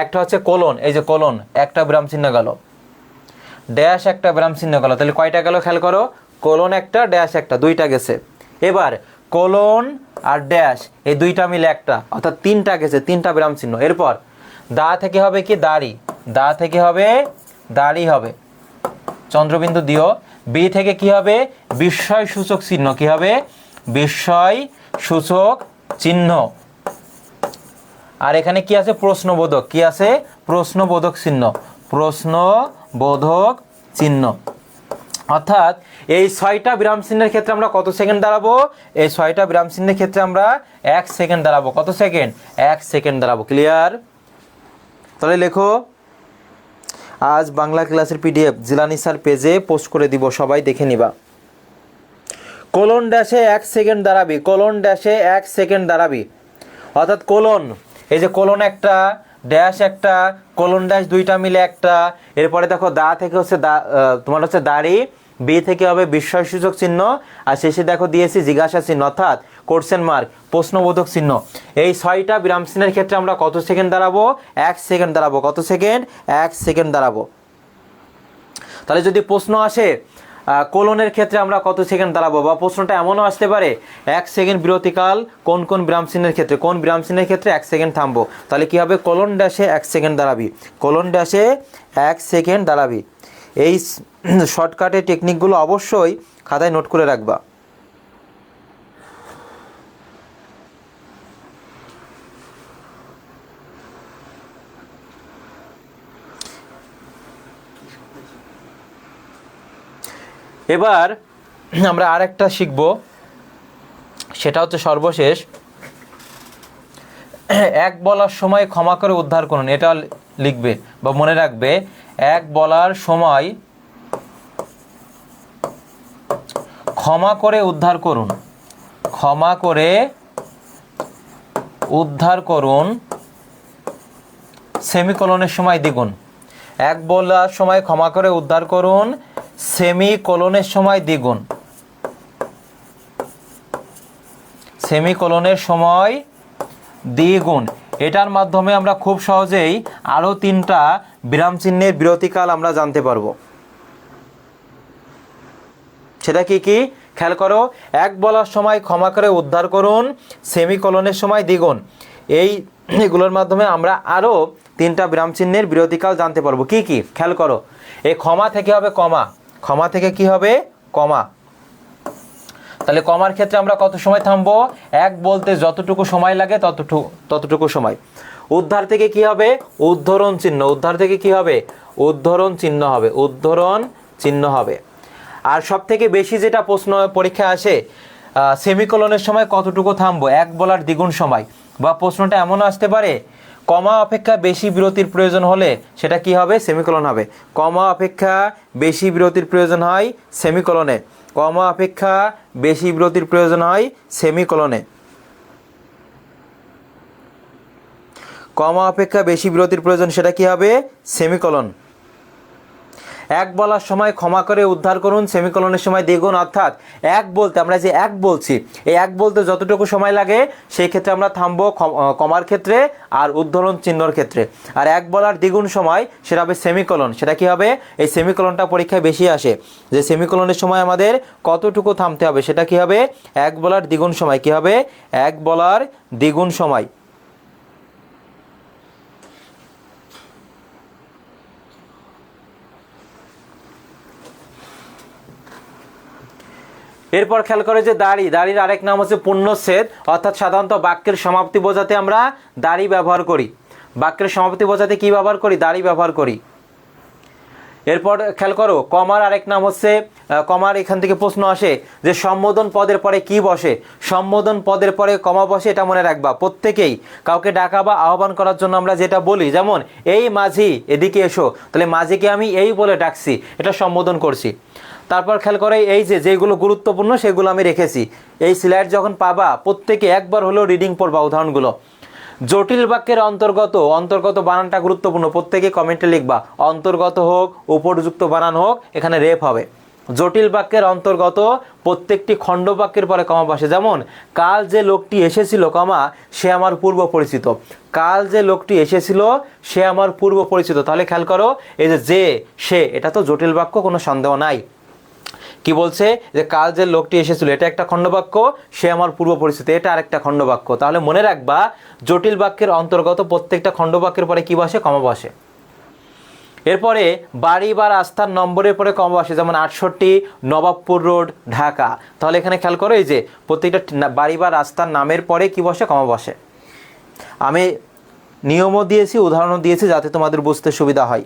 একটা হচ্ছে কোলন, এই যে কোলন একটা বিরাম চিহ্ন গেল, ড্যাশ একটা বিরাম চিহ্ন গেল, তাহলে কয়টা গেল খেয়াল করো, কোলন একটা ড্যাশ একটা, দুইটা গেছে। এবার কোলন আর ড্যাশ এই দুইটা মিলে একটা, অর্থাৎ তিনটা গেছে, তিনটা বিরাম চিহ্ন। এরপর দা থেকে হবে কি দাড়ি, দা থেকে হবে দাড়ি হবে, চন্দ্রবিন্দু দিও। বি থেকে কি হবে বিস্ময় সূচক চিহ্ন, কি হবে বিস্ময় সূচক চিহ্ন। আর এখানে কি আছে প্রশ্নবোধক, কি আছে প্রশ্নবোধক চিহ্ন, প্রশ্নবোধক চিহ্ন। অর্থাৎ এই 6টা বিরাম চিহ্নের ক্ষেত্রে আমরা কত সেকেন্ড দাঁড়াবো? এই 6টা বিরাম চিহ্নের ক্ষেত্রে আমরা 1 সেকেন্ড দাঁড়াবো। কত সেকেন্ড? 1 সেকেন্ড দাঁড়াবো। ক্লিয়ার? তাহলে লেখো আজ বাংলা ক্লাসের পিডিএফ জিলানি স্যার পেজে পোস্ট করে দিব, সবাই দেখে নিবা। কোলন ড্যাশে 1 সেকেন্ড দাঁড়াবি, কোলন ড্যাশে 1 সেকেন্ড দাঁড়াবি। অর্থাৎ কোলন, এই যে কোলন একটা ড্যাশ একটা, কোলন ড্যাশ দুইটা মিলে একটা। এরপরে দেখো দা থেকে হচ্ছে তোমার হচ্ছে দাড়ি, বি থেকে হবে বিস্ময়সূচক চিহ্ন, আর শেষে দেখো দিয়েছি জিজ্ঞাসা চিহ্ন অর্থাৎ কোশ্চেন মার্ক, প্রশ্নবোধক চিহ্ন। এই 6টা বিরাম চিহ্নের ক্ষেত্রে আমরা কত সেকেন্ড দাঁড়াবো? 1 সেকেন্ড দাঁড়াবো। কত সেকেন্ড? 1 সেকেন্ড দাঁড়াবো। তাহলে যদি প্রশ্ন আসে কোলনের ক্ষেত্রে আমরা কত সেকেন্ড দাঁড়াবো, বা প্রশ্নটা এমনও আসতে পারে 1 সেকেন্ড বিরতিকাল কোন কোন বিরাম চিহ্নের ক্ষেত্রে, কোন বিরাম চিহ্নের ক্ষেত্রে 1 সেকেন্ড থামবো, তাহলে কি হবে কোলন ড্যাশে 1 সেকেন্ড দাঁড়াবি, কোলন ড্যাশে 1 সেকেন্ড দাঁড়াবি। এই শর্টকাটের টেকনিকগুলো অবশ্যই খাতায় নোট করে রাখবা। এবার আমরা আরেকটা শিখব, সেটা হচ্ছে সর্বশেষ, এক বলার সময় ক্ষমা করে উদ্ধার করুন। এটা লিখবে বা মনে রাখবে, এক বলার সময় ক্ষমা করে উদ্ধার করুন, ক্ষমা করে উদ্ধার করুন, সেমিকোলনের সময় দ্বিগুণ। এক বলার সময় ক্ষমা করে উদ্ধার করুন, সেমিকোলনের সময় দ্বিগুণ, সেমিকোলনের সময় দ্বিগুণ। এটার মাধ্যমে আমরা খুব সহজেই আরও 3টা বিরাম চিহ্নের বিরতিকাল আমরা জানতে পারবো। সেটা কি কি খেয়াল করো, এক বলার সময় ক্ষমা করে উদ্ধার করুন, সেমিকোলনের সময় দ্বিগুণ। এইগুলোর মাধ্যমে আমরা আরও 3টা বিরাম চিহ্নের বিরতিকাল জানতে পারবো। কি কি খেয়াল করো, এই ক্ষমা থেকে হবে কমা, ক্ষমা থেকে কি হবে কমা। তাহলে কমার ক্ষেত্রে আমরা কত সময় থামবো? এক বলতে যতটুকু সময় লাগে ততটুকু সময়। উদ্ধার থেকে কি হবে? উদ্ধরণ চিহ্ন। উদ্ধার থেকে কি হবে? উদ্ধরণ চিহ্ন হবে। উদ্ধরণ চিহ্ন হবে। আর সব থেকে বেশি যেটা প্রশ্ন পরীক্ষা আসে, সেমিকোলনের সময় কতটুকু থামবো? এক বলার দ্বিগুণ সময়। বা প্রশ্নটা এমনও আসতে পারে, কমা অপেক্ষা বেশি বিরতির প্রয়োজন হলে সেটা কি হবে? সেমিকোলন হবে। কমা অপেক্ষা বেশি বিরতির প্রয়োজন হয় সেমিকোলনে। কমা অপেক্ষা বেশি বিরতির প্রয়োজন হয় সেমিকোলনে। কমা অপেক্ষা বেশি বিরতির প্রয়োজন, সেটা কি হবে? সেমিকোলন। এক বলার সময় ক্ষমা করে উদ্ধার করুন, সেমিকোলনের সময় দ্বিগুণ। অর্থাৎ এক বলতে আমরা যে এক বলছি, এই এক বলতে যতটুকু সময় লাগে সেই ক্ষেত্রে আমরা থামবো কমার ক্ষেত্রে আর উদ্ধরণ চিহ্নর ক্ষেত্রে। আর এক বলার দ্বিগুণ সময় সেটা হবে সেমিকোলন। সেটা কি হবে? এই সেমিকোলনটা পরীক্ষায় বেশি আসে, যে সেমিকোলনের সময় আমাদের কতটুকু থামতে হবে, সেটা কি হবে? এক বলার দ্বিগুণ সময়। কি হবে? এক বলার দ্বিগুণ সময়। এরপর খেয়াল করে যে দাড়ির আরেক নাম হচ্ছে পূর্ণচ্ছেদ। অর্থাৎ সাধারণত বাক্যের সমাপ্তি বোঝাতে আমরা দাড়ি ব্যবহার করি। বাক্যের সমাপ্তি বোঝাতে কি ব্যবহার করি? দাড়ি ব্যবহার করি। এরপর খেয়াল করো, কমার আরেক নাম হচ্ছে, কমার এখান থেকে প্রশ্ন আসে যে সম্বোধন পদের পরে কি বসে? সম্বোধন পদের পরে কমা বসে, এটা মনে রাখবা প্রত্যেকেই। কাউকে ডাকা বা আহ্বান করার জন্য আমরা যেটা বলি, যেমন এই মাঝি এদিকে এসো, তাহলে মাঝিকে আমি এই বলে ডাকছি, এটা সম্বোধন করছি। তারপর খেয়াল করে এই যেগুলো গুরুত্বপূর্ণ সেগুলো আমি রেখেছি। এই স্লাইড যখন পাবা প্রত্যেকে একবার হলেও রিডিং পড়বা উদাহরণগুলো। জটিল বাক্যের অন্তর্গত বানানটা গুরুত্বপূর্ণ, প্রত্যেকে কমেন্টে লিখবা। অন্তর্গত হোক, উপযুক্ত বানান হোক, এখানে রেপ হবে। জটিল বাক্যের অন্তর্গত প্রত্যেকটি খণ্ড বাক্যের পরে কমা বসে। যেমন কাল যে লোকটি এসেছিল, কমা, সে আমার পূর্ব পরিচিত। কাল যে লোকটি এসেছিল সে আমার পূর্ব পরিচিত। তাহলে খেয়াল করো, এই যে সে, এটা তো জটিল বাক্য, কোনো সন্দেহ নাই। কি বলছে? যে কাল যে লোকটি এসেছিল, এটা একটা খণ্ডবাক্য। সে আমার পূর্ব পরিচিত, এটা আরেকটা খণ্ডবাক্য। তাহলে মনে রাখবা, জটিল বাক্যের অন্তর্গত প্রত্যেকটা খণ্ডবাক্যের পরে কি বসে? কমা বসে। এরপরে বাড়ি বা রাস্তার নম্বরের পরে কমা বসে, যেমন 68 নবাবপুর রোড, ঢাকা। তাহলে এখানে খেয়াল করো, এই যে প্রত্যেকটা বাড়ি বা রাস্তার নামের পরে কি বসে? কমা বসে। আমি নিয়মও দিয়েছি, উদাহরণও দিয়েছি, যাতে তোমাদের বুঝতে সুবিধা হয়।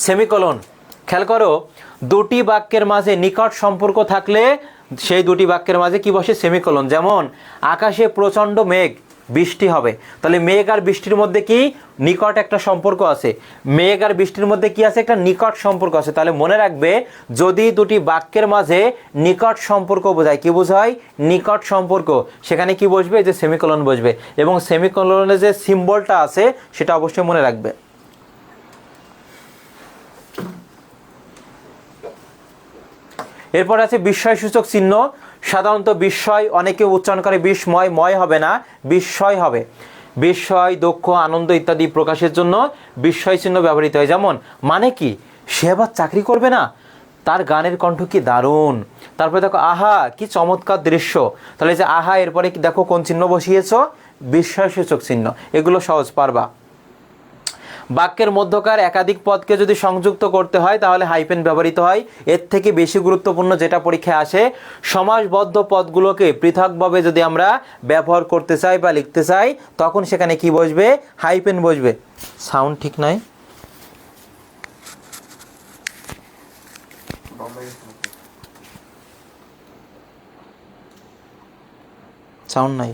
সেমিকোলন, খেয়াল করো, দুটি বাক্যের মাঝে নিকট সম্পর্ক থাকলে সেই দুটি বাক্যের মাঝে কি বসে? সেমিকোলন। যেমন আকাশে প্রচণ্ড মেঘ, বৃষ্টি হবে। তাহলে মেঘ আর বৃষ্টির মধ্যে কি? নিকট একটা সম্পর্ক আছে। মেঘ আর বৃষ্টির মধ্যে কি আছে? একটা নিকট সম্পর্ক আছে। তাহলে মনে রাখবে, যদি দুটি বাক্যের মাঝে নিকট সম্পর্ক বোঝায়, কি বোঝায়? নিকট সম্পর্ক, সেখানে কি বসবে? যে সেমিকোলন বসবে। এবং সেমিকোলনের যে সিম্বলটা আছে সেটা অবশ্যই মনে রাখবে। এরপর আছে বিস্ময়সূচক চিহ্ন। সাধারণত বিস্ময় অনেকে উচ্চারণ করে বিস্ময়, ময় হবে না, বিস্ময় হবে। বিস্ময়, দুঃখ, আনন্দ ইত্যাদি প্রকাশের জন্য বিস্ময় চিহ্ন ব্যবহৃত হয়। যেমন মানে কি? সে আবার চাকরি করবে না, তার গানের কণ্ঠ কি দারুণ। তারপরে দেখো, আহা কি চমৎকার দৃশ্য। তাহলে যে আহা, এরপরে কি দেখো কোন চিহ্ন বসিয়েছ? বিস্ময়সূচক চিহ্ন। এগুলো সহজ পারবা। বাক্যের মধ্যকার একাধিক পদকে যদি সংযুক্ত করতে হয় তাহলে হাইফেন ব্যবহৃত হয়। এর থেকে বেশি গুরুত্বপূর্ণ যেটা পরীক্ষায় আসে, সমাসবদ্ধ পদগুলোকে পৃথকভাবে যদি আমরা ব্যবহার করতে চাই বা লিখতে চাই, তখন সেখানে কি বসবে? হাইফেন বসবে। সাউন্ড ঠিক নাই, সাউন্ড নাই।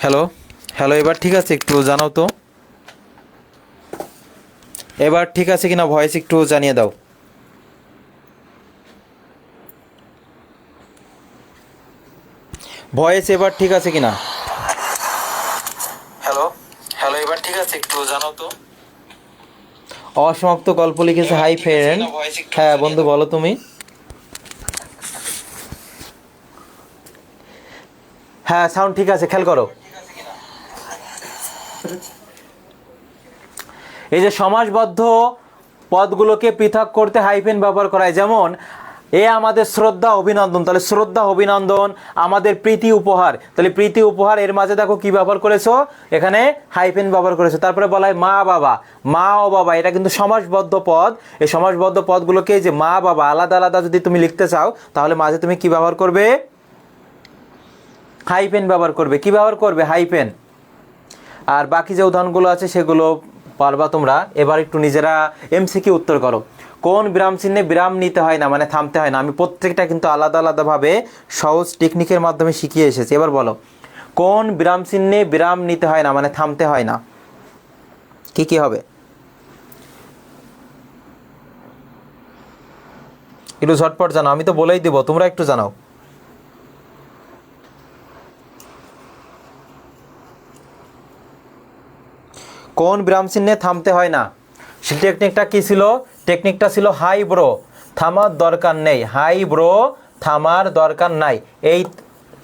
হ্যালো, এবার ঠিক আছে? একটু জানাও তো এবার ঠিক আছে কিনা, ভয়েস একটু জানিয়ে দাও। ভয়েস এবার ঠিক আছে কিনা? হ্যালো, এবার ঠিক আছে? একটু জানাও তো। অসমাপ্ত গল্প লিখেছে হাই ফ্রেন্ড। হ্যাঁ বন্ধু, বলো তুমি। হ্যাঁ, সাউন্ড ঠিক আছে, খেয়াল করো। এই যে সমাসবদ্ধ পদগুলোকে পৃথক করতে হাইফেন ব্যবহার করা হয়। যেমন এ আমাদের শ্রদ্ধা অভিনন্দন, তাহলে শ্রদ্ধা অভিনন্দন আমাদের প্রীতি উপহার, তাহলে প্রীতি উপহার এর মাঝে দেখো কি ব্যবহার করেছো, এখানে হাইফেন ব্যবহার করেছো। তারপরে বলা হয় মা বাবা, মা ও বাবা, এটা কিন্তু সমাসবদ্ধ পদ। এই সমাসবদ্ধ পদগুলোকে যে মা বাবা আলাদা আলাদা যদি তুমি লিখতে চাও তাহলে মাঝে তুমি কি ব্যবহার করবে, হাইফেন ব্যবহার করবে। কি ব্যবহার করবে, হাইফেন। আর বাকি যে উদাহরণগুলো আছে সেগুলো পারবা তোমরা। এবার একটু নিজেরা এমসিকিউ উত্তর করো। কোন বিরাম চিহ্নে বিরাম নিতে হয় না, মানে থামতে হয় না? আমি প্রত্যেকটা কিন্তু আলাদা আলাদাভাবে সহজ টেকনিকের মাধ্যমে শিখিয়ে এসেছি। এবার বলো কোন বিরাম চিহ্নে বিরাম নিতে হয় না, মানে থামতে হয় না? কি কি হবে একটু ঝটপট জানাও, আমি তো বলেই দিব, তোমরা একটু জানাও। কোন বিরাম চিহ্নে থামতে হয় না? সে টেকনিকটা কি ছিল? টেকনিকটা ছিল হাই ব্রো, থামার দরকার নেই। হাই ব্রো, থামার দরকার নাই। এই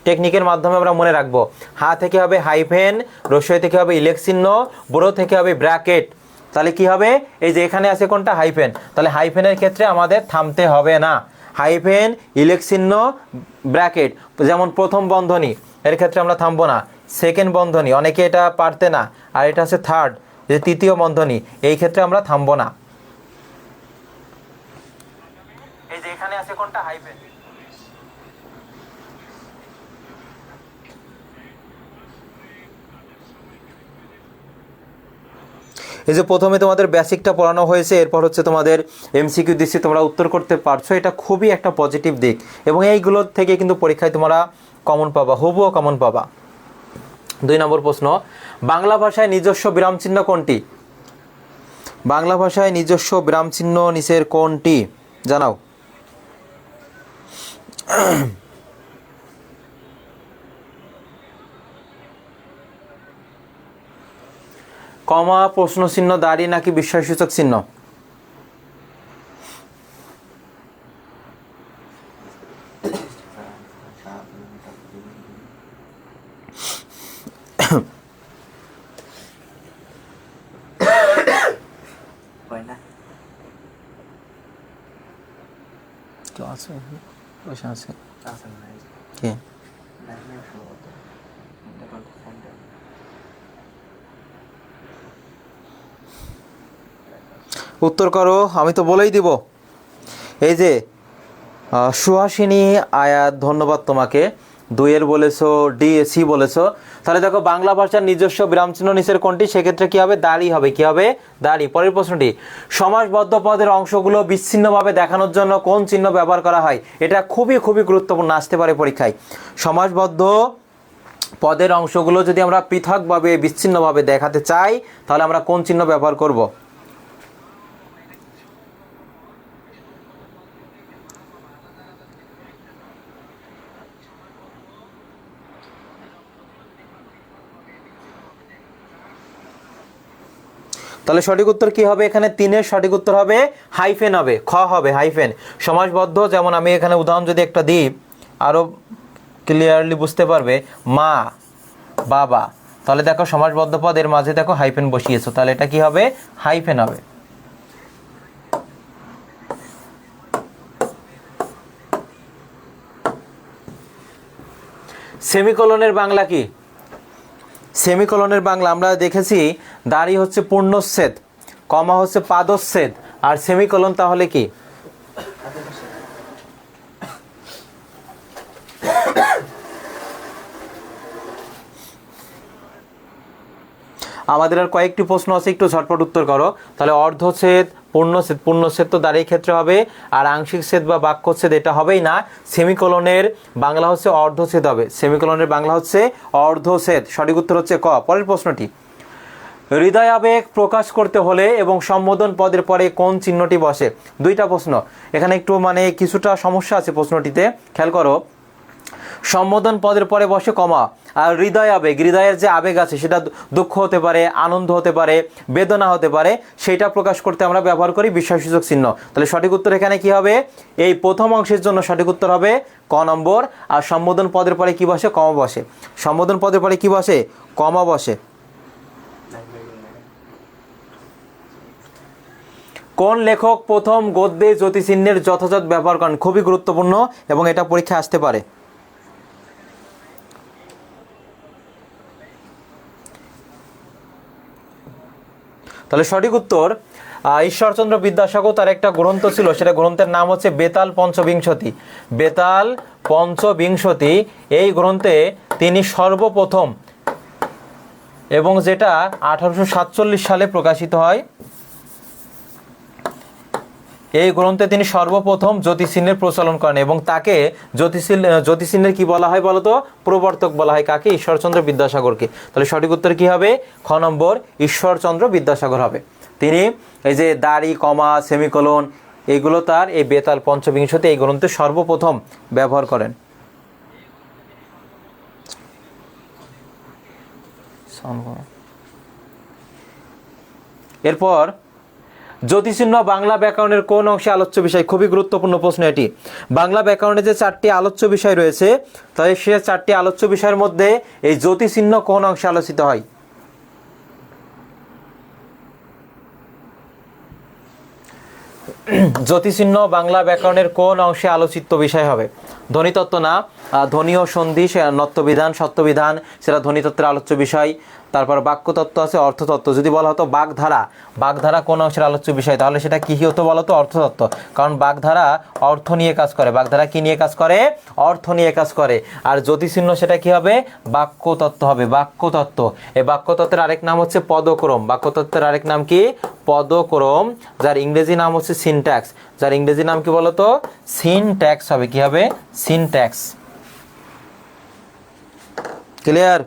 টেকনিকের মাধ্যমে আমরা মনে রাখবো। হা থেকে হবে হাইফেন, রস্বই থেকে হবে ইলেক চিহ্ন, ব্রো থেকে হবে ব্র্যাকেট। তাহলে কি হবে, এই যে এখানে আছে কোনটা, হাইফেন, তাহলে হাইফেনের ক্ষেত্রে আমাদের থামতে হবে না। হাইফেন, ইলেক চিহ্ন, ব্র্যাকেট, যেমন প্রথম বন্ধনী, এর ক্ষেত্রে আমরা থামবো না। সেকেন্ড বন্ধনী, অনেকে এটা পারতে না, আর এটা হচ্ছে থার্ড, যে তৃতীয় বন্ধনী, এই ক্ষেত্রে আমরা থামবো না। এই যে এখানে আছে কোনটা, হাইফেন। এই যে প্রথমে তোমাদের বেসিকটা পড়ানো হয়েছে, এরপর হচ্ছে তোমাদের এমসিকিউ দিচ্ছি, তোমরা উত্তর করতে পারছো, এটা খুবই একটা পজিটিভ দিক। এবং এইগুলোর থেকে কিন্তু পরীক্ষায় তোমরা কমন পাবা, হুবুও কমন পাবা। 2 নম্বর প্রশ্ন, বাংলা ভাষায় নিজস্ব বিরাম চিহ্ন কোনটি? বাংলা ভাষায় নিজস্ব বিরাম চিহ্ন নিচের কোনটি, জানাও। কমা, প্রশ্ন চিহ্ন, দাড়ি নাকি বিস্ময়সূচক চিহ্ন? উত্তর করো, আমি তো বলেই দিব। এই যে সুহাসিনী আয়াত, ধন্যবাদ তোমাকে। 2 বলেছো, ডি সি বলেছো। তাহলে দেখো বাংলা ভাষার নিজস্ব বিরাম চিহ্ন নিচের কোনটি? সেক্ষেত্রে কি হবে, দাড়ি হবে। কি হবে, দাড়ি। পরের প্রশ্নটি, সমাসবদ্ধ পদের অংশগুলো বিচ্ছিন্নভাবে দেখানোর জন্য কোন চিহ্ন ব্যবহার করা হয়? এটা খুবই খুবই গুরুত্বপূর্ণ, আসতে পারে পরীক্ষায়। সমাসবদ্ধ পদের অংশগুলো যদি আমরা পৃথকভাবে বিচ্ছিন্নভাবে দেখাতে চাই তাহলে আমরা কোন চিহ্ন ব্যবহার করব? তাহলে সঠিক উত্তর কি হবে? এখানে 3-এর সঠিক উত্তর হবে হাইফেন হবে, খ হবে, হাইফেন। সমাসবদ্ধ, যেমন আমি এখানে উদাহরণ যদি একটা দিই আরো ক্লিয়ারলি বুঝতে পারবে, মা বাবা, তাহলে দেখো সমাসবদ্ধ পদ, এর মাঝে দেখো হাইফেন বসিয়েছো, তাহলে এটা কি হবে, হাইফেন হবে। সেমিকোলনের বাংলা কি? সেমিকোলনের বাংলা আমরা দেখেছি, দাড়ি হচ্ছে পূর্ণচ্ছেদ, কমা হচ্ছে পাদচ্ছেদ, আর সেমিকোলন তাহলে কি? আমাদের আর কয়েকটি প্রশ্ন আছে, একটু ঝটপট উত্তর করো। তাহলে অর্ধচ্ছেদ, পূর্ণচ্ছেদ, পূর্ণচ্ছেদ তো দাঁড়িয়ে ক্ষেত্রে হবে, আর আংশিক ছেদ বা বাক্যচ্ছেদ এটা হবেই না। সেমিকোলনের বাংলা হচ্ছে অর্ধচ্ছেদ হবে, সেমিকোলনের বাংলা হচ্ছে অর্ধচ্ছেদ। সঠিক উত্তর হচ্ছে ক। পরের প্রশ্নটি, হৃদয় আবেগ প্রকাশ করতে হলে এবং সম্বোধন পদের পরে কোন চিহ্নটি বসে? 2টা প্রশ্ন, এখানে একটু মানে কিছুটা সমস্যা আছে প্রশ্নটিতে, খেয়াল করো। সম্বোধন পদের পরে বসে কমা, আর হৃদয় আবেগ, হৃদয়ের যে আবেগ আছে সেটা দুঃখ হতে পারে, আনন্দ হতে পারে, বেদনা হতে পারে, সেটা প্রকাশ করতে আমরা ব্যবহার করি বিস্ময়সূচক চিহ্ন। তাহলে সঠিক উত্তর এখানে কি হবে? এই প্রথম অংশের জন্য সঠিক উত্তর হবে ক নম্বর। আর সম্বোধন পদের পরে কি বসে? কমা বসে। সম্বোধন পদের পরে কি বসে? কমা বসে। কোন লেখক প্রথম গদ্যে জ্যোতিচিহ্নের যথাযথ ব্যবহার করেন? খুবই গুরুত্বপূর্ণ এবং এটা পরীক্ষায় আসতে পারে। তাহলে সঠিক উত্তর ঈশ্বরচন্দ্র বিদ্যাসাগর, তার একটা গ্রন্থ ছিল, সেটা গ্রন্থের নাম হচ্ছে বেতাল পঞ্চবিংশতি। বেতাল পঞ্চবিংশতি, এই গ্রন্থে তিনি সর্বপ্রথম, এবং যেটা 1847 সালে প্রকাশিত হয়, এই গ্রন্থে তিনি সর্বপ্রথম জ্যোতিচিহ্নের প্রচলন করেন এবং তাকে জ্যোতিচিহ্নের কি বলা হয় বলতো? প্রবর্তক বলা হয়। কাকে? ঈশ্বরচন্দ্র বিদ্যাসাগরকে। তাহলে সঠিক উত্তর কি হবে? খ নম্বর, ঈশ্বরচন্দ্র বিদ্যাসাগর হবে। তিনি এই যে দাড়ি, কমা, সেমিকোলন, এইগুলো তার এই বেতাল পঞ্চবিংশতি এই গ্রন্থে সর্বপ্রথম ব্যবহার করেন। এরপর জ্যোতিচিহ্ন বাংলা ব্যাকরণের কোন অংশে আলোচ্য বিষয়? খুবই গুরুত্বপূর্ণ প্রশ্ন এটি। বাংলা ব্যাকরণে যে 4টি আলোচ্য বিষয় রয়েছে, তাই সে 4টি আলোচ্য বিষয়ের মধ্যে এই জ্যোতিচিহ্ন কোন অংশে আলোচিত হয়? জ্যোতিচিহ্ন বাংলা ব্যাকরণের কোন অংশে আলোচিত বিষয় হবে? ধ্বনিতত্ত্ব না, ধ্বনি ও সন্ধি, নত্যবিধান, সত্যবিধান, সেটা ধ্বনিতত্ত্বের আলোচ্য বিষয়। তারপর বাক্যতত্ত্ব আছে, অর্থতত্ত্ব। যদি বলা হতো বাগধারা, বাগধারা কোন অংশের আলোচ্য বিষয়, তাহলে সেটা কি হতো বলতো? অর্থতত্ত্ব। কারণ বাগধারা অর্থ নিয়ে কাজ করে। বাগধারা কি নিয়ে কাজ করে? অর্থ নিয়ে কাজ করে। আর জ্যোতিচিহ্ন সেটা কি হবে? বাক্যতত্ত্ব হবে, বাক্যতত্ত্ব। এই বাক্যতত্ত্বের আরেক নাম হচ্ছে পদক্রম। বাক্যতত্ত্বের আরেক নাম কি? পদক্রম, যার ইংরেজি নাম হচ্ছে সিনট্যাক্স। যার ইংরেজি নাম কি বলতো? সিনট্যাক্স হবে। কি হবে? সিনট্যাক্স। ক্লিয়ার?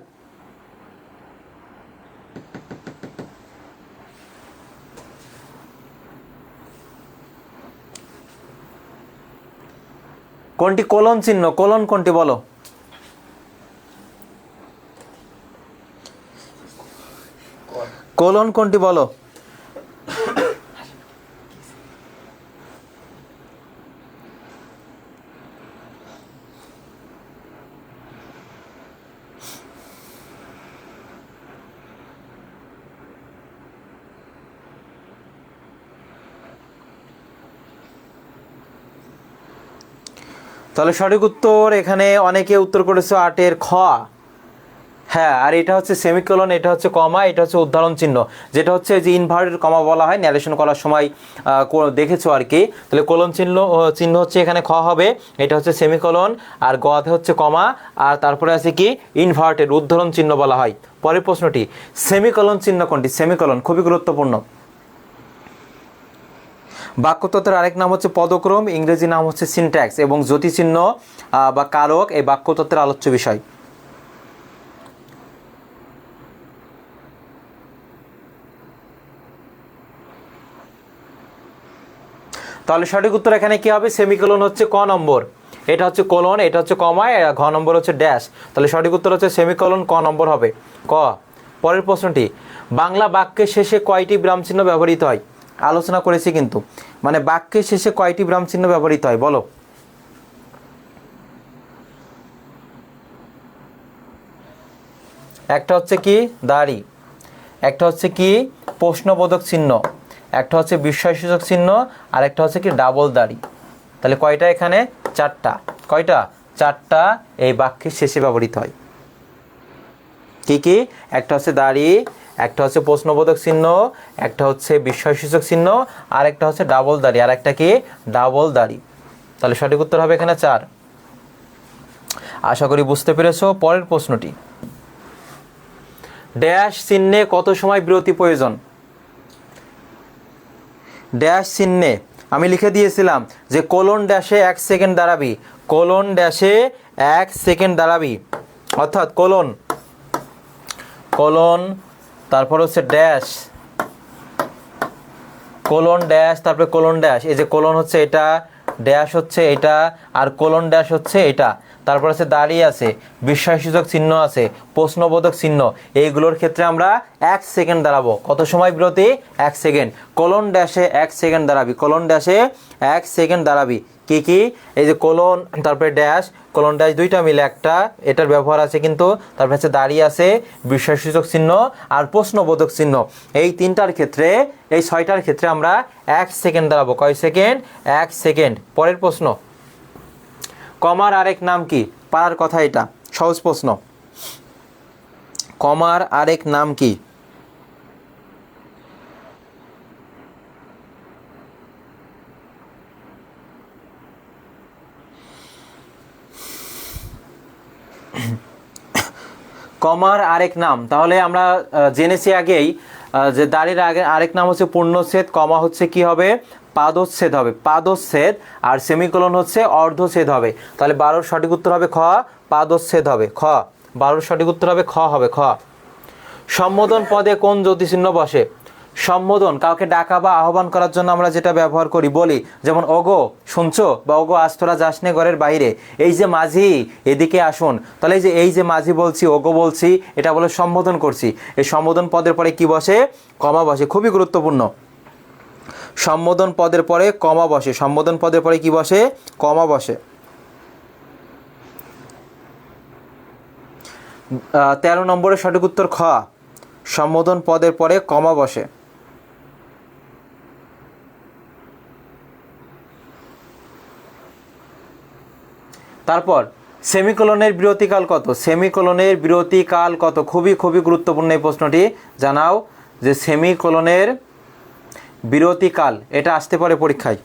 কোনটি কোলন চিহ্ন? কোলন কোনটি বলো? কোলন কোনটি বলো? তাহলে সঠিক উত্তর এখানে অনেকে উত্তর করেছে 8-এর খ। হ্যাঁ, আর এটা হচ্ছে সেমিকোলন, এটা হচ্ছে কমা, এটা হচ্ছে উদ্ধরণ চিহ্ন, যেটা হচ্ছে যে ইনভার্টেড কমা বলা হয়, ন্যারেশন করার সময় দেখেছো আর কি। তাহলে কোলন চিহ্ন হচ্ছে এখানে খ হবে, এটা হচ্ছে সেমিকোলন, আর গতে হচ্ছে কমা, আর তারপরে আছে কি ইনভার্টেড, উদ্ধরণ চিহ্ন বলা হয়। পরের প্রশ্নটি, সেমিকোলন চিহ্ন কোনটি? সেমিকোলন খুবই গুরুত্বপূর্ণ। বাক্যতত্ত্বের আরেক নাম হচ্ছে পদক্রম, ইংরেজি নাম হচ্ছে সিনট্যাক্স, এবং জ্যোতিচিহ্ন বা কারক এই বাক্যতত্ত্বের আলোচ্য বিষয়। তাহলে সঠিক উত্তর এখানে কি হবে? সেমিকোলন হচ্ছে ক নম্বর, এটা হচ্ছে কোলন, এটা হচ্ছে কমা, ঘ নম্বর হচ্ছে ড্যাশ। তাহলে সঠিক উত্তর হচ্ছে সেমিকোলন, ক নম্বর হবে, ক। পরের প্রশ্নটি, বাংলা বাক্যের শেষে কয়টি বিরাম চিহ্ন ব্যবহৃত হয়? আলোচনা করেছি কিন্তু, মানে বাক্যের শেষে কয়টি বিরাম চিহ্ন ব্যবহৃত হয় বলো? একটা হচ্ছে কি দাড়ি, একটা হচ্ছে কি প্রশ্নবোধক চিহ্ন, একটা হচ্ছে বিস্ময়সূচক চিহ্ন, আর একটা হচ্ছে কি ডাবল দাড়ি। তাহলে কয়টা এখানে? 4টা। কয়টা? 4টা এই বাক্যের শেষে ব্যবহৃত হয়। কি কি? একটা হচ্ছে দাড়ি, একটা হচ্ছে প্রশ্নবোধক চিহ্ন, একটা হচ্ছে বিস্ময়সূচক চিহ্ন, আর একটা হচ্ছে ডাবল দাড়ি, আর একটা কি ডাবল দাড়ি। তাহলে সঠিক উত্তর হবে এখানে 4। আশা করি বুঝতে পেরেছো। পরের প্রশ্নটি, ড্যাশ চিহ্নে কত সময় বিরতি প্রয়োজন? ড্যাশ চিহ্নে আমি লিখে দিয়েছিলাম যে কোলন ড্যাশে 1 সেকেন্ড দাঁড়াবি, কোলন ড্যাশে 1 সেকেন্ড দাঁড়াবি, অর্থাৎ কোলন, কোলন, তারপর হচ্ছে ড্যাশ, কোলন ড্যাশ, তারপরে কোলন ড্যাশ। এই যে কোলন হচ্ছে এটা, ড্যাশ হচ্ছে এটা, আর কোলন ড্যাশ হচ্ছে এটা। তারপর আছে দাড়ি আছে, বিস্ময়সূচক চিহ্ন আছে, প্রশ্নবোধক চিহ্ন। এইগুলোর ক্ষেত্রে আমরা 1 সেকেন্ড দাঁড়াবো। কত সময় বিরতি? 1 সেকেন্ড। কোলন ড্যাশে 1 সেকেন্ড দাঁড়াবি, কোলন ড্যাশে 1 সেকেন্ড দাঁড়াবি। কি কি? এই যে কোলন, তারপরে ড্যাশ, কোলন ড্যাশ দুইটা মিলে একটা, এটার ব্যবহার আছে কিন্তু। তারপরে হচ্ছে দাঁড়িয়ে আছে, বিস্ময়সূচক চিহ্ন আর প্রশ্নবোধক চিহ্ন। এই তিনটার ক্ষেত্রে, এই ছয়টার ক্ষেত্রে আমরা 1 সেকেন্ড দাঁড়াবো। কয় সেকেন্ড? 1 সেকেন্ড। পরের প্রশ্ন, কমার আরেক নাম কি? পারার কথা, এটা সহজ প্রশ্ন। কমার আরেক নাম কি? কমার আরেক নাম, তাহলে আমরা জেনেছি আগেই যে দাড়ির আগে আরেক নাম হচ্ছে পূর্ণচ্ছেদ, কমা হচ্ছে কি হবে? পাদচ্ছেদ হবে, পাদচ্ছেদ। আর সেমিকোলন হচ্ছে অর্ধচ্ছেদ হবে। তাহলে 12 সঠিক উত্তর হবে খ, পাদচ্ছেদ হবে খ। 12 সঠিক উত্তর হবে খ, হবে খ। সম্বোধন পদে কোন জ্যোতিচিহ্ন বসে? সম্বোধন, কাউকে ডাকা বা আহ্বান করার জন্য আমরা যেটা ব্যবহার করি, বলি, যেমন ওগো শুনছো, বা ওগো আজ তোরা যাসনে ঘরের বাইরে, এই যে মাঝি এদিকে আসুন। তাহলে এই যে মাঝি বলছি, ওগো বলছি, এটা বলে সম্বোধন করছি। এই সম্বোধন পদের পরে কি বসে? কমা বসে। খুবই গুরুত্বপূর্ণ। সম্বোধন পদের পরে কমা বসে। সম্বোধন পদের পরে কি বসে? কমা বসে। 13 নম্বরের সঠিক উত্তর খ, সম্বোধন পদের পরে কমা বসে। তারপর সেমিকোলনের বিরতিকাল কত? সেমিকোলনের বিরতিকাল কত? খুবই গুরুত্বপূর্ণ এই প্রশ্নটি। জানাও যে সেমিকোলনের বিরতিকাল, এটা আসতে পারে পরীক্ষায়।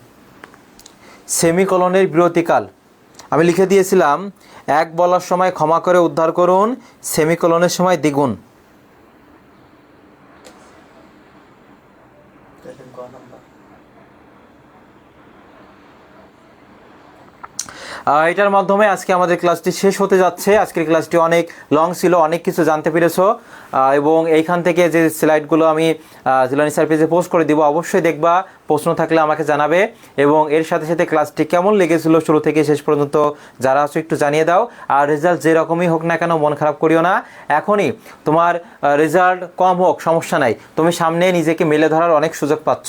সেমিকোলনের বিরতিকাল আমি লিখে দিয়েছিলাম, 1 বলার সময় ক্ষমা করে উদ্ধার করুন, সেমিকোলনের সময় দ্বিগুণ। এটার মাধ্যমে আজকে আমাদের ক্লাসটি শেষ হতে যাচ্ছে। আজকের ক্লাসটি অনেক লং ছিল, অনেক কিছু জানতে পেরেছো। এবং এইখান থেকে যে স্লাইডগুলো আমি জিলানী স্যার পেজে পোস্ট করে দিব, অবশ্যই দেখবা। প্রশ্ন থাকলে আমাকে জানাবে। এবং এর সাথে সাথে ক্লাসটি কেমন লেগেছিল শুরু থেকে শেষ পর্যন্ত যারা আছো একটু জানিয়ে দাও। আর রেজাল্ট যেরকমই হোক না কেন মন খারাপ করিও না। এখনই তোমার রেজাল্ট কম হোক সমস্যা নাই, তুমি সামনে নিজেকে মেলে ধরার অনেক সুযোগ পাচ্ছ।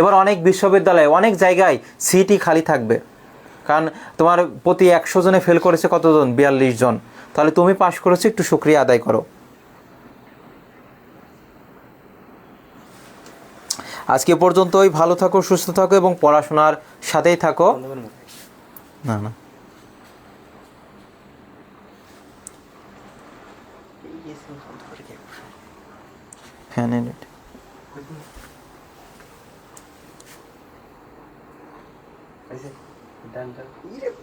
এবার অনেক বিশ্ববিদ্যালয়ে অনেক জায়গায় সিটই খালি থাকবে, কারণ তোমার প্রতি 100 জনে ফেল করেছে কতজন? 42 জন। তাহলে তুমি পাশ করেছো, একটু শুকরিয়া আদায় করো। আজকে পর্যন্তই। ভালো থাকো, সুস্থ থাকো এবং পড়াশোনার সাথেই থাকো। না না ফ্যান এনে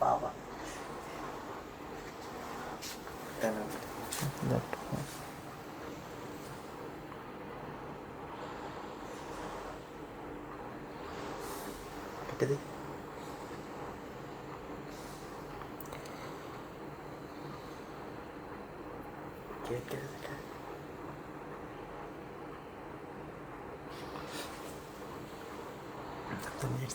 বাবা তুমি